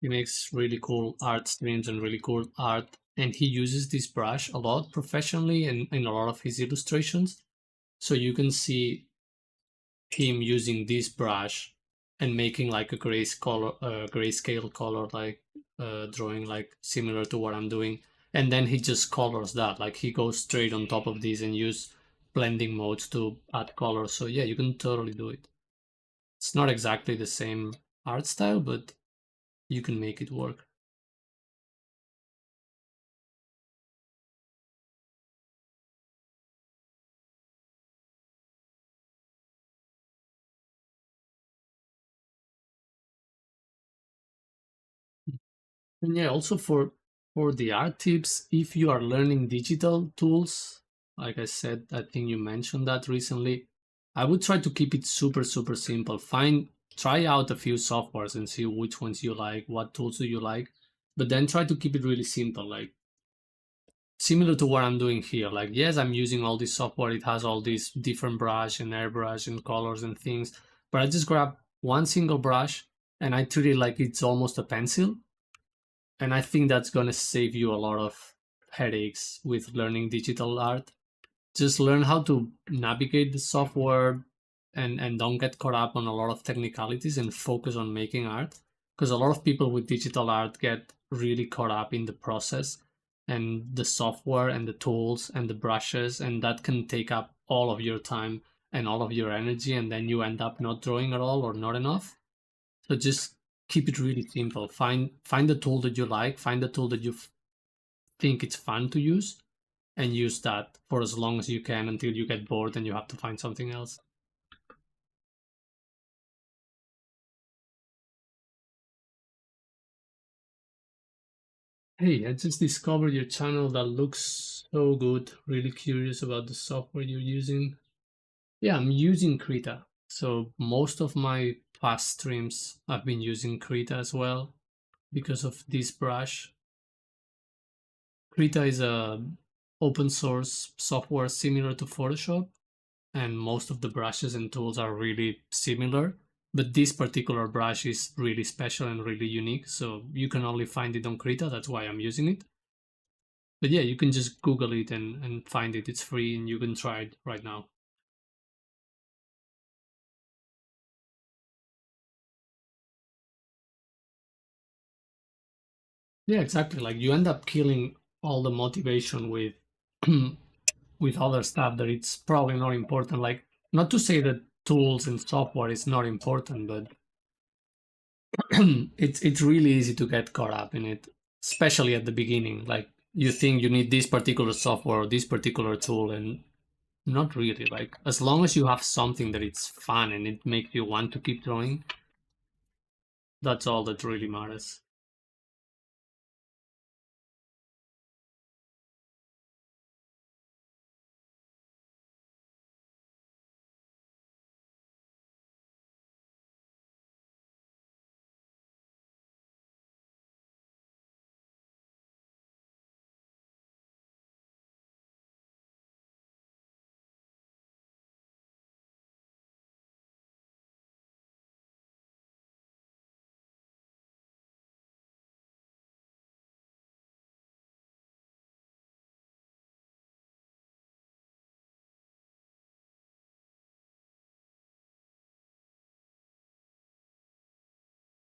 he makes really cool art streams and really cool art, and he uses this brush a lot professionally and in a lot of his illustrations. So you can see him using this brush and making like a grayscale color, like drawing like similar to what I'm doing, and then he just colors that. Like he goes straight on top of this and use blending modes to add color. So yeah, you can totally do it. It's not exactly the same art style, but you can make it work. And yeah, also for the art tips, if you are learning digital tools, like I said, I think you mentioned that recently, I would try to keep it super simple. Try out a few softwares and see which ones you like, what tools do you like, but then try to keep it really simple, like similar to what I'm doing here. Like, yes, I'm using all this software, it has all these different brush and airbrush and colors and things, but I just grab one single brush and I treat it like it's almost a pencil, and I think that's going to save you a lot of headaches with learning digital art. Just learn how to navigate the software, and don't get caught up on a lot of technicalities and focus on making art. Because a lot of people with digital art get really caught up in the process and the software and the tools and the brushes, and that can take up all of your time and all of your energy, and then you end up not drawing at all or not enough. So just keep it really simple. Find the tool that you like, find the tool that you think it's fun to use, and use that for as long as you can until you get bored and you have to find something else. Hey, I just discovered your channel that looks so good. Really curious about the software you're using. Yeah, I'm using Krita. So most of my past streams I've been using Krita as well because of this brush. Krita is a open source software similar to Photoshop, and most of the brushes and tools are really similar. But this particular brush is really special and really unique, so you can only find it on Krita. That's why I'm using it. But yeah, you can just Google it and find it. It's free and you can try it right now. Yeah, exactly. Like you end up killing all the motivation with with other stuff that it's probably not important. Like, not to say that tools and software is not important, but it's really easy to get caught up in it, especially at the beginning. Like you think you need this particular software or this particular tool, and not really. Like as long as you have something that it's fun and it makes you want to keep drawing, that's all that really matters.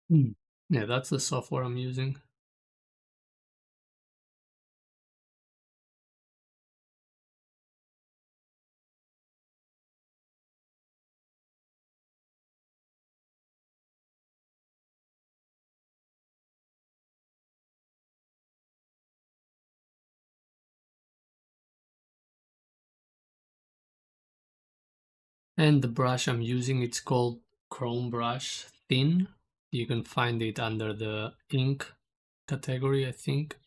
Hmm. Yeah, that's the software I'm using. And the brush I'm using, it's called Chrome Brush Thin. You can find it under the ink category, I think.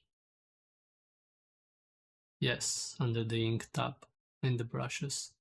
Yes, under the ink tab in the brushes.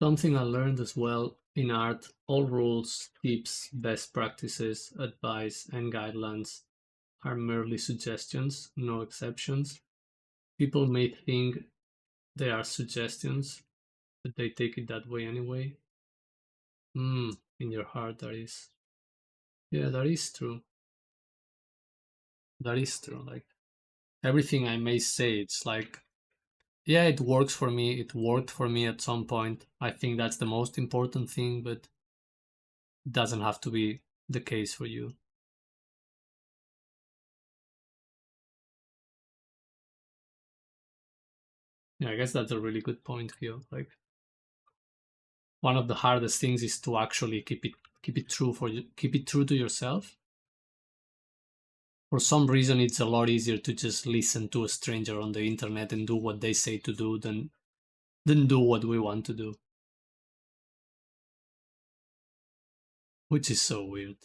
Something I learned as well in art, all rules, tips, best practices, advice, and guidelines are merely suggestions, no exceptions. People may think they are suggestions, but they take it that way anyway. In your heart, that is. Yeah, that is true. That is true. Like everything I may say, it's like, yeah, it works for me. It worked for me at some point. I think that's the most important thing, but it doesn't have to be the case for you. Yeah, I guess that's a really good point here. Like one of the hardest things is to actually keep it true for you, keep it true to yourself. For some reason, it's a lot easier to just listen to a stranger on the internet and do what they say to do than do what we want to do, which is so weird.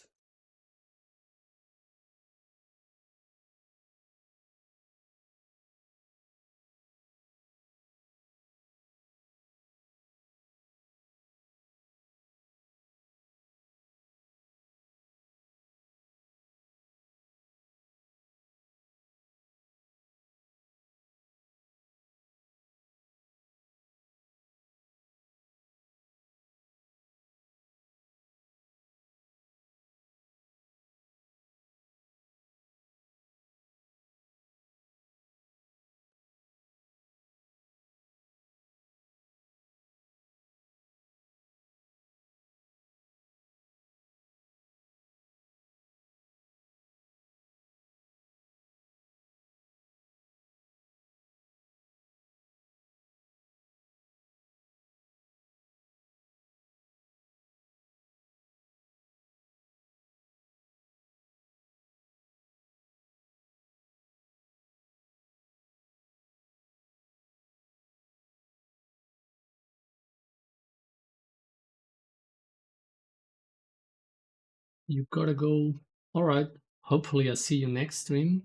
You gotta go. All right. Hopefully, I'll see you next stream.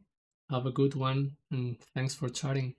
Have a good one, and thanks for chatting.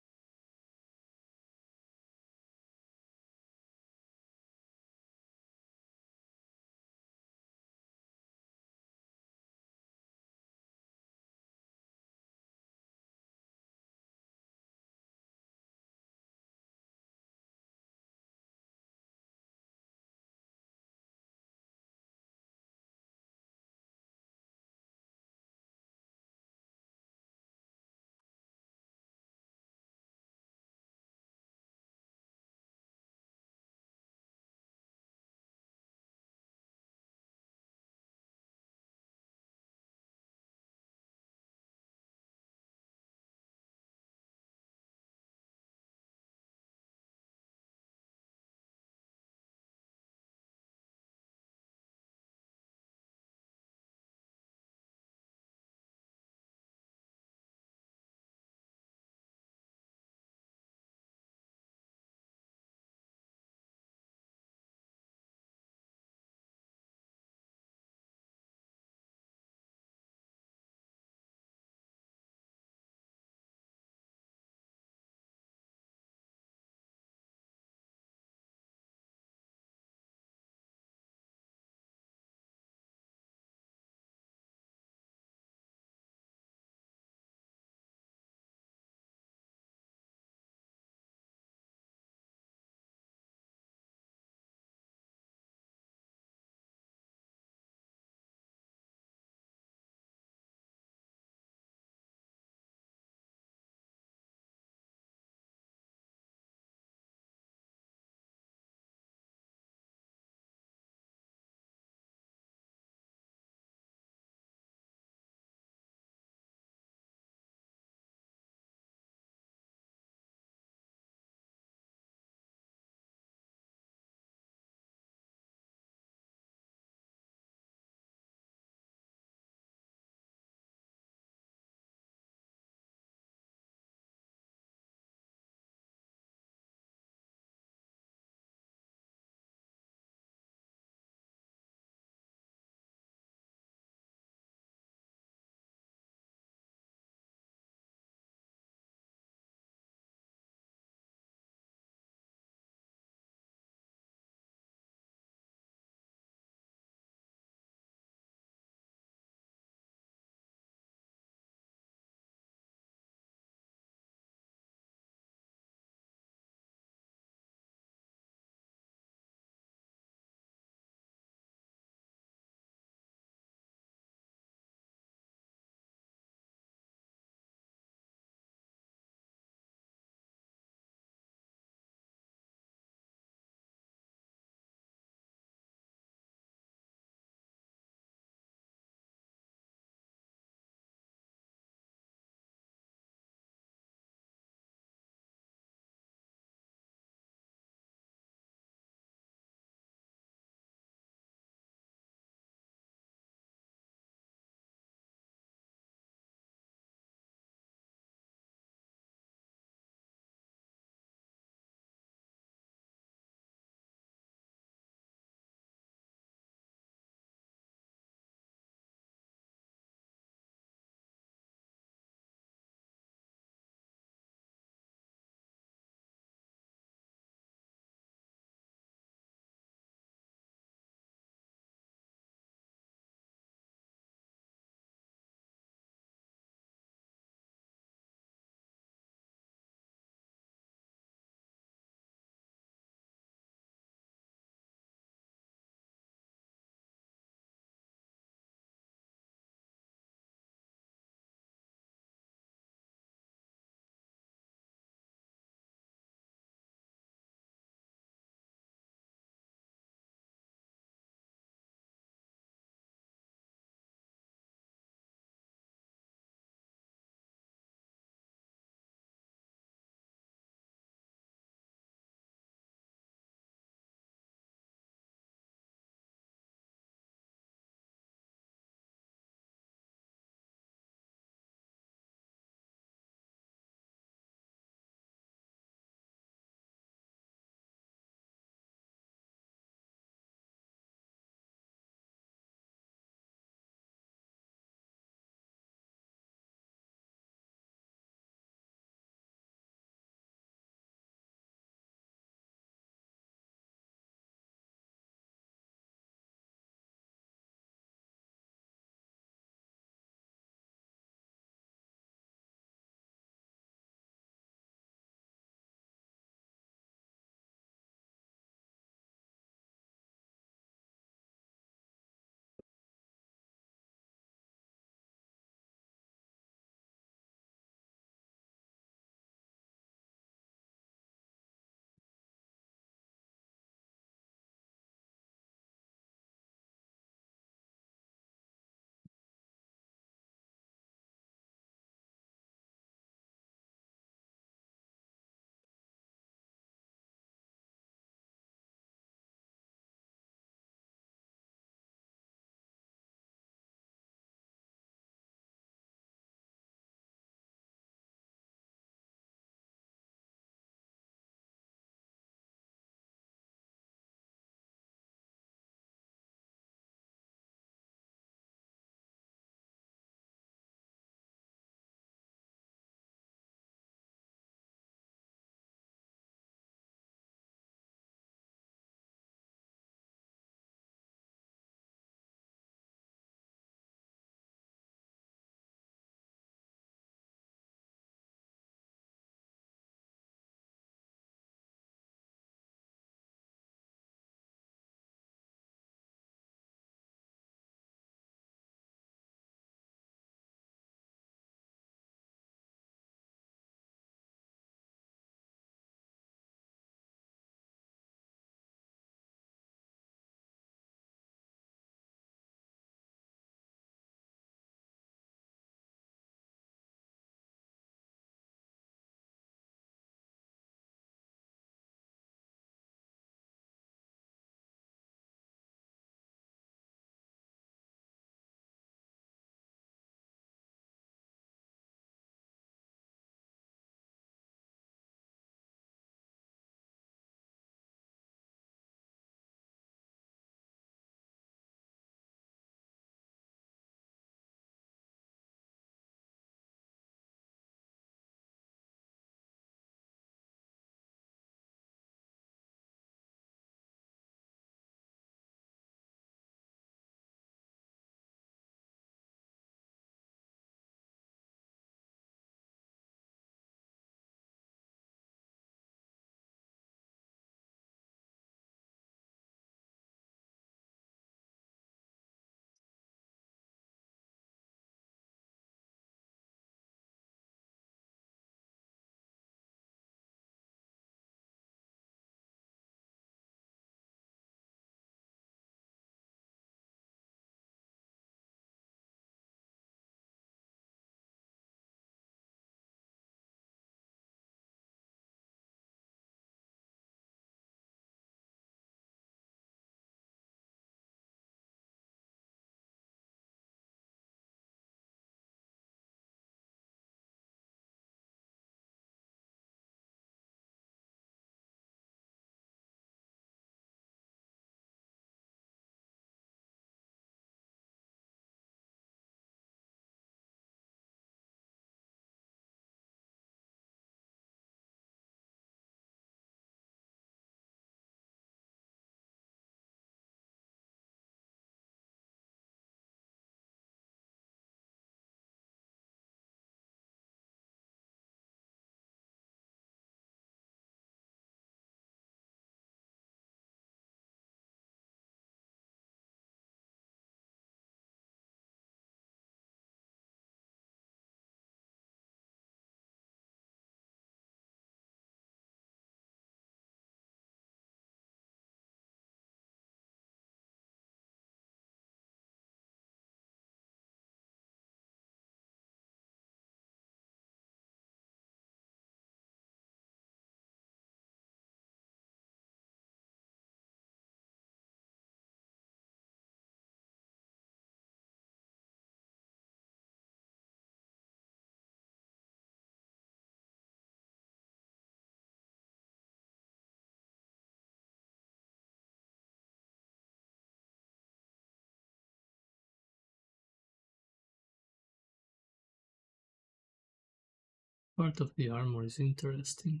Part of the armor is interesting.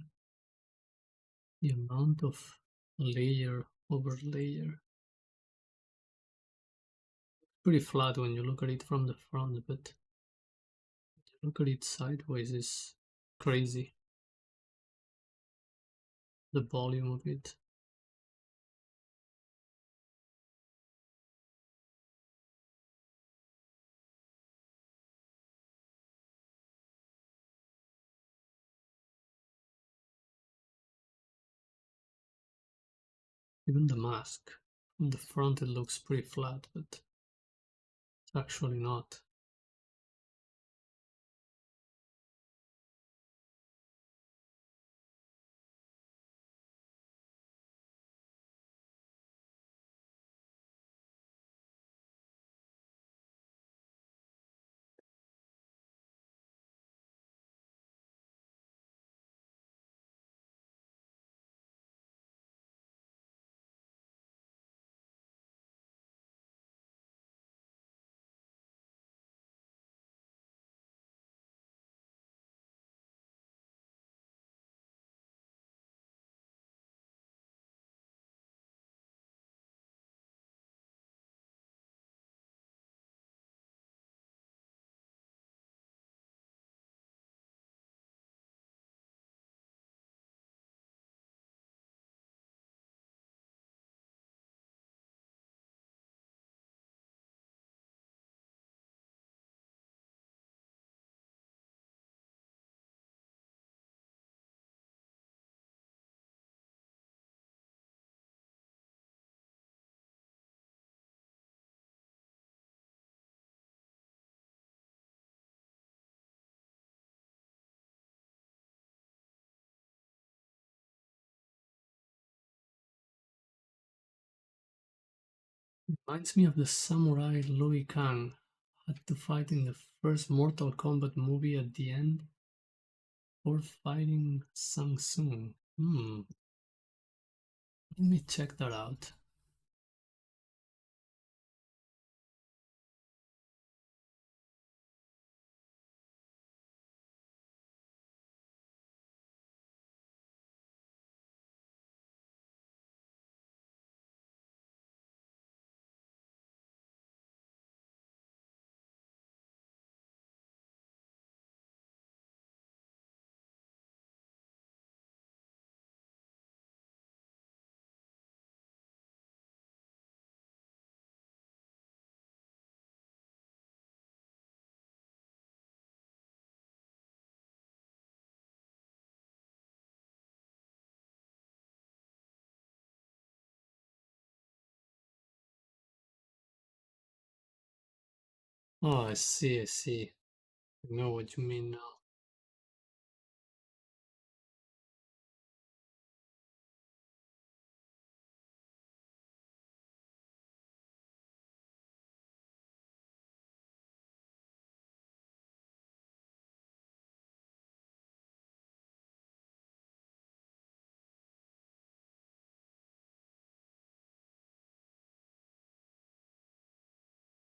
The amount of layer over layer. Pretty flat when you look at it from the front, but look at it sideways is crazy. The volume of it. Even the mask. From the front it looks pretty flat, but it's actually not. Reminds me of the samurai Louis Kang had to fight in the first Mortal Kombat movie at the end or fighting Sang Tsung. Let me check that out. Oh, I see, I see. I know what you mean now.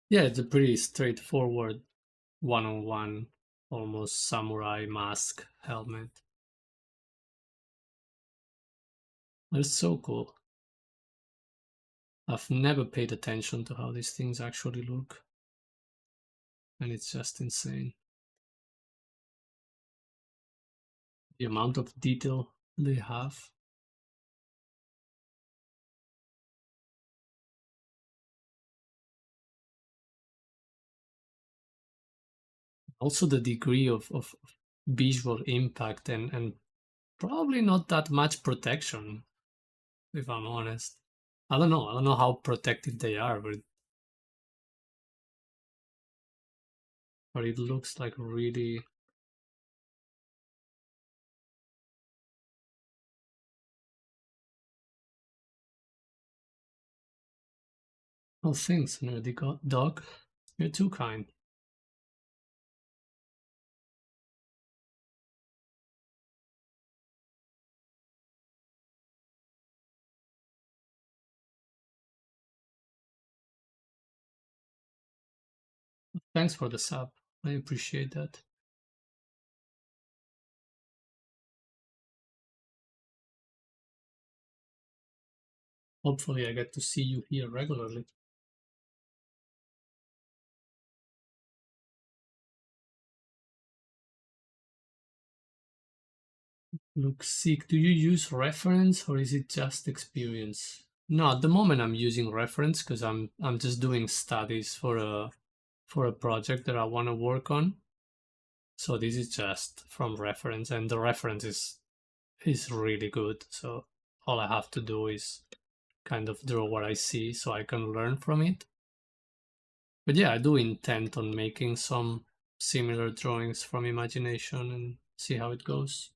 Yeah, it's a pretty straightforward one-on-one, almost samurai mask helmet. That's so cool. I've never paid attention to how these things actually look, and it's just insane. The amount of detail they have. Also the degree of visual impact and probably not that much protection, if I'm honest. I don't know. I don't know how protected they are, but it looks like really. Oh, thanks, nerdy dog. You're too kind. Thanks for the sub. I appreciate that. Hopefully, I get to see you here regularly. Look sick. Do you use reference or is it just experience? No, at the moment I'm using reference because I'm just doing studies for a project that I want to work on. So this is just from reference, and the reference is really good. So all I have to do is kind of draw what I see so I can learn from it. But yeah, I do intend on making some similar drawings from imagination and see how it goes.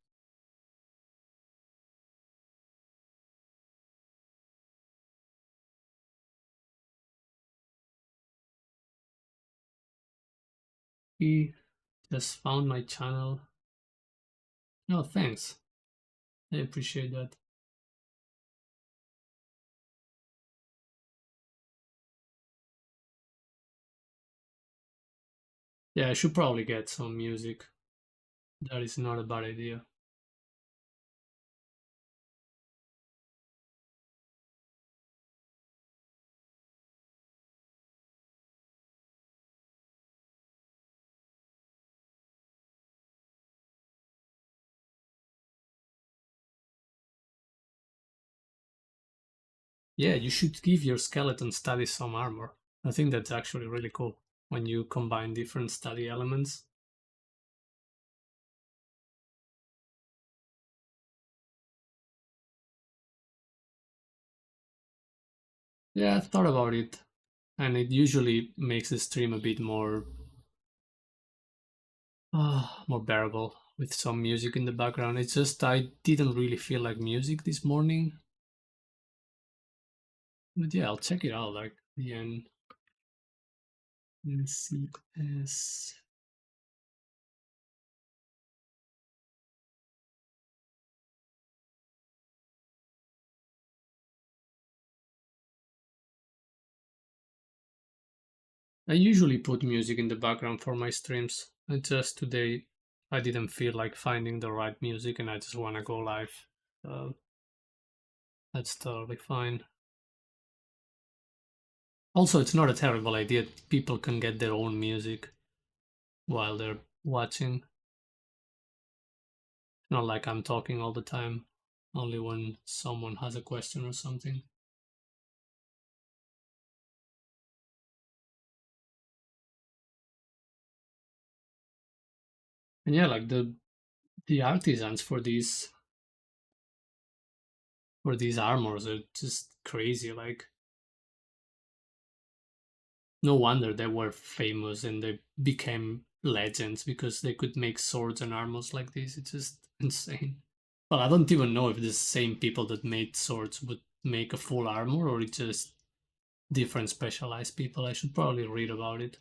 He just found my channel. No, thanks. I appreciate that. Yeah, I should probably get some music. That is not a bad idea. Yeah, you should give your skeleton study some armor. I think that's actually really cool when you combine different study elements. Yeah, I've thought about it, and it usually makes the stream a bit more bearable with some music in the background. It's just I didn't really feel like music this morning. But yeah, I'll check it out. Like the NCS. I usually put music in the background for my streams. And just today, I didn't feel like finding the right music, and I just want to go live. Uh, that's totally fine. Also, it's not a terrible idea. People can get their own music while they're watching. Not like I'm talking all the time, only when someone has a question or something. And yeah, like the artisans for these armors are just crazy. Like no wonder they were famous and they became legends because they could make swords and armors like this. It's just insane. Well, I don't even know if the same people that made swords would make a full armor or it's just different specialized people. I should probably read about it.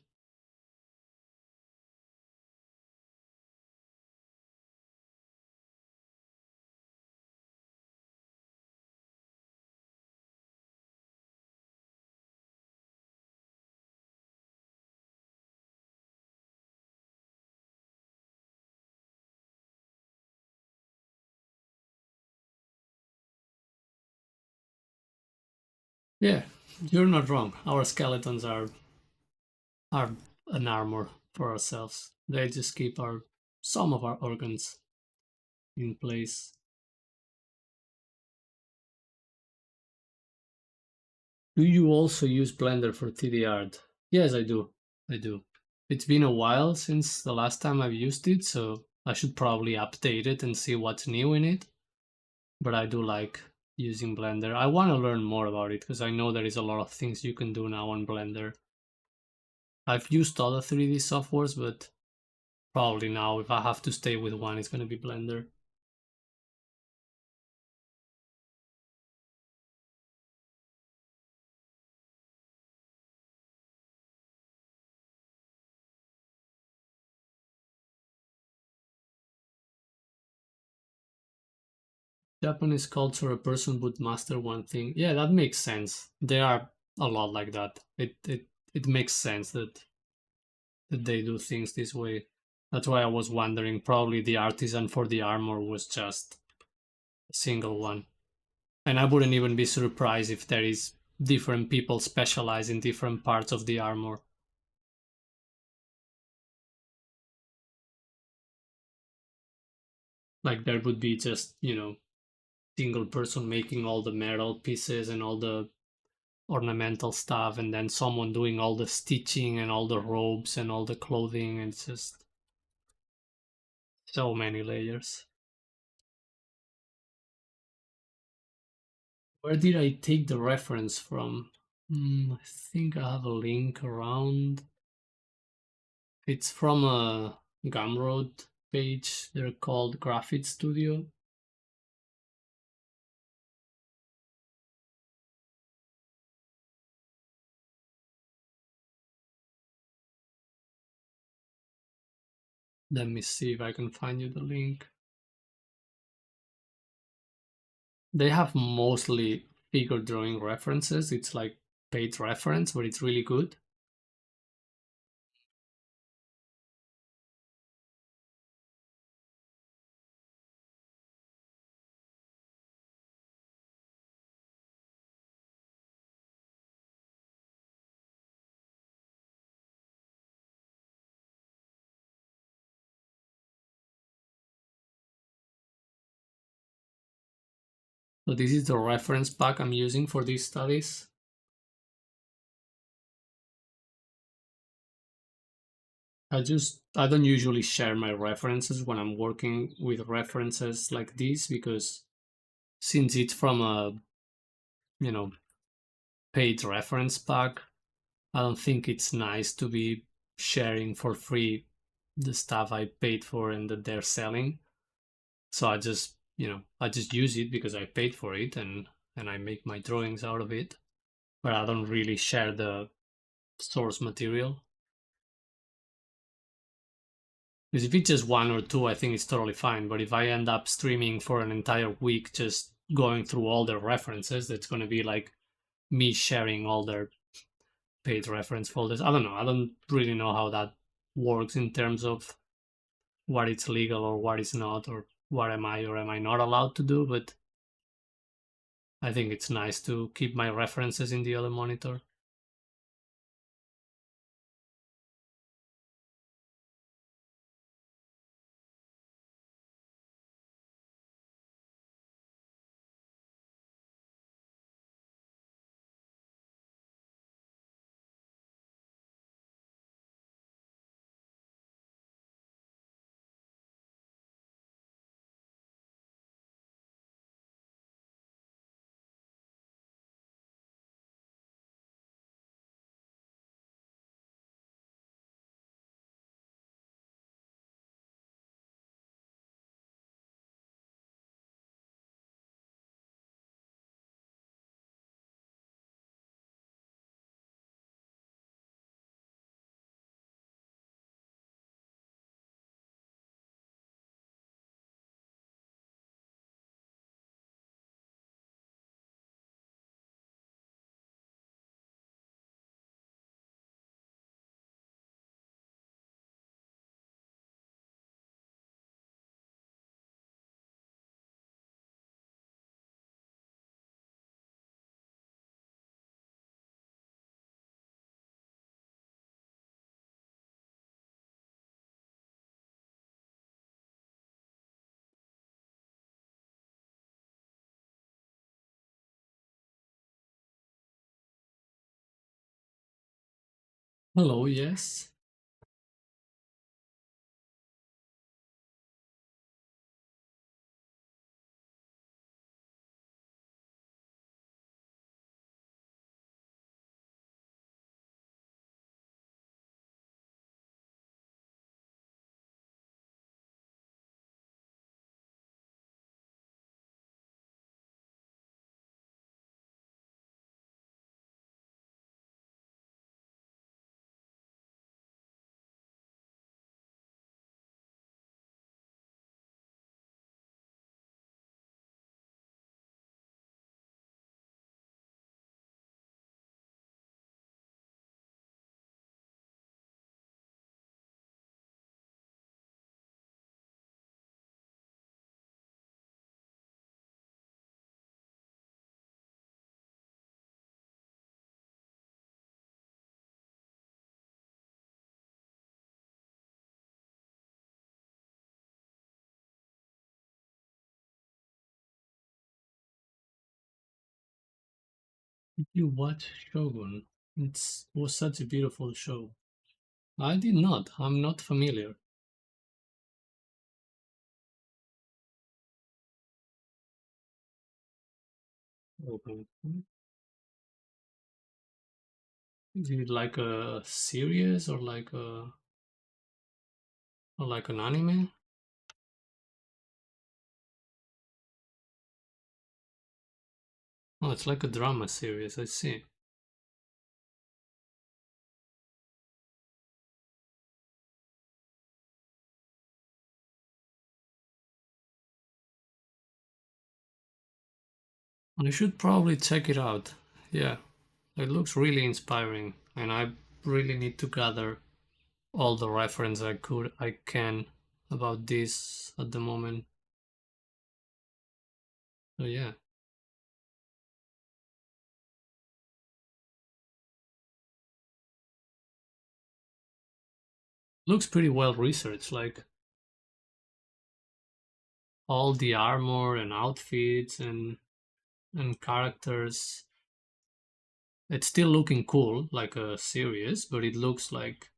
Yeah, you're not wrong. Our skeletons are an armor for ourselves. They just keep our some of our organs in place. Do you also use Blender for 3D art? Yes, I do. I do. It's been a while since the last time I've used it, so I should probably update it and see what's new in it. But I do like using Blender. I want to learn more about it because I know there is a lot of things you can do now on Blender. I've used other 3D softwares, but probably now if I have to stay with one, it's going to be Blender. Japanese culture, a person would master one thing. Yeah, that makes sense. They are a lot like that. It makes sense that they do things this way. That's why I was wondering. Probably the artisan for the armor was just a single one. And I wouldn't even be surprised if there is different people specialize in different parts of the armor. Like there would be just, single person making all the metal pieces and all the ornamental stuff, and then someone doing all the stitching and all the robes and all the clothing. And it's just so many layers. Where did I take the reference from? I think I have a link around. It's from a Gumroad page. They're called Graphite Studio. Let me see if I can find you the link. They have mostly figure drawing references. It's like paid reference, but it's really good. So this is the reference pack I'm using for these studies. I don't usually share my references when I'm working with references like this, because since it's from a, you know, paid reference pack, I don't think it's nice to be sharing for free the stuff I paid for and that they're selling. So I just use it because I paid for it, and I make my drawings out of it, but I don't really share the source material. Because if it's just one or two, I think it's totally fine. But if I end up streaming for an entire week just going through all their references, that's going to be like me sharing all their paid reference folders. I don't know. I don't really know how that works in terms of what is legal or what is not, or what am I or am I not allowed to do. But I think it's nice to keep my references in the other monitor. Hello, yes. Did you watch Shogun? It was such a beautiful show. I did not. I'm not familiar. Okay. Is it like a series or like an anime? Oh, it's like a drama series. I see. I should probably check it out. Yeah, it looks really inspiring, and I really need to gather all the reference I can about this at the moment. So yeah, looks pretty well researched. Like all the armor and outfits and characters. It's still looking cool, like a series, but it looks like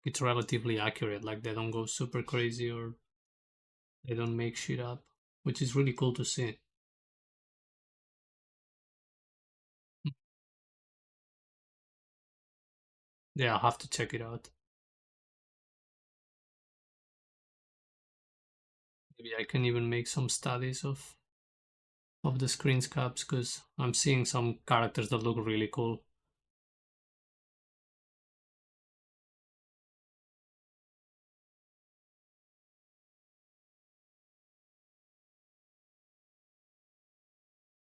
it's relatively accurate. Like they don't go super crazy or they don't make shit up, which is really cool to see. Yeah, I'll have to check it out. Maybe I can even make some studies of the screen caps because I'm seeing some characters that look really cool.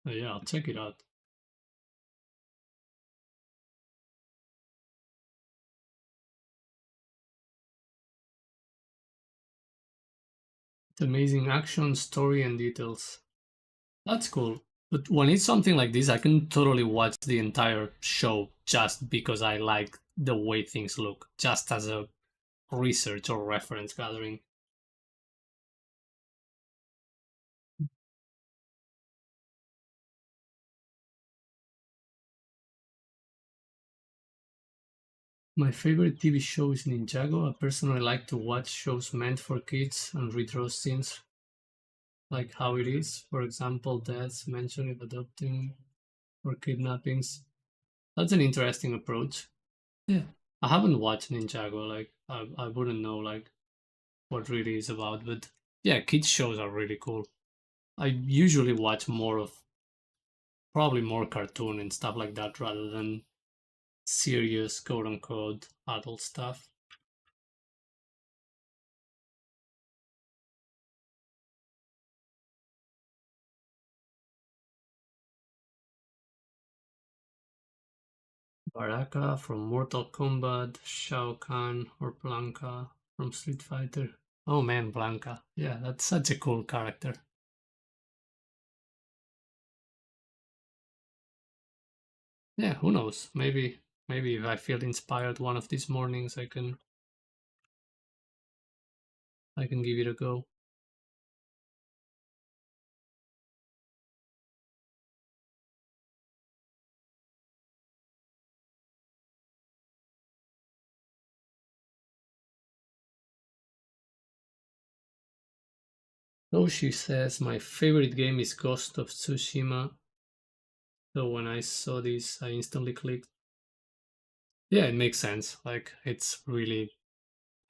Yeah, I'll check it out. It's amazing action, story, and details. That's cool. But when it's something like this, I can totally watch the entire show just because I like the way things look, just as a research or reference gathering. My favorite TV show is Ninjago. I personally like to watch shows meant for kids and redraw scenes like how it is. For example, deaths mentioned in adopting or kidnappings. That's an interesting approach. Yeah. I haven't watched Ninjago, like I wouldn't know like what really is about, but yeah, kids shows are really cool. I usually watch more of probably more cartoon and stuff like that rather than serious quote unquote adult stuff. Baraka from Mortal Kombat, Shao Kahn or Blanca from Street Fighter. Oh man, Blanca. Yeah, that's such a cool character. Yeah, who knows? Maybe if I feel inspired one of these mornings I can give it a go. Roshi says my favorite game is Ghost of Tsushima. So when I saw this I instantly clicked. Yeah, it makes sense. Like it's really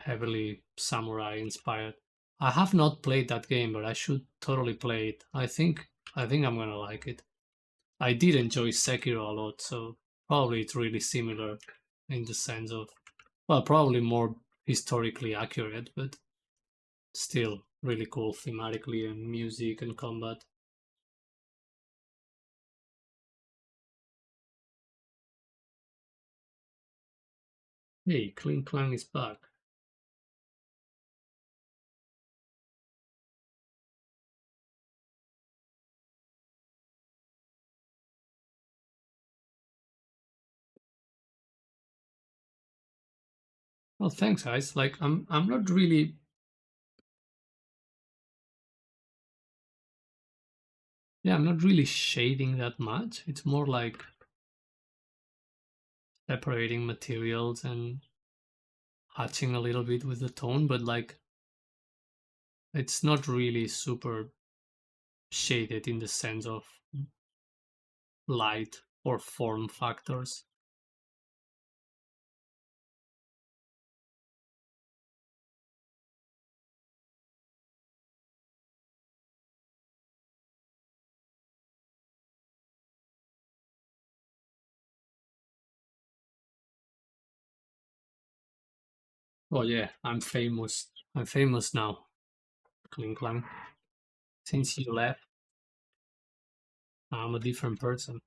heavily samurai inspired. I have not played that game, but I should totally play it. I think I'm gonna like it. I did enjoy Sekiro a lot, so probably it's really similar in the sense of well, probably more historically accurate, but still really cool thematically and music and combat. Hey, Clean Clan is back. Well, thanks, guys. Like, I'm not really Yeah, I'm not really shading that much. It's more like separating materials and hatching a little bit with the tone, but like it's not really super shaded in the sense of light or form factors. Oh yeah, I'm famous. I'm famous now. Kling Klang. Since you left, I'm a different person.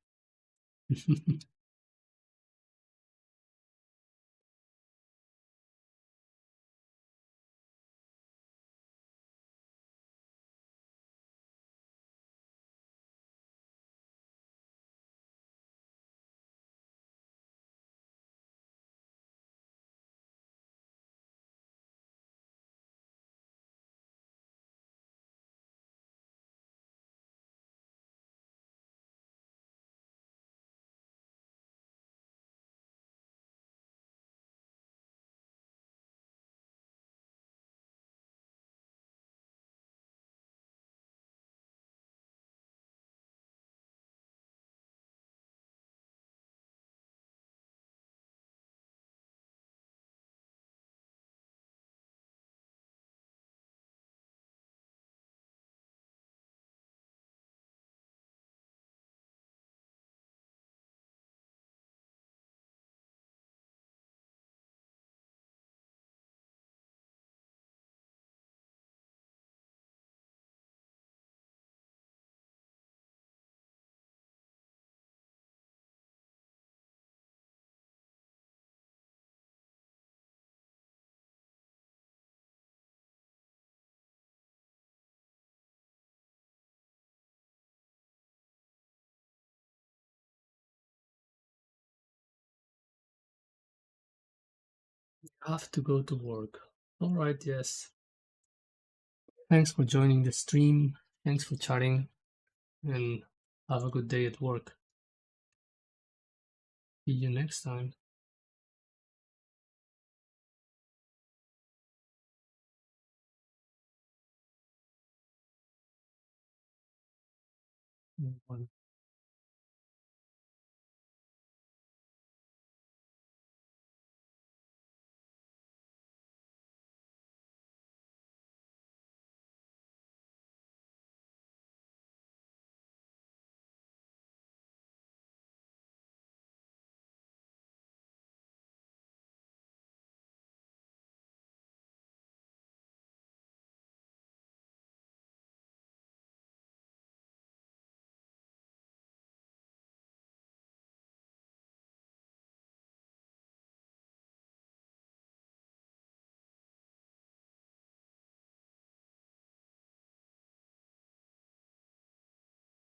I have to go to work. All right, yes. Thanks for joining the stream. Thanks for chatting, and have a good day at work. See you next time. Bye.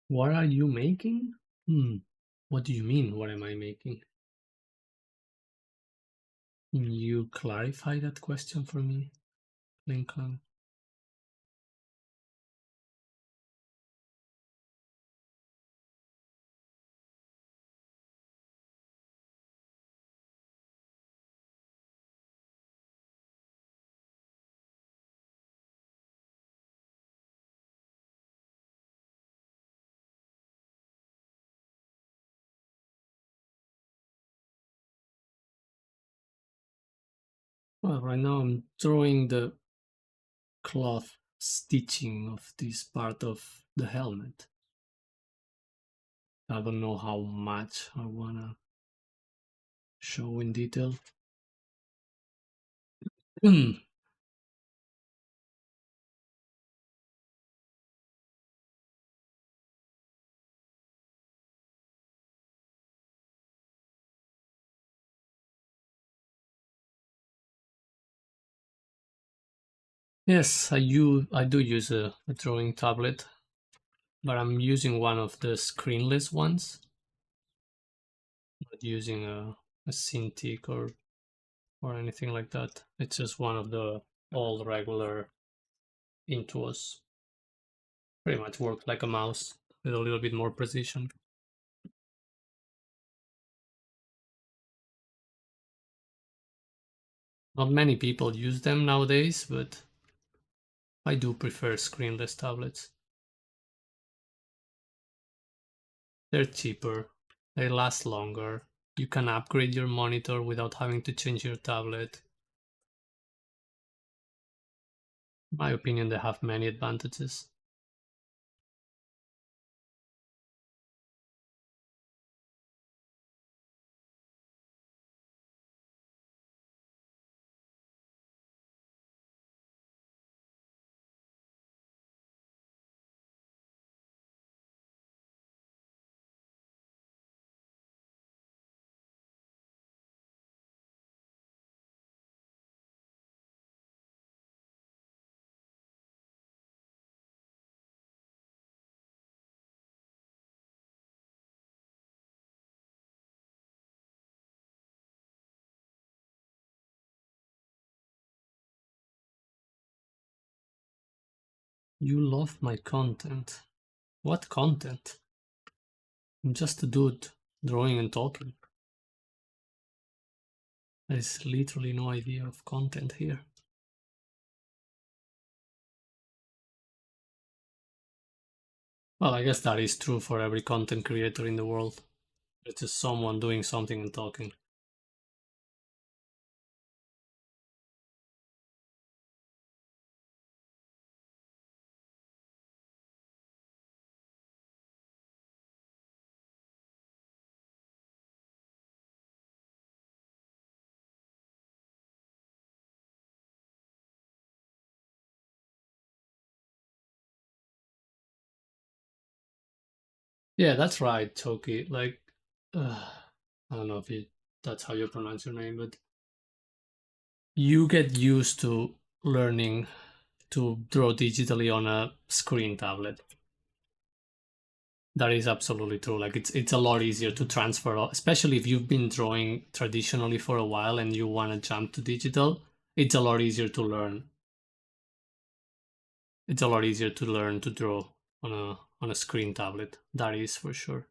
What are you making? Hmm. What do you mean? What am I making? Can you clarify that question for me, Lincoln? Well, right now I'm drawing the cloth stitching of this part of the helmet. I don't know how much I wanna show in detail. Yes, I do use a drawing tablet, but I'm using one of the screenless ones, not using a Cintiq or anything like that. It's just one of the all regular Intuos. Pretty much works like a mouse. with a little bit more precision. Not many people use them nowadays, but I do prefer screenless tablets. They're cheaper, they last longer, you can upgrade your monitor without having to change your tablet. In my opinion, they have many advantages. You love my content. What content? I'm just a dude drawing and talking. There's literally no idea of content here. Well, I guess that is true for every content creator in the world. It's just someone doing something and talking. Yeah, that's right, Toki. Like, I don't know if that's how you pronounce your name, but you get used to learning to draw digitally on a screen tablet. That is absolutely true. Like it's a lot easier to transfer, especially if you've been drawing traditionally for a while and you want to jump to digital. It's a lot easier to learn. It's a lot easier to learn to draw on a screen tablet. That is for sure,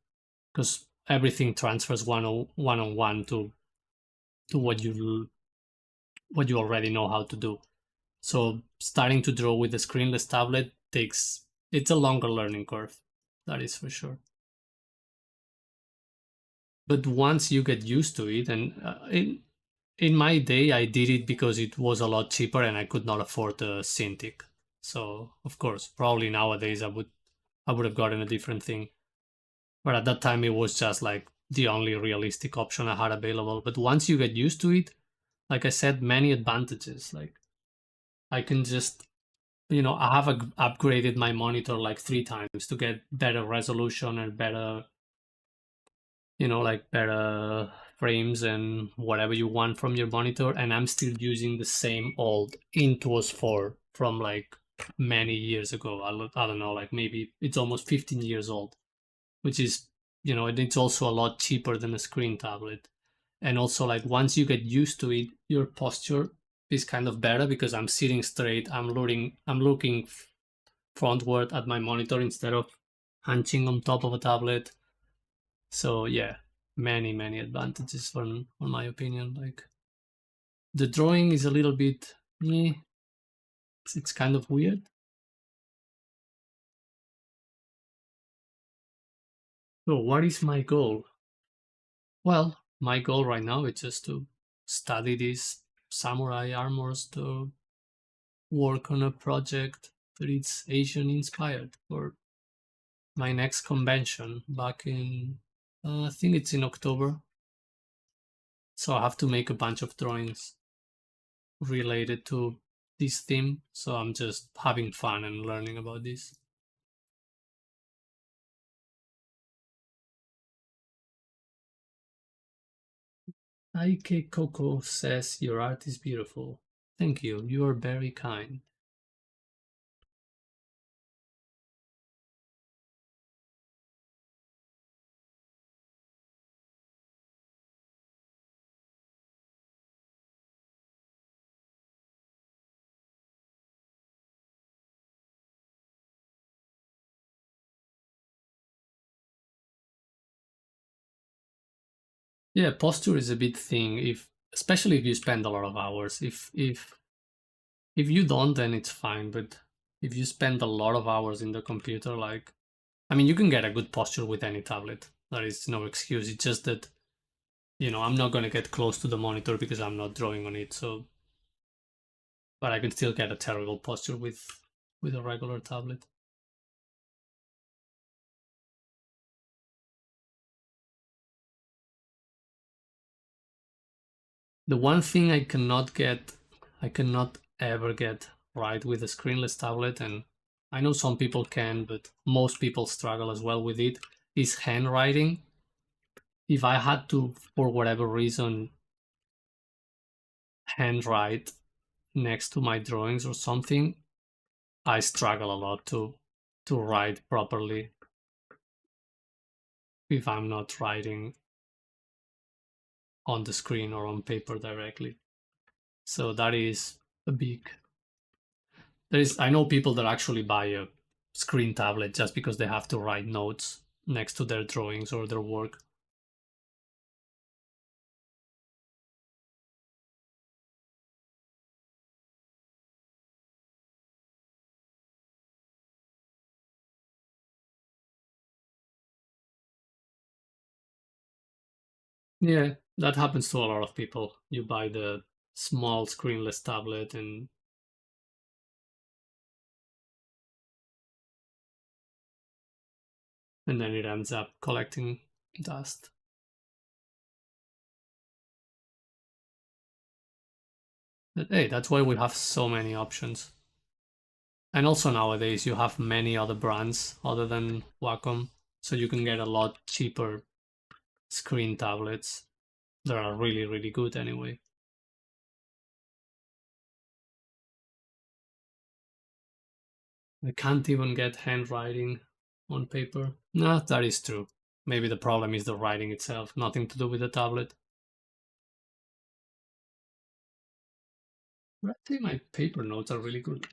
because everything transfers on one to what you already know how to do. So starting to draw with a screenless tablet takes it's a longer learning curve. That is for sure. But once you get used to it, and in my day, I did it because it was a lot cheaper and I could not afford a Cintiq. So of course, probably nowadays I would have gotten a different thing. But at that time, it was just like the only realistic option I had available. But once you get used to it, like I said, many advantages. Like I can just I have upgraded my monitor like 3 times to get better resolution and better like better frames and whatever you want from your monitor, and I'm still using the same old Intuos 4 from like many years ago. I don't know, like maybe it's almost 15 years old, which is and it's also a lot cheaper than a screen tablet. And also, like, once you get used to it, your posture is kind of better because I'm sitting straight, I'm looking frontward at my monitor instead of hunching on top of a tablet. So yeah, many advantages on my opinion. Like the drawing is a little bit it's kind of weird. So what is my goal? Well, my goal right now is just to study these samurai armors, to work on a project that is Asian inspired for my next convention back in I think it's in October. So I have to make a bunch of drawings related to this theme. So I'm just having fun and learning about this. Aike Coco says your art is beautiful. Thank you. You are very kind. Yeah, posture is a big thing. If especially if you spend a lot of hours. If you don't, then it's fine. But if you spend a lot of hours in the computer, like I mean, you can get a good posture with any tablet. There is no excuse. It's just that I'm not gonna get close to the monitor because I'm not drawing on it. So, but I can still get a terrible posture with a regular tablet. The one thing I cannot ever get right with a screenless tablet, and I know some people can, but most people struggle as well with it, is handwriting. If I had to, for whatever reason, handwrite next to my drawings or something, I struggle a lot to write properly if I'm not writing on the screen or on paper directly. So that is a big I know people that actually buy a screen tablet just because they have to write notes next to their drawings or their work. Yeah, that happens to a lot of people. You buy the small screenless tablet and then it ends up collecting dust. But hey, that's why we have so many options. And also nowadays you have many other brands other than Wacom, so you can get a lot cheaper screen tablets that are really, really good anyway. I can't even get handwriting on paper. No, that is true. Maybe the problem is the writing itself, nothing to do with the tablet. But I think my paper notes are really good, at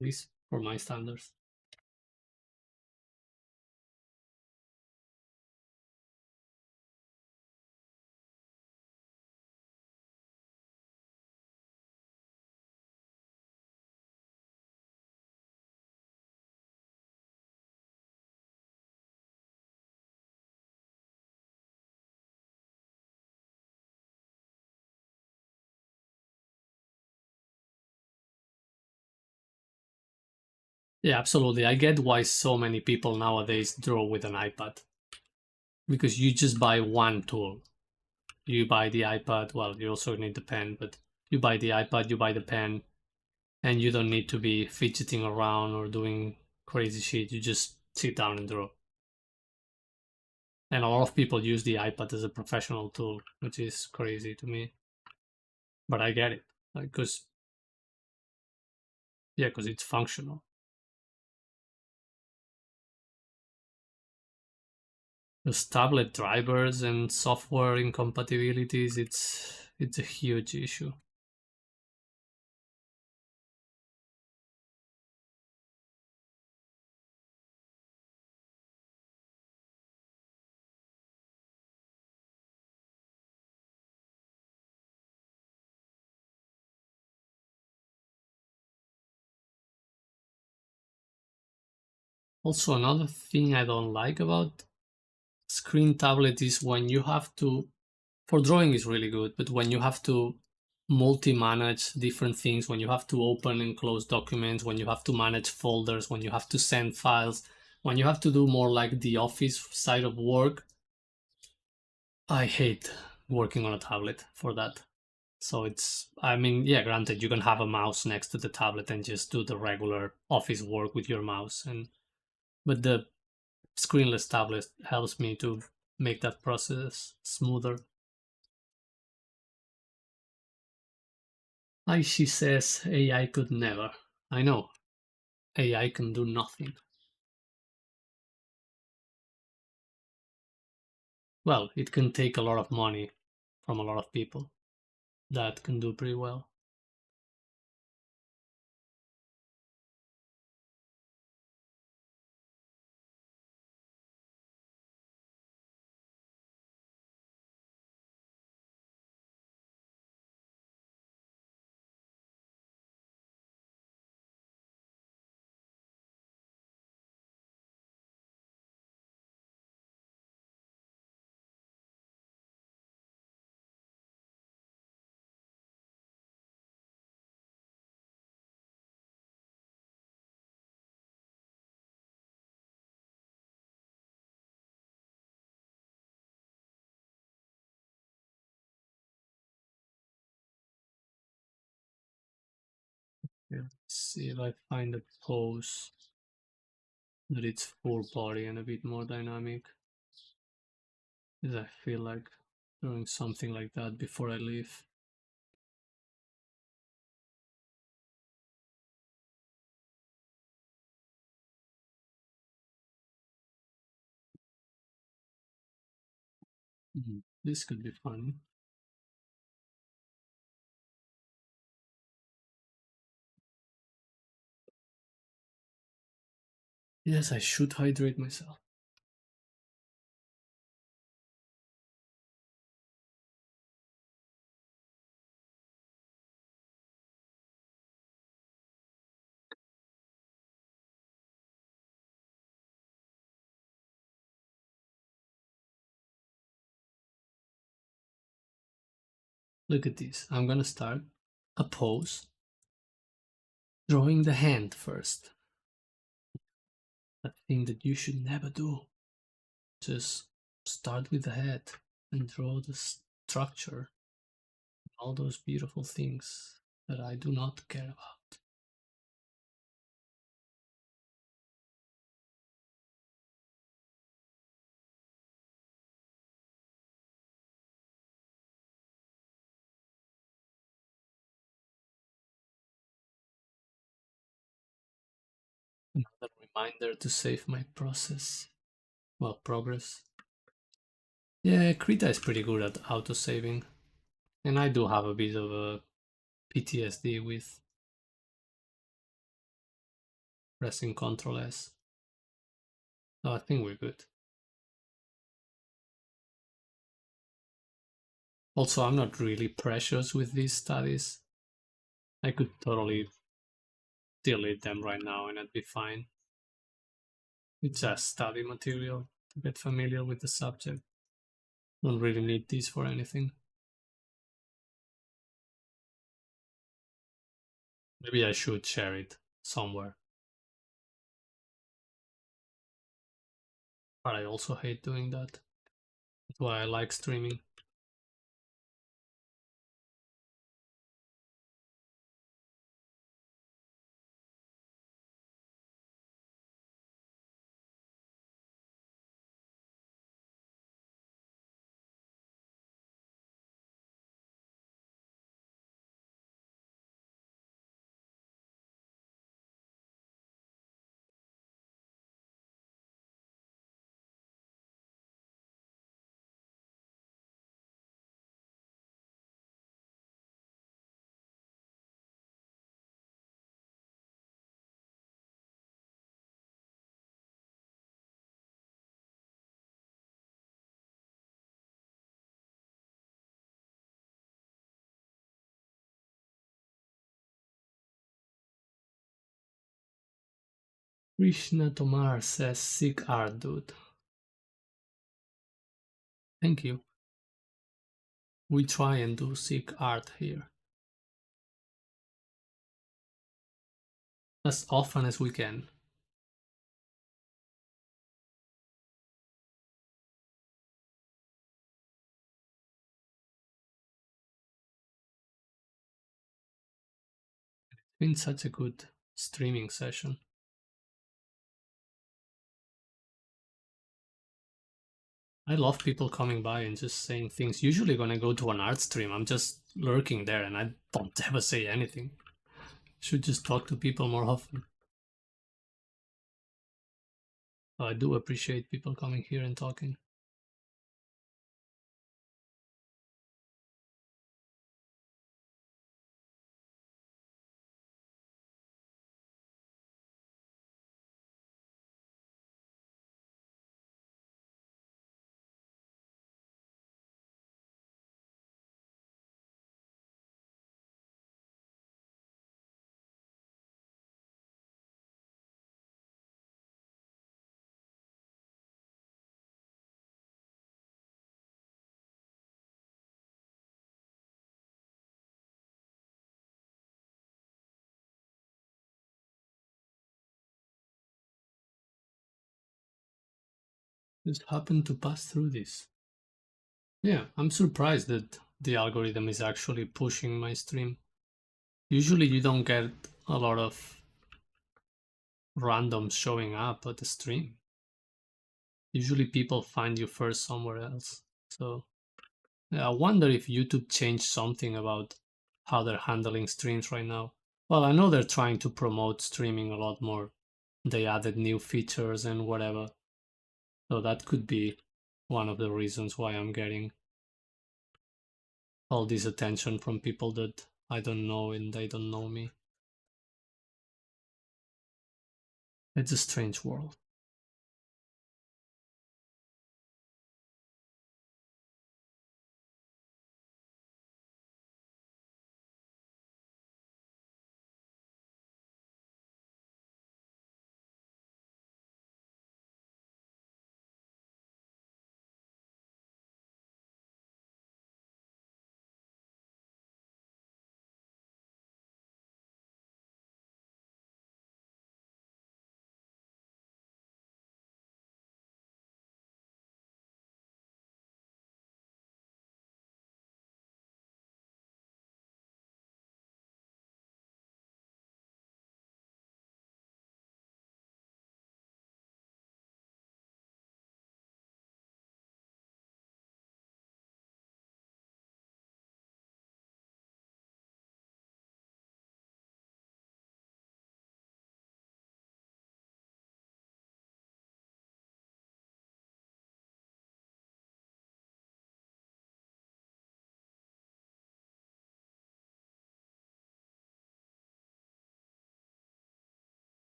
least for my standards. Yeah, absolutely. I get why so many people nowadays draw with an iPad because you just buy one tool. You buy the iPad, well, you also need the pen, but you buy the iPad, you buy the pen, and you don't need to be fidgeting around or doing crazy shit. You just sit down and draw. And a lot of people use the iPad as a professional tool, which is crazy to me. But I get it, because yeah, because it's functional. Those tablet drivers and software incompatibilities, it's a huge issue. Also, another thing I don't like about screen tablet is when you have to, for drawing is really good, but when you have to multi-manage different things, when you have to open and close documents, when you have to manage folders, when you have to send files, when you have to do more like the office side of work, I hate working on a tablet for that. So I mean, yeah, granted, you can have a mouse next to the tablet and just do the regular office work with your mouse, but the screenless tablet helps me to make that process smoother. Like she says, AI could never. I know, AI can do nothing. Well, it can take a lot of money from a lot of people. That can do pretty well. Yeah, let's see if I find a pose that it's full body and a bit more dynamic. Because I feel like doing something like that before I leave. This could be fun. Yes, I should hydrate myself. Look at this. I'm gonna start a pose, drawing the hand first. That thing that you should never do. Just start with the head and draw the structure, all those beautiful things that I do not care about. Another reminder to save my process. Well, progress. Yeah, Krita is pretty good at auto-saving. And I do have a bit of a PTSD with pressing Ctrl S. So I think we're good. Also, I'm not really precious with these studies. I could totally delete them right now and I'd be fine. It's just study material to get familiar with the subject. Don't really need these for anything. Maybe I should share it somewhere. But I also hate doing that. That's why I like streaming. Krishna Tomar says sick art, dude. Thank you. We try and do sick art here. As often as we can. It's been such a good streaming session. I love people coming by and just saying things. Usually when I go to an art stream, I'm just lurking there and I don't ever say anything. Should just talk to people more often. I do appreciate people coming here and talking. Just happened to pass through this. Yeah, I'm surprised that the algorithm is actually pushing my stream. Usually you don't get a lot of randoms showing up at the stream. Usually people find you first somewhere else. So yeah, I wonder if YouTube changed something about how they're handling streams right now. Well, I know they're trying to promote streaming a lot more. They added new features and whatever. So that could be one of the reasons why I'm getting all this attention from people that I don't know and they don't know me. It's a strange world.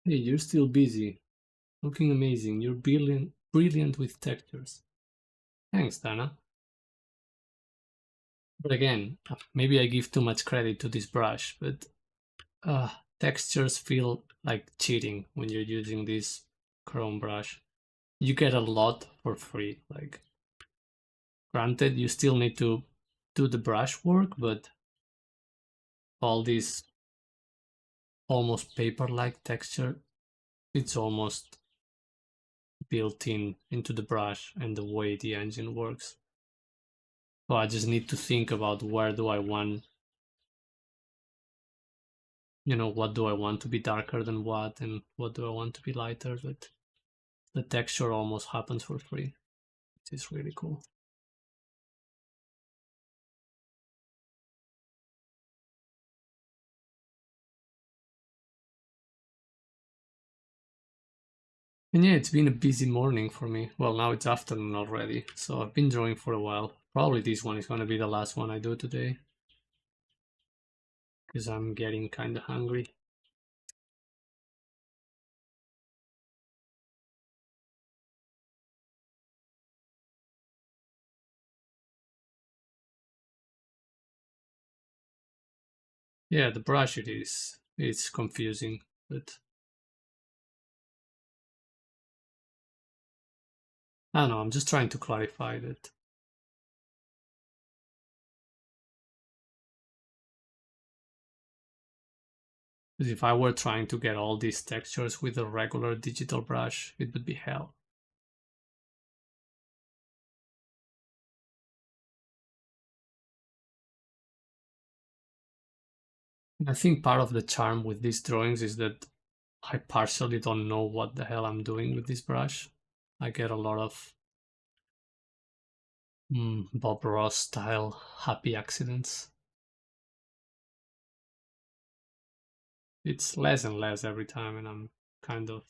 Hey, you're still busy. Looking amazing. You're brilliant with textures. Thanks, Dana. But again, maybe I give too much credit to this brush, but textures feel like cheating when you're using this Chrome brush. You get a lot for free. Like, granted, you still need to do the brush work, but all this almost paper-like texture, it's almost built in into the brush and the way the engine works. So I just need to think about where do I want, what do I want to be darker than what, and what do I want to be lighter, but the texture almost happens for free, which is really cool. And yeah, it's been a busy morning for me. Well, now it's afternoon already, so I've been drawing for a while. Probably this one is going to be the last one I do today, because I'm getting kind of hungry. Yeah, the brush it is. It's confusing, but I don't know, I'm just trying to clarify that. Because if I were trying to get all these textures with a regular digital brush, it would be hell. And I think part of the charm with these drawings is that I partially don't know what the hell I'm doing with this brush. I get a lot of Bob Ross style happy accidents. It's less and less every time, and I'm kind of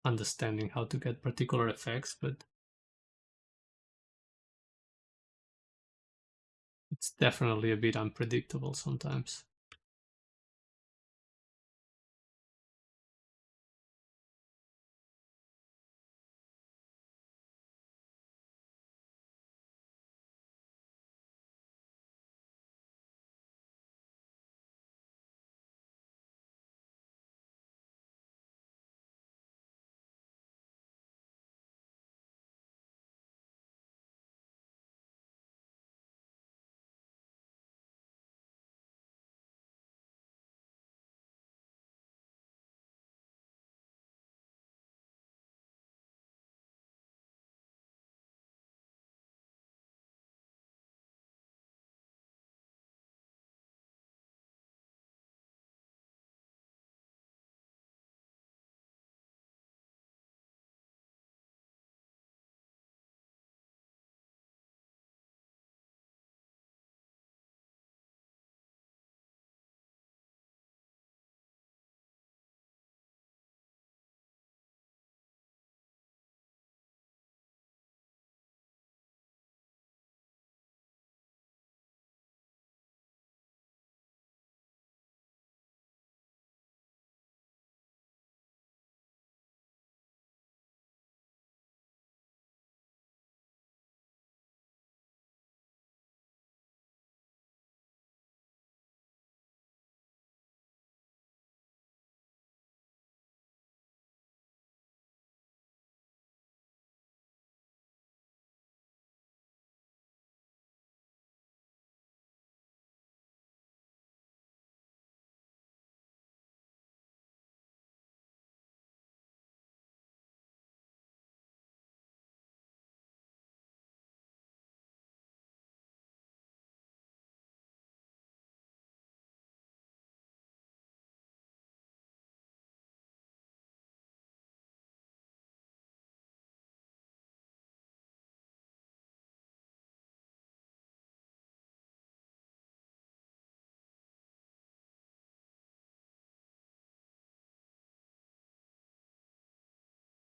understanding how to get particular effects, but It's definitely a bit unpredictable sometimes.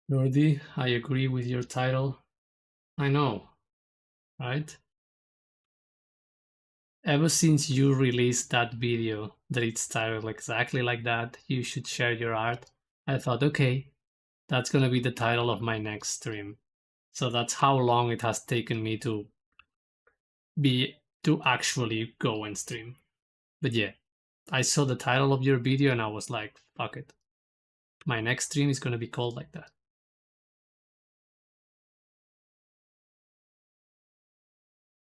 Jordi, I agree with your title. I know, right? Ever since you released that video that it's titled exactly like that, you should share your art, I thought, okay, that's gonna be the title of my next stream. So that's how long it has taken me be to actually go and stream. But yeah, I saw the title of your video and I was like, fuck it. My next stream is gonna be called like that.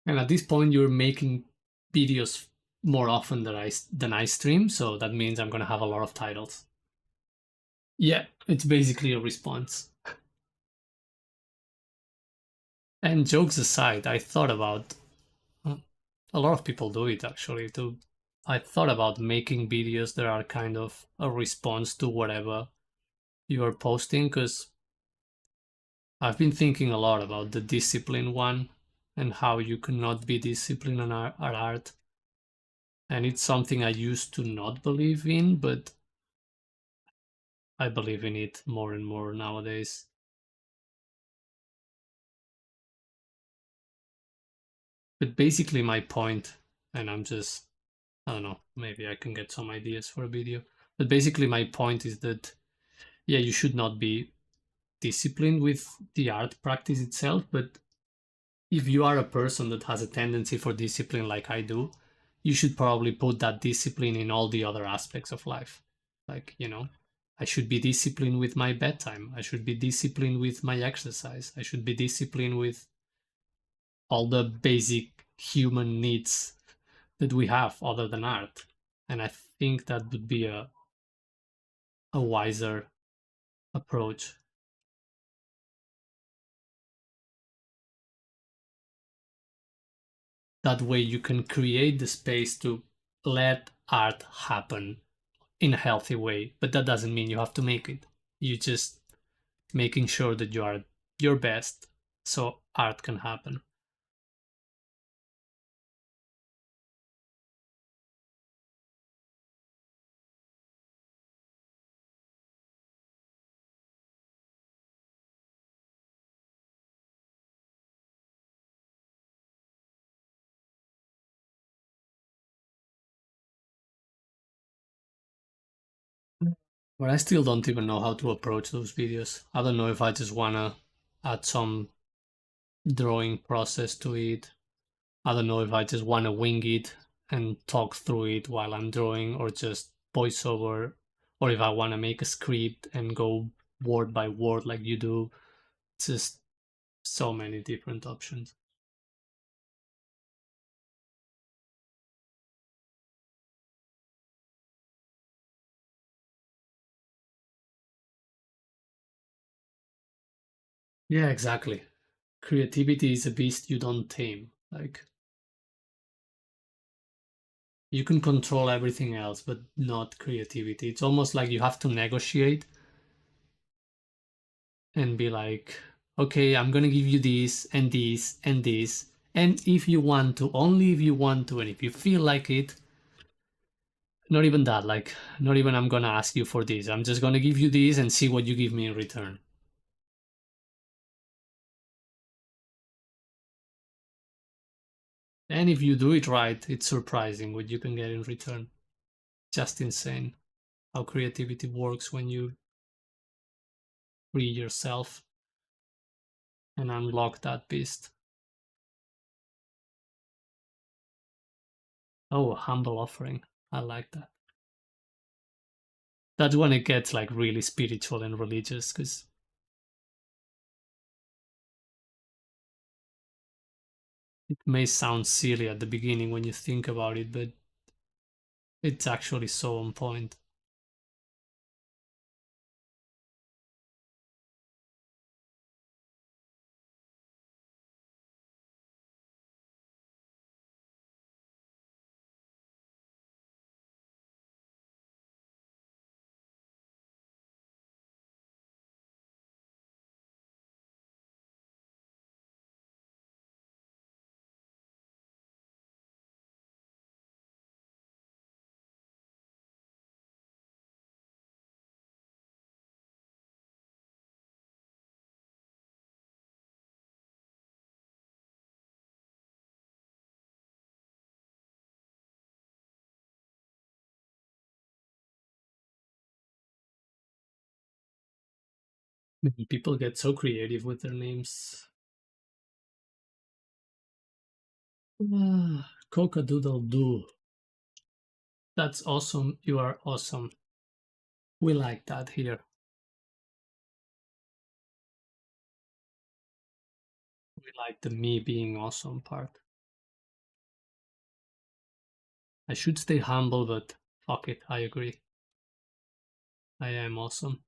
And at this point, you're making videos more often than I stream, so that means I'm gonna have a lot of titles. Yeah, it's basically a response. And jokes aside, I thought about a lot of people do it actually too. I thought about making videos that are kind of a response to whatever you are posting because I've been thinking a lot about the discipline one and how you cannot be disciplined on art. And it's something I used to not believe in, but I believe in it more and more nowadays. But basically, my point, and I don't know, maybe I can get some ideas for a video. But basically, my point is that, yeah, you should not be disciplined with the art practice itself, but if you are a person that has a tendency for discipline like I do, you should probably put that discipline in all the other aspects of life. Like, I should be disciplined with my bedtime. I should be disciplined with my exercise. I should be disciplined with all the basic human needs that we have other than art. And I think that would be a wiser approach. That way you can create the space to let art happen in a healthy way, but that doesn't mean you have to make it. You just making sure that you are your best so art can happen. But I still don't even know how to approach those videos. I don't know if I just wanna add some drawing process to it. I don't know if I just wanna wing it and talk through it while I'm drawing, or just voiceover, or if I wanna make a script and go word by word like you do. It's just so many different options. Yeah, exactly. Creativity is a beast you don't tame. Like, you can control everything else, but not creativity. It's almost like you have to negotiate and be like, okay, I'm gonna give you this and this and this. And if you want to, only if you want to, and if you feel like it, not even that, like, not even I'm gonna ask you for this. I'm just gonna give you this and see what you give me in return. And if you do it right, it's surprising what you can get in return. Just insane how creativity works when you free yourself and unlock that beast. Oh, a humble offering. I like that. That's when it gets like really spiritual and religious, because it may sound silly at the beginning when you think about it, but it's actually so on point. Many people get so creative with their names. Coca Doodle Doo. That's awesome. You are awesome. We like that here. We like the me being awesome part. I should stay humble, but fuck it, I agree. I am awesome.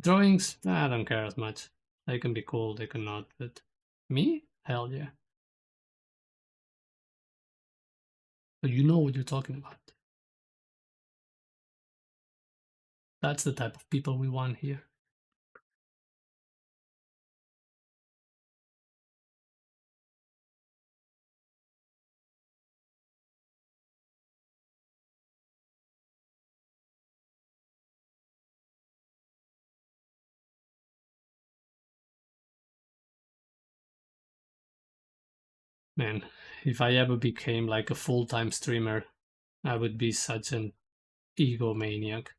Drawings, I don't care as much. They can be cool, they can not, but me? Hell yeah. But you know what you're talking about. That's the type of people we want here. Man, if I ever became like a full-time streamer, I would be such an egomaniac.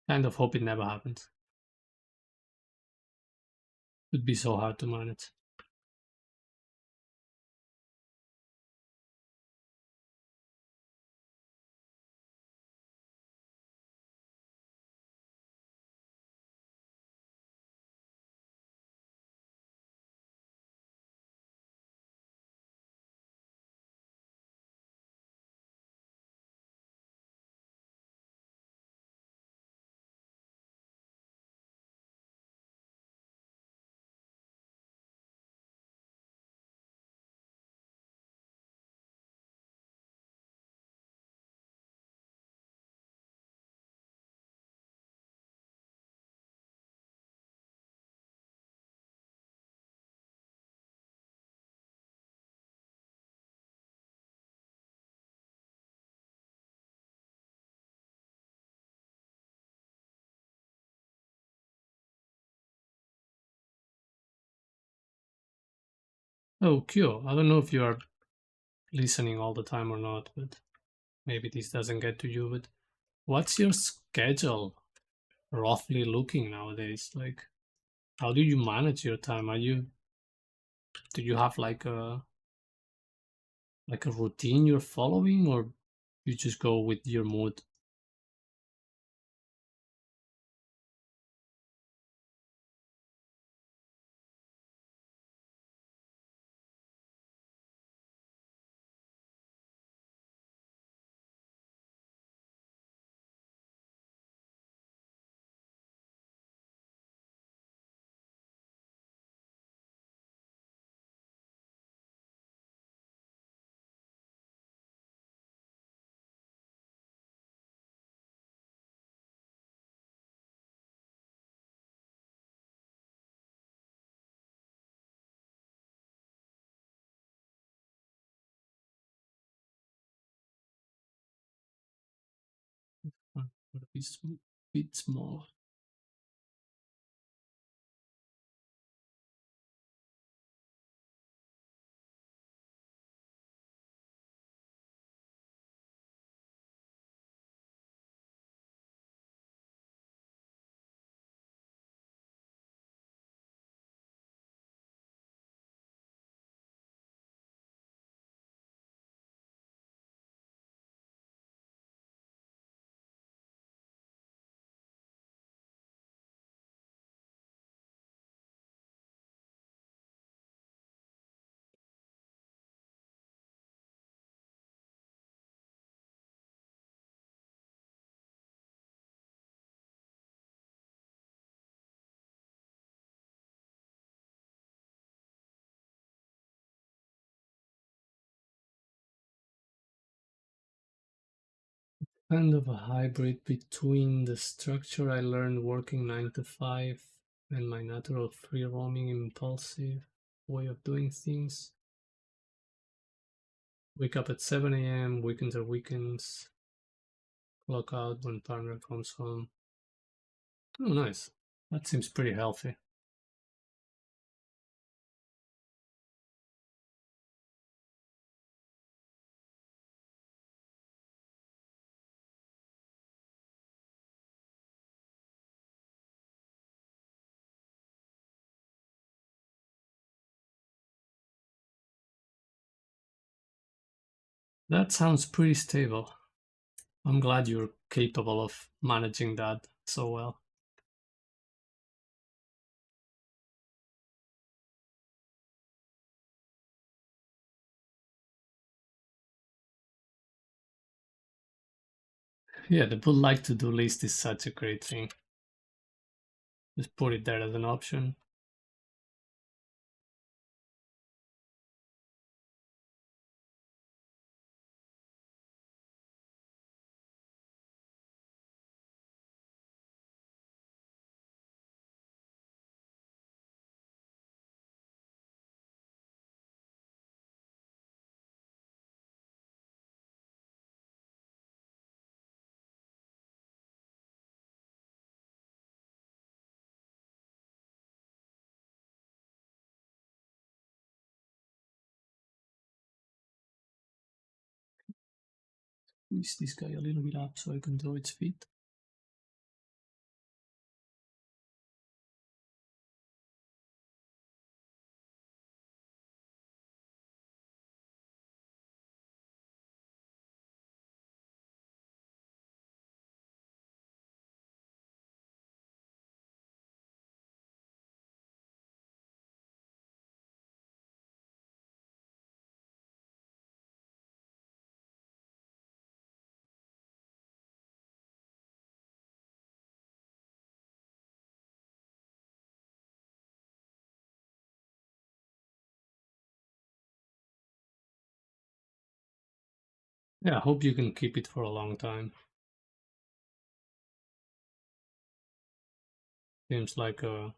Kind of hope it never happens. It would be so hard to manage. Oh, Kyo, I don't know if you are listening all the time or not, but maybe this doesn't get to you, but what's your schedule roughly looking nowadays? Like, how do you manage your time? Do you have like a routine you're following, or you just go with your mood? It's a bit small. Kind of a hybrid between the structure I learned working 9 to 5 and my natural free roaming impulsive way of doing things. Wake up at 7 a.m., weekends are weekends, clock out when partner comes home. Oh, nice. That seems pretty healthy. That sounds pretty stable. I'm glad you're capable of managing that so well. Yeah, the would like to do list is such a great thing. Just put it there as an option. Squeeze this guy a little bit up so I can draw its feet. Yeah, I hope you can keep it for a long time. Seems like a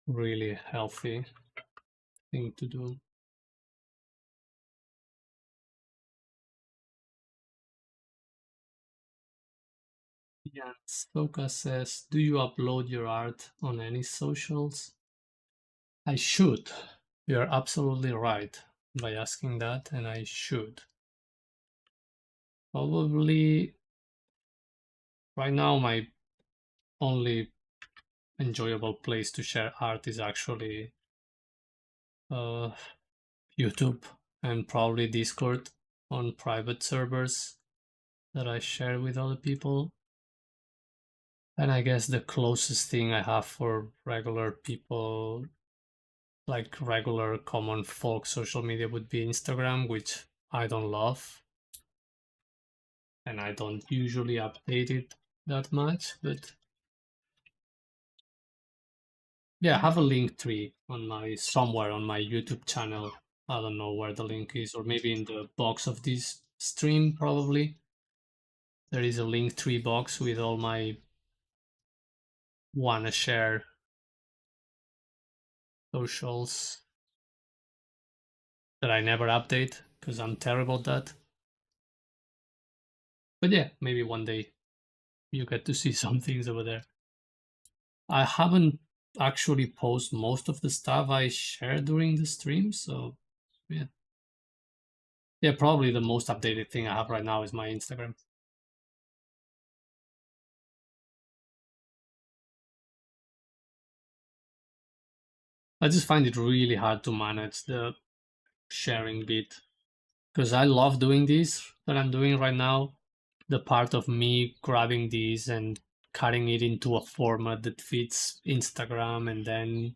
really healthy thing to do. Yeah. Stoka says, do you upload your art on any socials? I should. You're absolutely right by asking that, and I should. Probably right now my only enjoyable place to share art is actually uh, YouTube and probably Discord on private servers that I share with other people. And I guess the closest thing I have for regular people, like regular common folk social media, would be Instagram, which I don't love and I don't usually update it that much. But yeah, I have a link tree on my somewhere on my YouTube channel. I don't know where the link is, or maybe in the box of this stream, probably. There is a link tree box with all my wanna share socials that I never update because I'm terrible at that. But yeah, maybe one day you get to see some things over there. I haven't actually posted most of the stuff I share during the stream, so yeah. Yeah, probably the most updated thing I have right now is my Instagram. I just find it really hard to manage the sharing bit because I love doing this that I'm doing right now. The part of me grabbing these and cutting it into a format that fits Instagram and then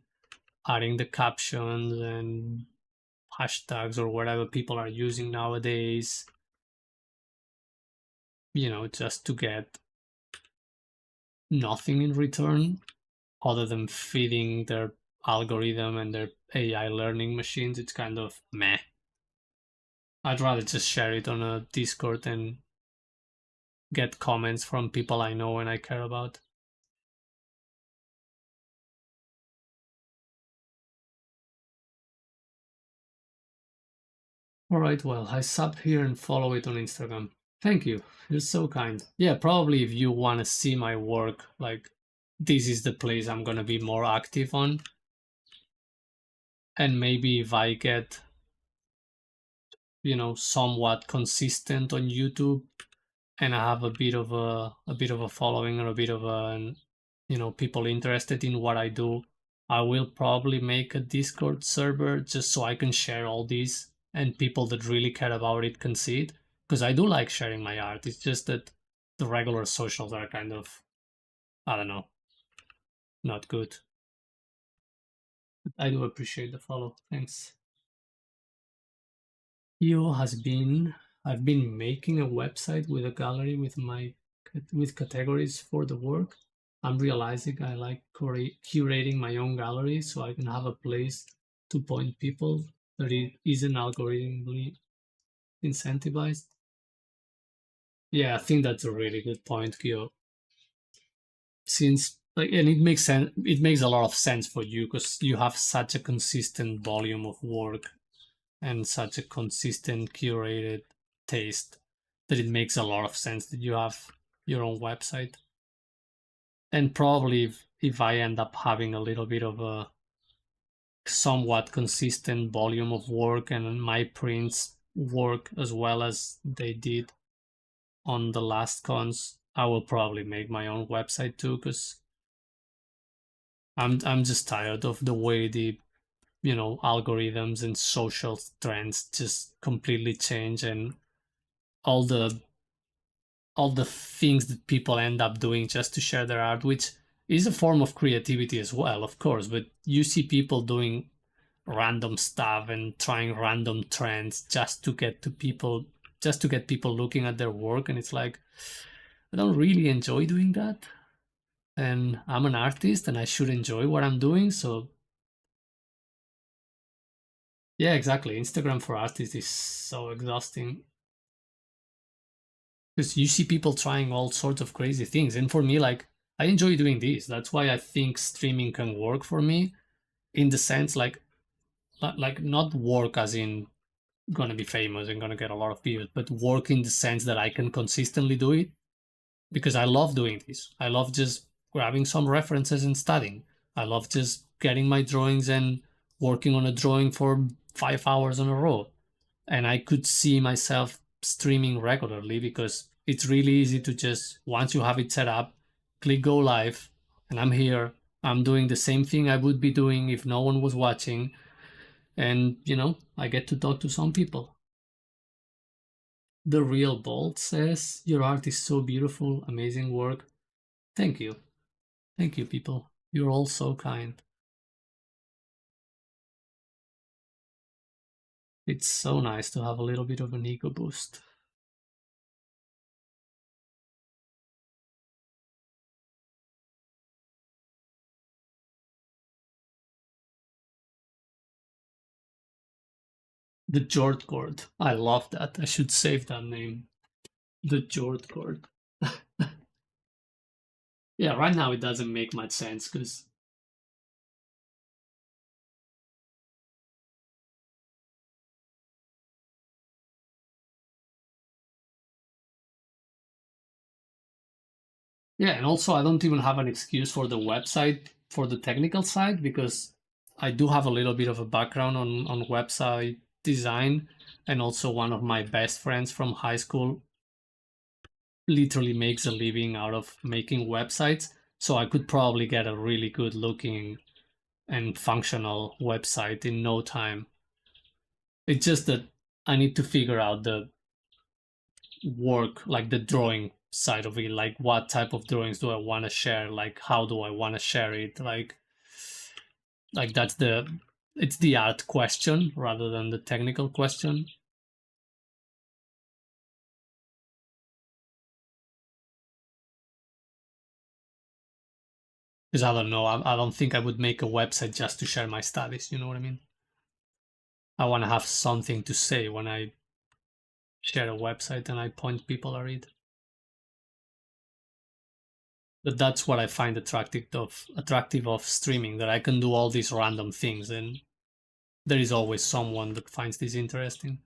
adding the captions and hashtags or whatever people are using nowadays, just to get nothing in return other than feeding their algorithm and their AI learning machines. It's kind of meh. I'd rather just share it on a Discord and get comments from people I know and I care about. All right, well, I sub here and follow it on Instagram. Thank you. You're so kind. Yeah, probably if you want to see my work, like this is the place I'm going to be more active on. And maybe if I get, somewhat consistent on YouTube and I have a bit of a following or a bit of a, people interested in what I do, I will probably make a Discord server just so I can share all these and people that really care about it can see it. Because I do like sharing my art. It's just that the regular socials are kind of, I don't know, not good. But I do appreciate the follow. Thanks. Io has been I've been making a website with a gallery with categories for the work. I'm realizing I like curating my own gallery so I can have a place to point people that it isn't algorithmically incentivized. Yeah, I think that's a really good point, Gio. Since and it makes sense. It makes a lot of sense for you because you have such a consistent volume of work and such a consistent curated taste that it makes a lot of sense that you have your own website. And probably if I end up having a little bit of a somewhat consistent volume of work and my prints work as well as they did on the last cons, I will probably make my own website too because I'm just tired of the way the algorithms and social trends just completely change and all the all the things that people end up doing just to share their art, which is a form of creativity as well, of course. But you see people doing random stuff and trying random trends just to get people looking at their work, and it's like I don't really enjoy doing that. And I'm an artist and I should enjoy what I'm doing. So yeah, exactly. Instagram for artists is so exhausting because you see people trying all sorts of crazy things. And for me, like, I enjoy doing this. That's why I think streaming can work for me in the sense like not work as in gonna be famous and gonna get a lot of views, but work in the sense that I can consistently do it because I love doing this. I love just grabbing some references and studying. I love just getting my drawings and working on a drawing for 5 hours in a row. And I could see myself streaming regularly because it's really easy to just, once you have it set up, click go live, and I'm here. I'm doing the same thing I would be doing if no one was watching. And, I get to talk to some people. The Real Bolt says, your art is so beautiful, amazing work. Thank you. Thank you, people. You're all so kind. It's so nice to have a little bit of an ego boost. The Jord chord. I love that. I should save that name. The Jord chord. Yeah, right now it doesn't make much sense because yeah, and also I don't even have an excuse for the website for the technical side because I do have a little bit of a background on website design, and also one of my best friends from high school literally makes a living out of making websites. So I could probably get a really good looking and functional website in no time. It's just that I need to figure out the work, like the drawing side of it, like what type of drawings do I want to share, like how do I want to share it, like that's the it's the art question rather than the technical question. Because I don't know, I don't think I would make a website just to share my studies, you know what I mean? I want to have something to say when I share a website and I point people at it. But that's what I find attractive of streaming, that I can do all these random things and there is always someone that finds this interesting.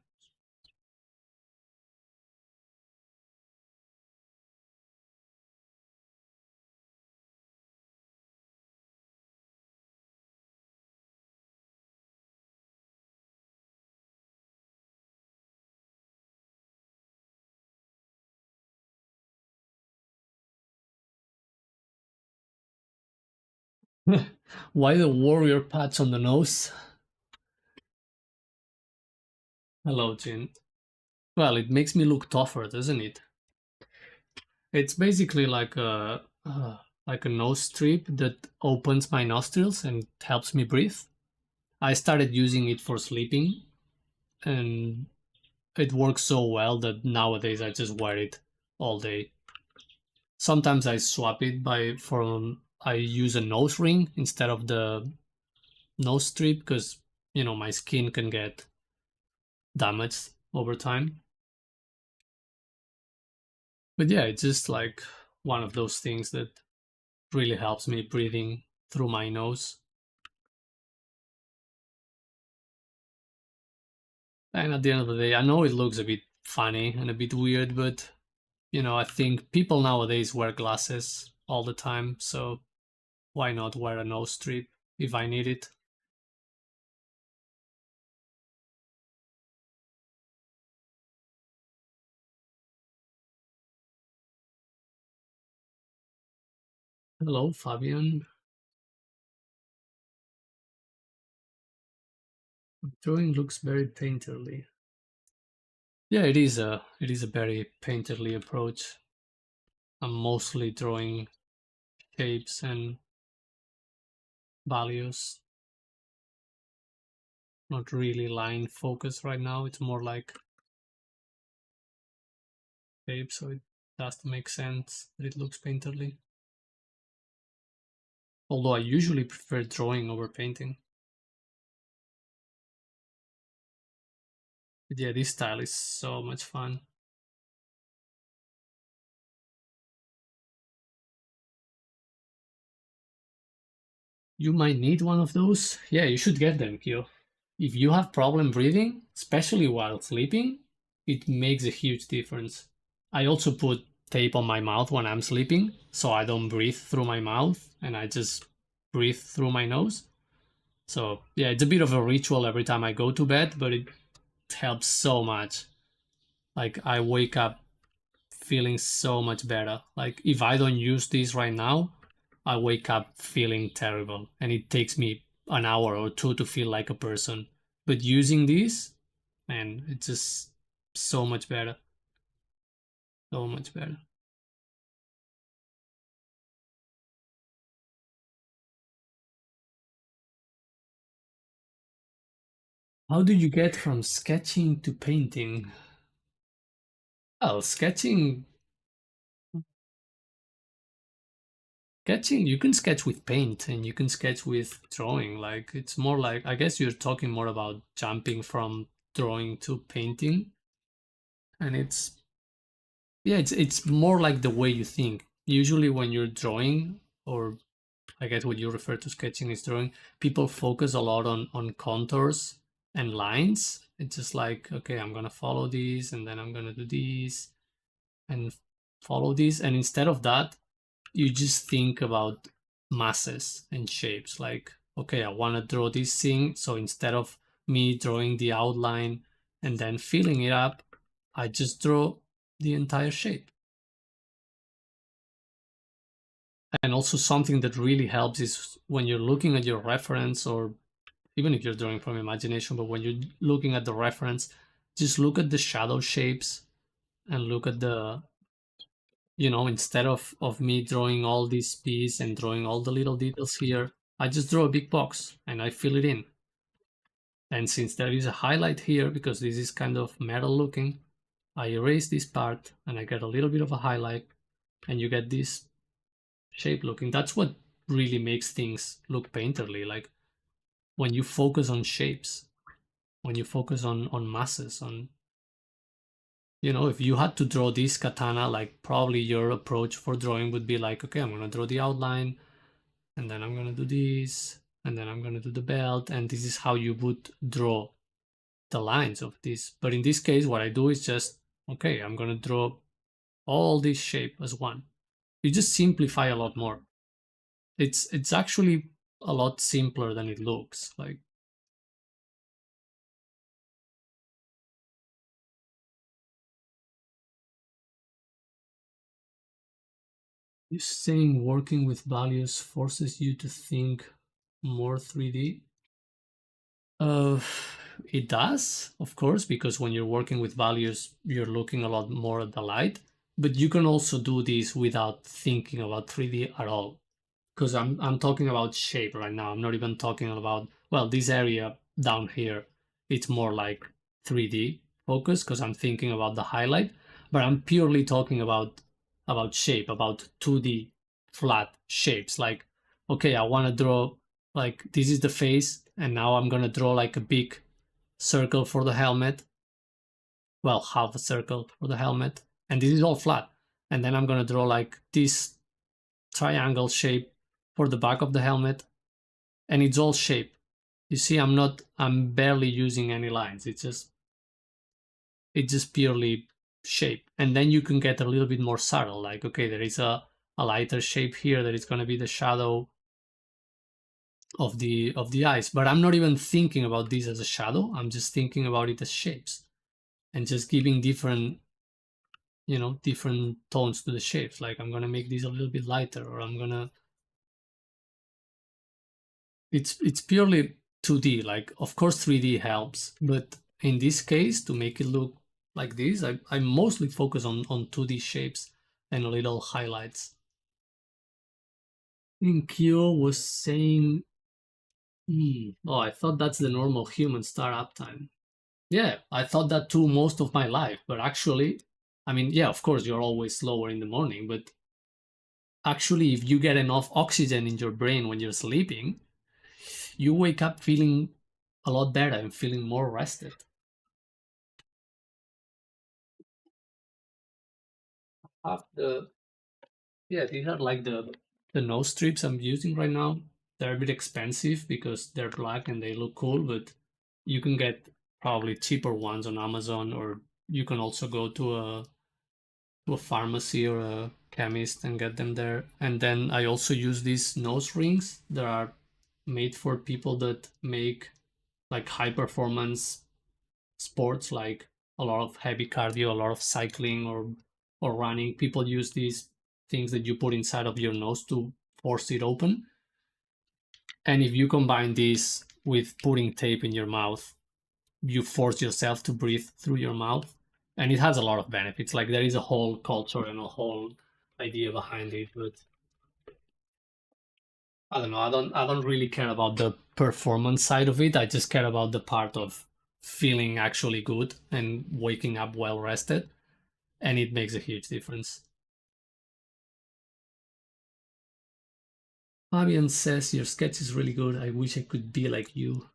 Why the warrior patch on the nose? Hello, Jin. Well, it makes me look tougher, doesn't it? It's basically like a nose strip that opens my nostrils and helps me breathe. I started using it for sleeping, and it works so well that nowadays I just wear it all day. Sometimes I swap it I use a nose ring instead of the nose strip because my skin can get damaged over time. But yeah, it's just like one of those things that really helps me breathing through my nose. And at the end of the day, I know it looks a bit funny and a bit weird, but I think people nowadays wear glasses all the time, so why not wear a nose strip if I need it? Hello, Fabian. Drawing looks very painterly. Yeah, it is a very painterly approach. I'm mostly drawing shapes and values, not really line focus right now. It's more like shape, so it does make sense that it looks painterly. Although I usually prefer drawing over painting. But yeah, this style is so much fun. You might need one of those. Yeah, you should get them, Kyo. If you have problem breathing, especially while sleeping, it makes a huge difference. I also put tape on my mouth when I'm sleeping, so I don't breathe through my mouth and I just breathe through my nose. So, yeah, it's a bit of a ritual every time I go to bed, but it helps so much. Like I wake up feeling so much better. Like if I don't use this right now, I wake up feeling terrible and it takes me an hour or two to feel like a person. But using this, man, it's just so much better. So much better. How do you get from sketching to painting? Well, sketching, you can sketch with paint and you can sketch with drawing. Like it's more like, I guess you're talking more about jumping from drawing to painting. And it's, yeah, it's more like the way you think. Usually when you're drawing, or I guess what you refer to sketching is drawing, people focus a lot on contours and lines. It's just like, okay, I'm gonna follow these and then I'm gonna do these and follow these. And instead of that, you just think about masses and shapes. Like, okay, I wanna draw this thing. So instead of me drawing the outline and then filling it up, I just draw the entire shape. And also something that really helps is when you're looking at your reference, or even if you're drawing from imagination, but when you're looking at the reference, just look at the shadow shapes and look at the, instead of me drawing all these pieces and drawing all the little details here, I just draw a big box and I fill it in. And since there is a highlight here, because this is kind of metal looking, I erase this part and I get a little bit of a highlight and you get this shape looking. That's what really makes things look painterly. Like when you focus on shapes, when you focus on masses, on, if you had to draw this katana, like probably your approach for drawing would be like, okay, I'm gonna draw the outline and then I'm gonna do this and then I'm gonna do the belt, and this is how you would draw the lines of this. But in this case, what I do is just, okay, I'm gonna draw all this shape as one. You just simplify a lot more. It's actually a lot simpler than it looks. Like, you saying working with values forces you to think more 3D? Uh, it does, of course, because when you're working with values, you're looking a lot more at the light. But you can also do this without thinking about 3D at all. Because I'm talking about shape right now. I'm not even talking about, well, this area down here, it's more like 3D focus because I'm thinking about the highlight, but I'm purely talking about shape, about 2D flat shapes. Like, okay, I want to draw, like, this is the face, and now I'm gonna draw like a big circle for the helmet. Well, half a circle for the helmet, and this is all flat. And then I'm gonna draw like this triangle shape for the back of the helmet, and it's all shape. You see, I'm barely using any lines. It's just purely shape. And then you can get a little bit more subtle, like, okay, there is a lighter shape here that is going to be the shadow of the eyes, but I'm not even thinking about this as a shadow. I'm just thinking about it as shapes and just giving different tones to the shapes. Like I'm going to make this a little bit lighter, or I'm going to, it's purely 2D. Like of course 3D helps, but in this case, to make it look like this, I mostly focus on 2D shapes and little highlights. In Kyo was saying, oh, I thought that's the normal human startup time. Yeah, I thought that too most of my life, but actually, I mean, yeah, of course you're always slower in the morning, but actually, if you get enough oxygen in your brain when you're sleeping, you wake up feeling a lot better and feeling more rested. Have the Yeah, these are like the nose strips I'm using right now. They're a bit expensive because they're black and they look cool, but you can get probably cheaper ones on Amazon, or you can also go to a pharmacy or a chemist and get them there. And then I also use these nose rings that are made for people that make like high performance sports, like a lot of heavy cardio, a lot of cycling or running, people use these things that you put inside of your nose to force it open. And if you combine this with putting tape in your mouth, you force yourself to breathe through your mouth, and it has a lot of benefits. Like there is a whole culture and a whole idea behind it, but I don't know. I don't really care about the performance side of it. I just care about the part of feeling actually good and waking up well rested, and it makes a huge difference. Fabian says your sketch is really good. I wish I could be like you.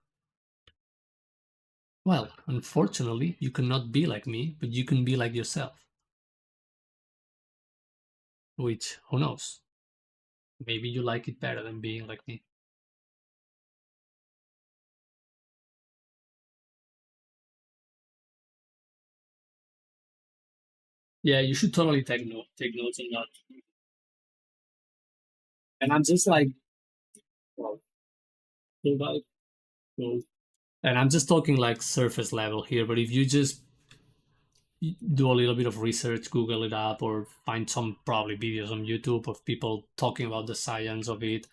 Well, unfortunately, you cannot be like me, but you can be like yourself. Which, who knows? Maybe you like it better than being like me. Yeah, you should totally take notes on that. And I'm just like, well, think about it. Well, and I'm just talking like surface level here, but if you just do a little bit of research, Google it up, or find some probably videos on YouTube of people talking about the science of it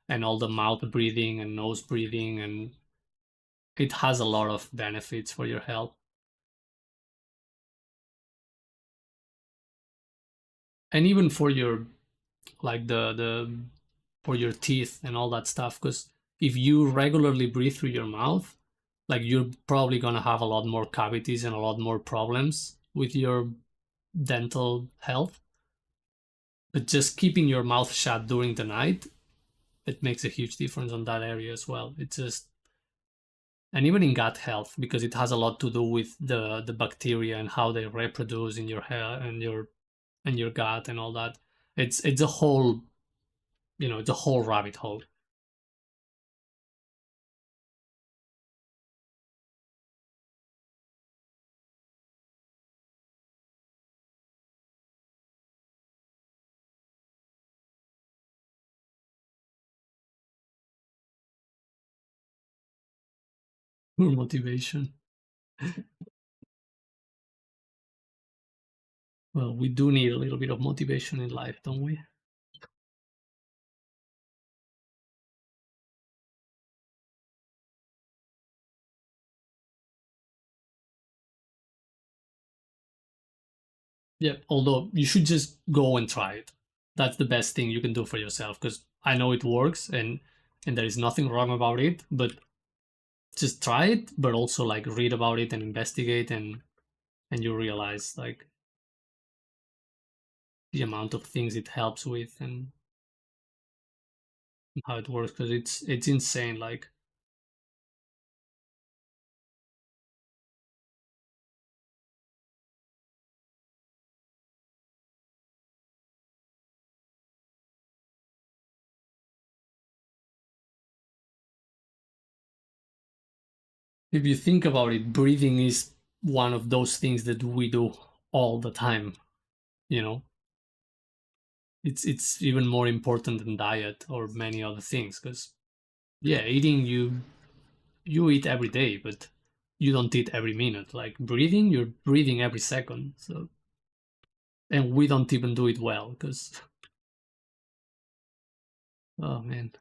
and all the mouth breathing and nose breathing, and it has a lot of benefits for your health and even for your like the for your teeth and all that stuff. Because if you regularly breathe through your mouth, like you're probably gonna have a lot more cavities and a lot more problems with your dental health. But just keeping your mouth shut during the night, it makes a huge difference on that area as well. It just and even in gut health because it has a lot to do with the bacteria and how they reproduce in your hair and your gut and all that. It's a whole it's a whole rabbit hole. More motivation. Well, we do need a little bit of motivation in life, don't we? Yeah, although you should just go and try it. That's the best thing you can do for yourself because I know it works and there is nothing wrong about it, but just try it, but also like read about it and investigate and you realize like the amount of things it helps with and how it works because it's insane. Like if you think about it, breathing is one of those things that we do all the time, you know. It's even more important than diet or many other things because yeah, eating you eat every day, but you don't eat every minute. Like breathing, you're breathing every second. So and we don't even do it well because oh man.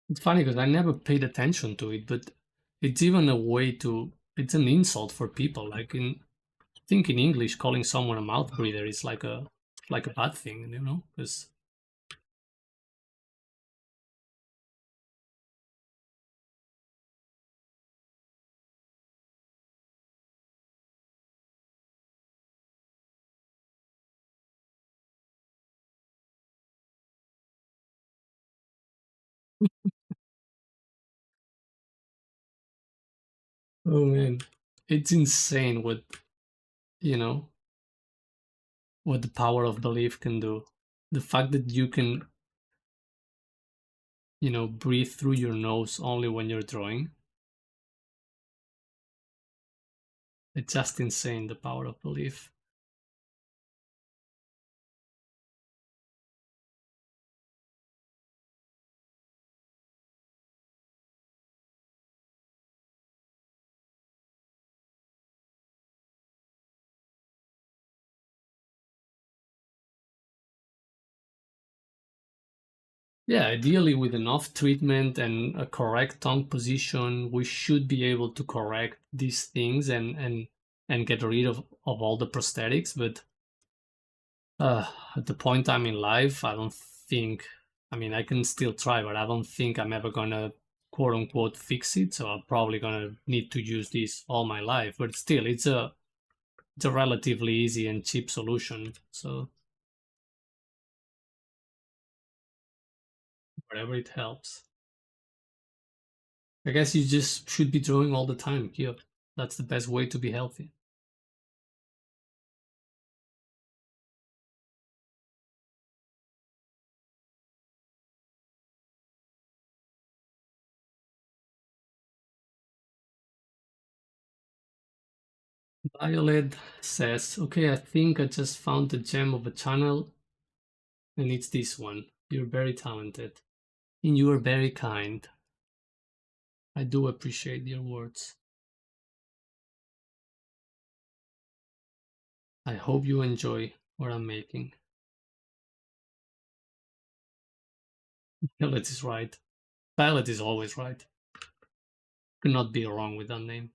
It's funny because I never paid attention to it, but it's even a way to it's an insult for people. Like in I think in English calling someone a mouth breather is like a bad thing, you know? Because Oh man, it's insane you know what the power of belief can do. The fact that you can, breathe through your nose only when you're drawing. It's just insane, the power of belief. Yeah, ideally with enough treatment and a correct tongue position, we should be able to correct these things and get rid of all the prosthetics. But at the point I'm in life, I don't think. I mean, I can still try, but I don't think I'm ever gonna quote unquote fix it. So I'm probably gonna need to use this all my life. But still, it's a relatively easy and cheap solution. So whatever it helps. I guess you just should be drawing all the time here. That's the best way to be healthy. Violet says, okay, I think I just found the gem of a channel, and it's this one. You're very talented, and you are very kind. I do appreciate your words. I hope you enjoy what I'm making. Violet is right. Violet is always right. Could not be wrong with that name.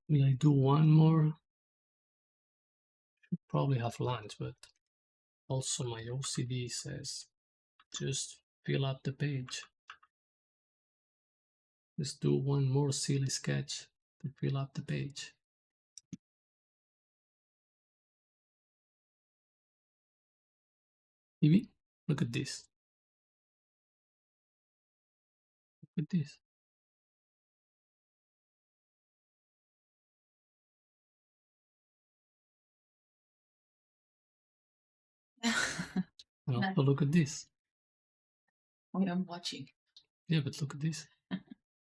Will I do one more? Probably have lunch, but also my OCD says just fill up the page. Let's do one more silly sketch to fill up the page. Evie, look at this. Look at this. And also look at this. What I'm watching. Yeah, but look at this.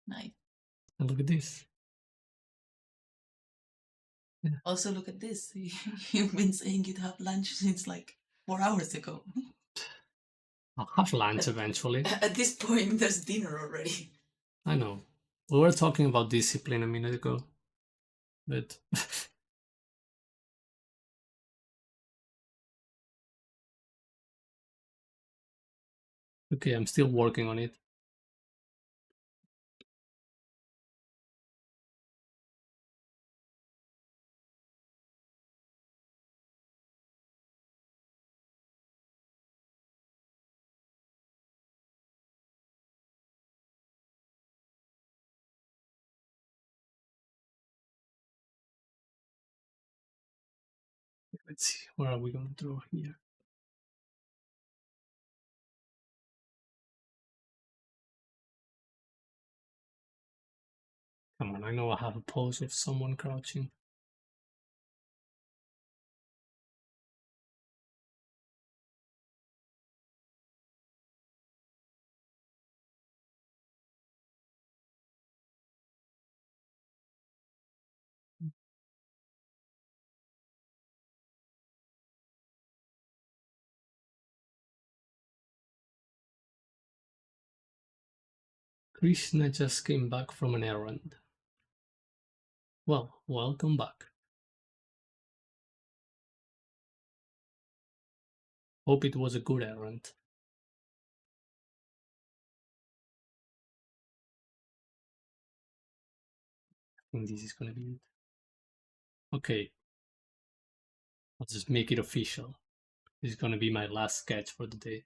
Nice. And look at this. Yeah. Also, look at this. You've been saying you'd have lunch since like 4 hours ago. I'll have lunch eventually. At this point, there's dinner already. I know. We were talking about discipline a minute ago. But okay, I'm still working on it. Let's see, where are we going to draw here? Come on, I know I have a pose of someone crouching. Krishna just came back from an errand. Well, welcome back. Hope it was a good errand. I think this is gonna be it. Okay, let's just make it official. This is gonna be my last sketch for the day.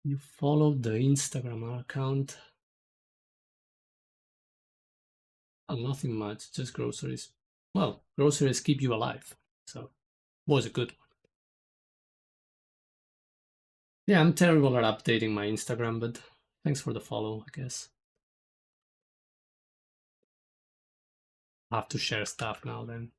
You followed the Instagram account. Oh, nothing much, just groceries. Well, groceries keep you alive, so was a good one. Yeah, I'm terrible at updating my Instagram, but thanks for the follow, I guess. I have to share stuff now then.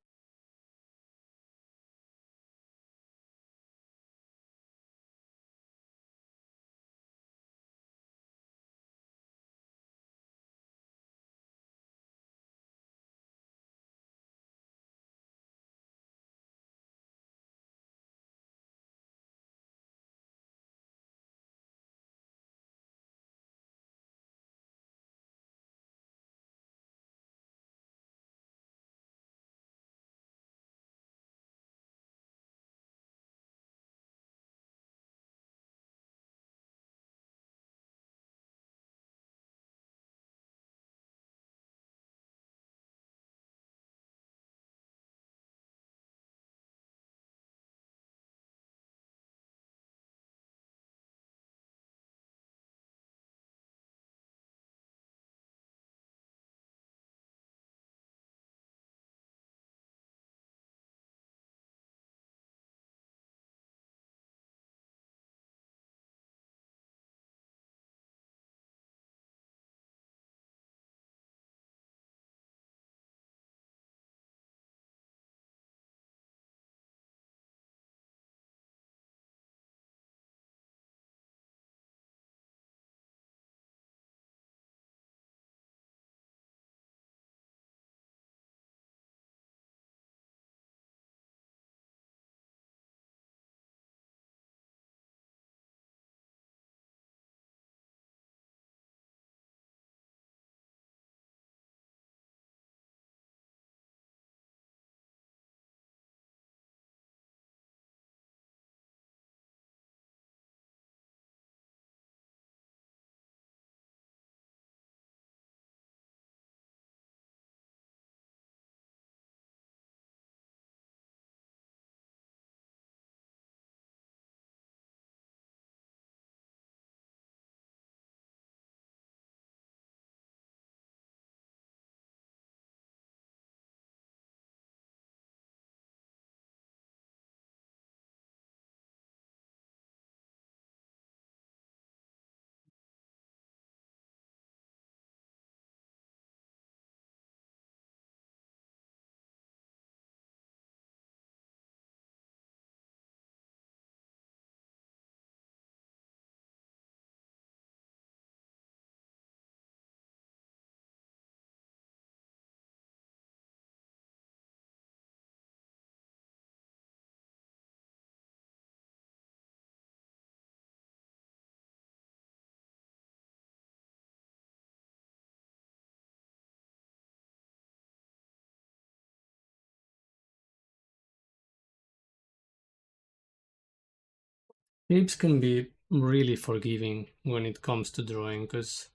Shapes can be really forgiving when it comes to drawing because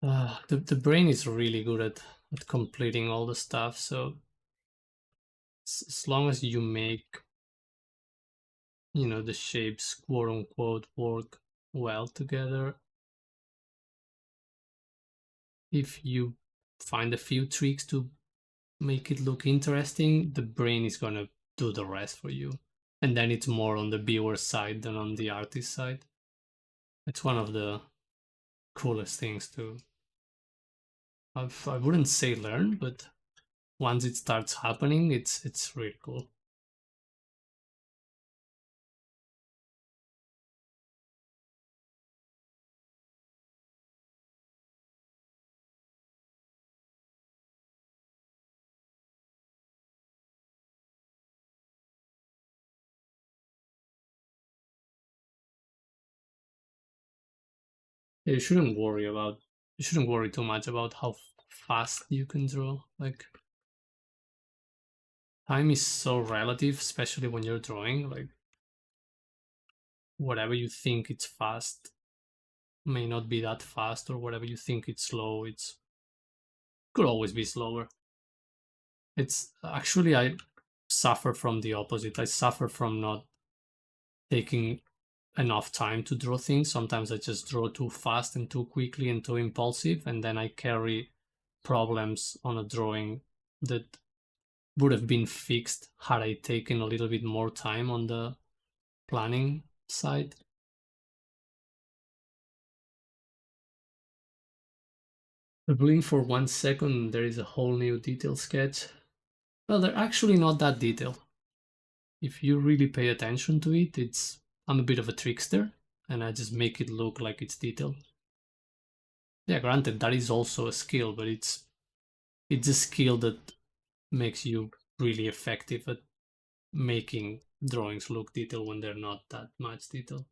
the brain is really good at completing all the stuff. So as long as you make, the shapes quote unquote work well together, if you find a few tricks to make it look interesting, the brain is gonna do the rest for you. And then it's more on the viewer side than on the artist side. It's one of the coolest things to, I wouldn't say learn, but once it starts happening, it's really cool. You shouldn't worry about, you shouldn't worry too much about how fast you can draw. Like, time is so relative, especially when you're drawing. Like, whatever you think it's fast may not be that fast, or whatever you think it's slow, it's could always be slower. It's actually, I suffer from the opposite. I suffer from not taking enough time to draw things. Sometimes I just draw too fast and too quickly and too impulsive, and then I carry problems on a drawing that would have been fixed had I taken a little bit more time on the planning side. Blink for 1 second, there is a whole new detail sketch. Well, they're actually not that detailed. If you really pay attention to it, it's, I'm a bit of a trickster, and I just make it look like it's detailed. Yeah, granted, that is also a skill, but it's a skill that makes you really effective at making drawings look detailed when they're not that much detail.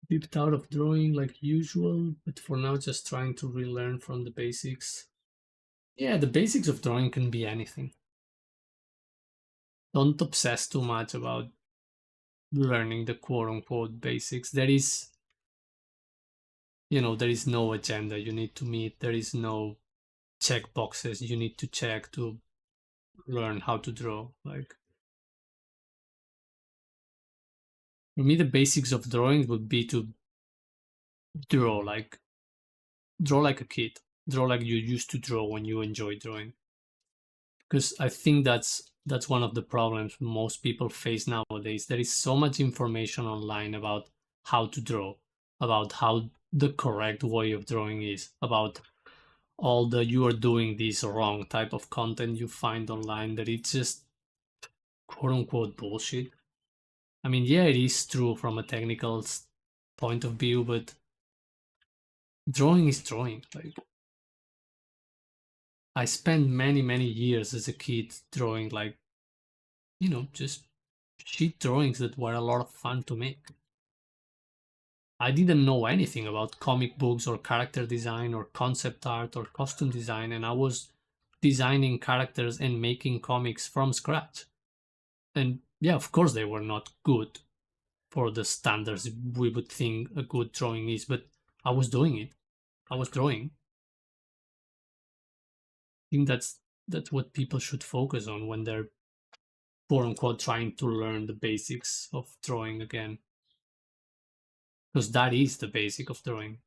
Dipped out of drawing like usual, but for now just trying to relearn from the basics. Yeah, the basics of drawing can be anything. Don't obsess too much about learning the quote unquote basics. There is, there is no agenda you need to meet. There is no check boxes you need to check to learn how to draw. Like, for me, the basics of drawing would be to draw like draw like a kid, draw like you used to draw when you enjoy drawing. Because I think that's one of the problems most people face nowadays. There is so much information online about how to draw, about how the correct way of drawing is, about all the you are doing this wrong type of content you find online, that it's just quote unquote bullshit. I mean, yeah, it is true from a technical point of view, but drawing is drawing. Like, I spent many, many years as a kid drawing, like, just shit drawings that were a lot of fun to make. I didn't know anything about comic books or character design or concept art or costume design, and I was designing characters and making comics from scratch. And yeah, of course, they were not good for the standards we would think a good drawing is, but I was doing it. I was drawing. I think that's what people should focus on when they're quote unquote trying to learn the basics of drawing again, because that is the basic of drawing.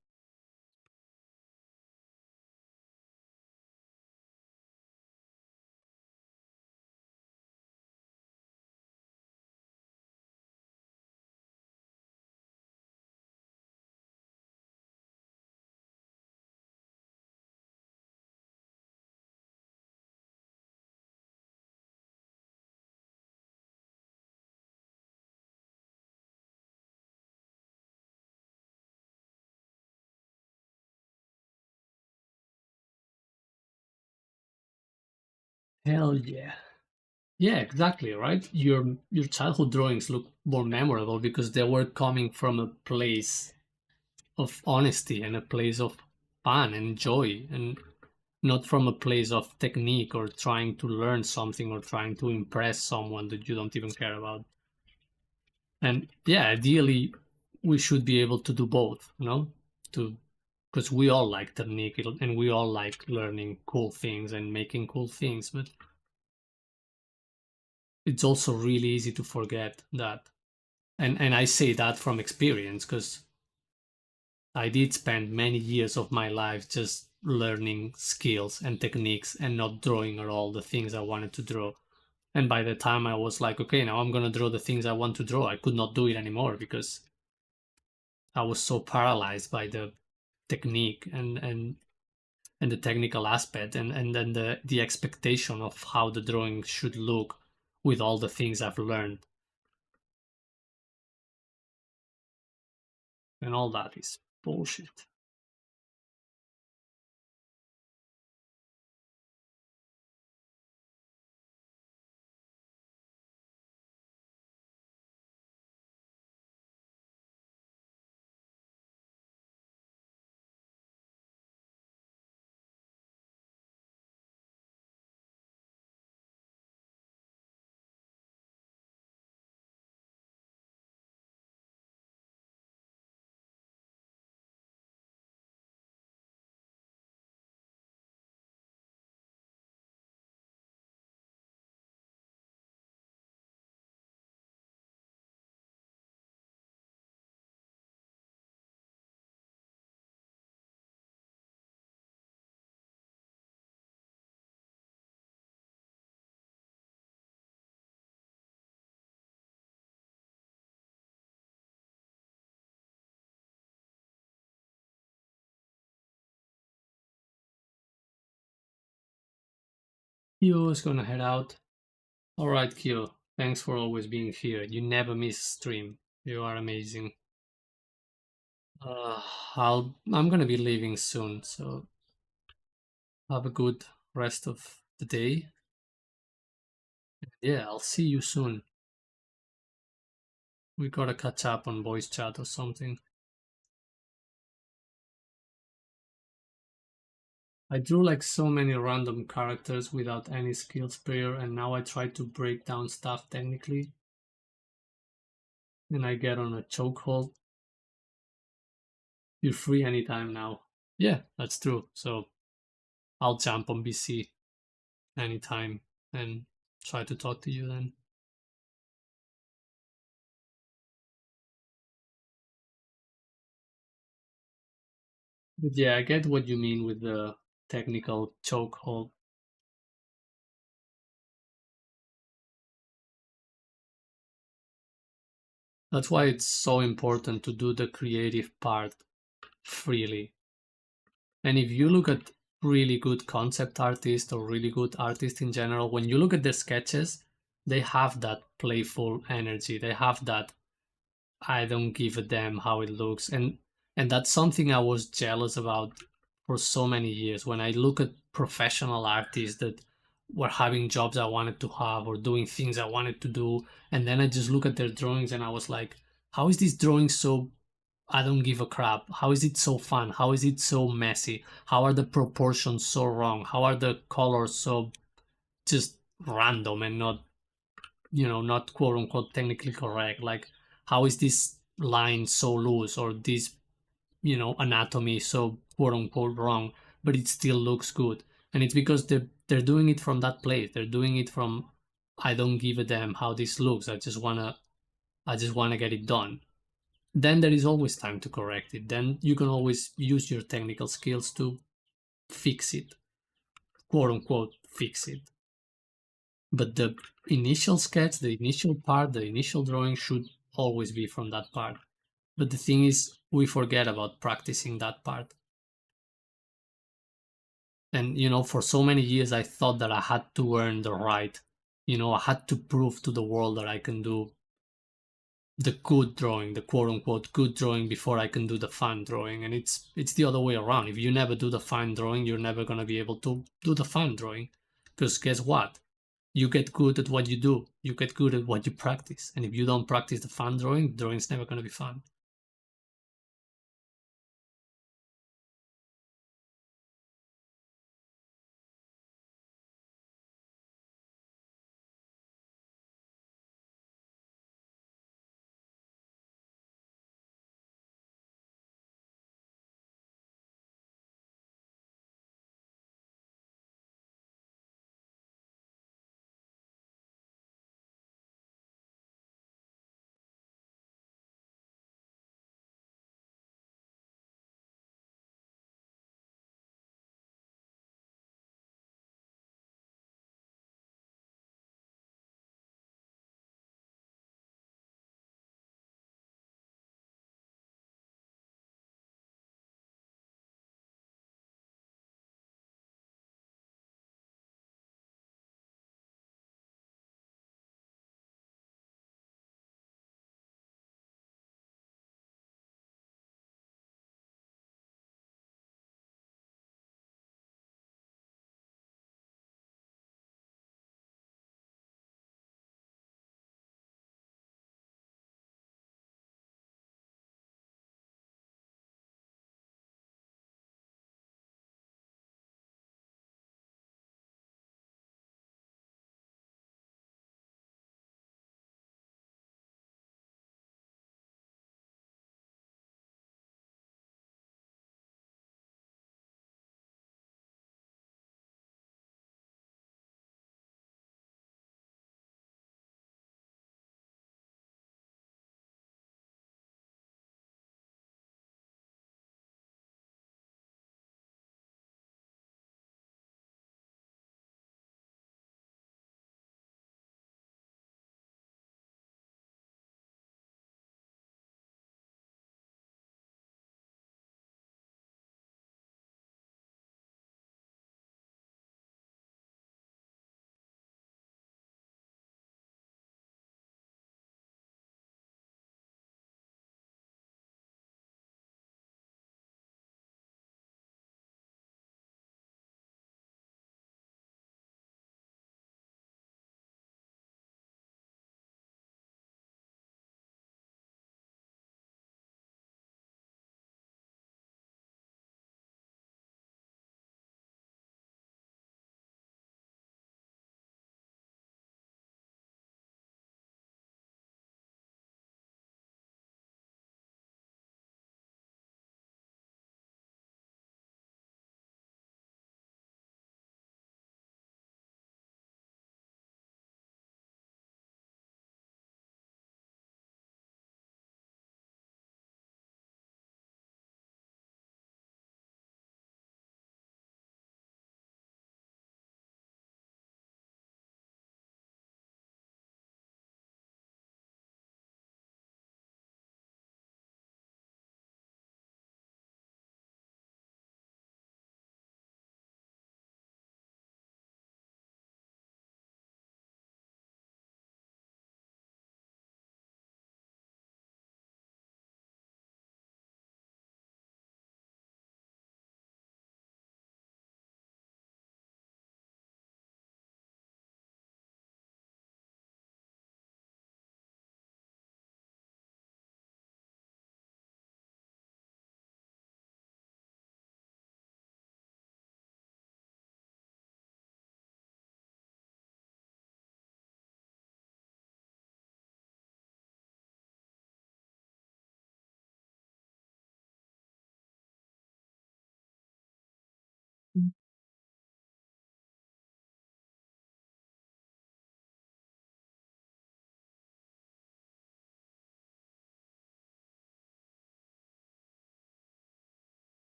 Hell yeah. Yeah, exactly, right? Your childhood drawings look more memorable because they were coming from a place of honesty and a place of fun and joy, and not from a place of technique or trying to learn something or trying to impress someone that you don't even care about. And yeah, ideally we should be able to do both, to because we all like technique and we all like learning cool things and making cool things, but it's also really easy to forget that. And I say that from experience because I did spend many years of my life just learning skills and techniques and not drawing at all the things I wanted to draw. And by the time I was like, okay, now I'm gonna draw the things I want to draw, I could not do it anymore because I was so paralyzed by the technique and the technical aspect and then the expectation of how the drawing should look with all the things I've learned. And all that is bullshit. Kyo is gonna head out. Alright, Kyo. Thanks for always being here. You never miss a stream. You are amazing. Uh, I'm gonna be leaving soon, so have a good rest of the day. Yeah, I'll see you soon. We gotta catch up on voice chat or something. I drew like so many random characters without any skills prior, and now I try to break down stuff technically, and I get on a chokehold. You're free anytime now. Yeah, that's true. So I'll jump on BC anytime and try to talk to you then. But yeah, I get what you mean with the technical chokehold. That's why it's so important to do the creative part freely. And if you look at really good concept artists or really good artists in general, when you look at their sketches, they have that playful energy. They have that I don't give a damn how it looks. And that's something I was jealous about for so many years. When I look at professional artists that were having jobs I wanted to have or doing things I wanted to do, and then I just look at their drawings and I was like, how is this drawing so I don't give a crap? How is it so fun? How is it so messy? How are the proportions so wrong? How are the colors so just random and not, not quote unquote technically correct? Like, how is this line so loose or this, anatomy so quote unquote wrong, but it still looks good? And it's because they're doing it from that place. They're doing it from I don't give a damn how this looks. I just wanna get it done. Then there is always time to correct it. Then you can always use your technical skills to fix it, quote unquote, fix it. But the initial sketch, the initial part, the initial drawing should always be from that part. But the thing is, we forget about practicing that part. And, for so many years, I thought that I had to earn the right. I had to prove to the world that I can do the good drawing, the quote unquote good drawing before I can do the fun drawing. And it's the other way around. If you never do the fun drawing, you're never gonna be able to do the fun drawing. Because guess what? You get good at what you do. You get good at what you practice. And if you don't practice the fun drawing, drawing's never gonna be fun.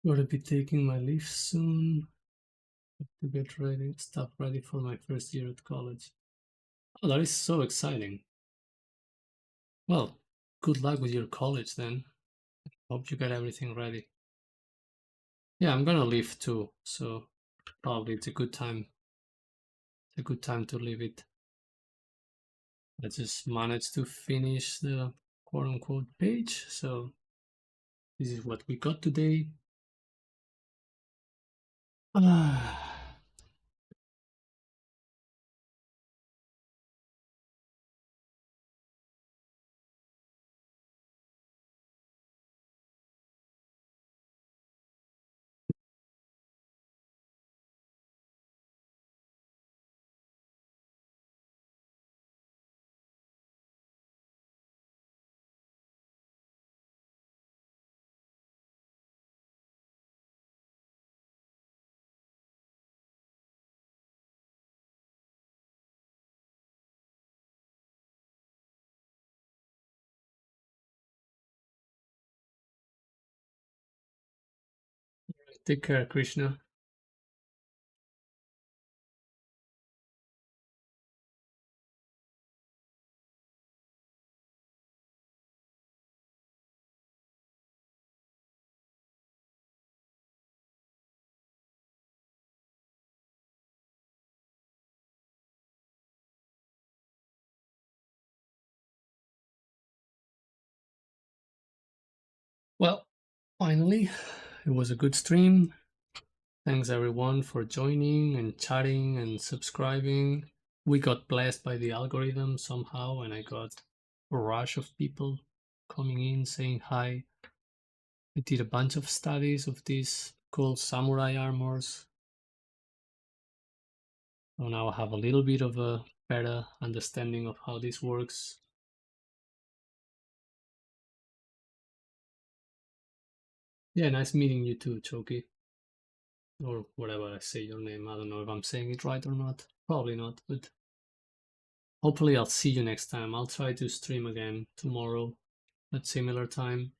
Gotta be taking my leave soon to get ready, stuff ready for my first year at college. Oh, that is so exciting. Well, good luck with your college then. Hope you get everything ready. Yeah, I'm gonna leave too, so probably it's a good time. It's a good time to leave it. I just managed to finish the quote unquote page, so this is what we got today. Take care, Krishna. Well, finally, it was a good stream. Thanks everyone for joining and chatting and subscribing. We got blessed by the algorithm somehow, and I got a rush of people coming in saying hi. I did a bunch of studies of these cool samurai armors. So now I have a little bit of a better understanding of how this works. Yeah, nice meeting you too, Choki. Or whatever I say your name. I don't know if I'm saying it right or not. Probably not, but hopefully I'll see you next time. I'll try to stream again tomorrow at similar time.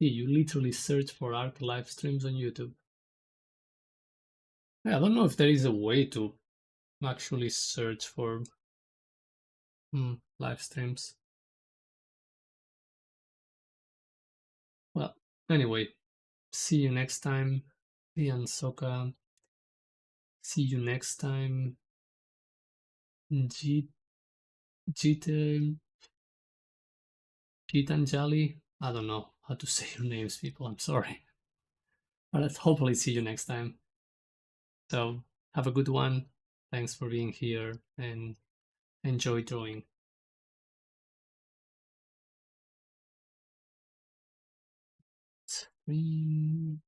Yeah, you literally search for ARC live streams on YouTube. Yeah, I don't know if there is a way to actually search for live streams. Well, anyway, see you next time. Ian Soka. See you next time. Jit Jit Gitanjali. I don't know how to say your names, people. I'm sorry. But let's hopefully see you next time. So have a good one. Thanks for being here and enjoy drawing. Screen.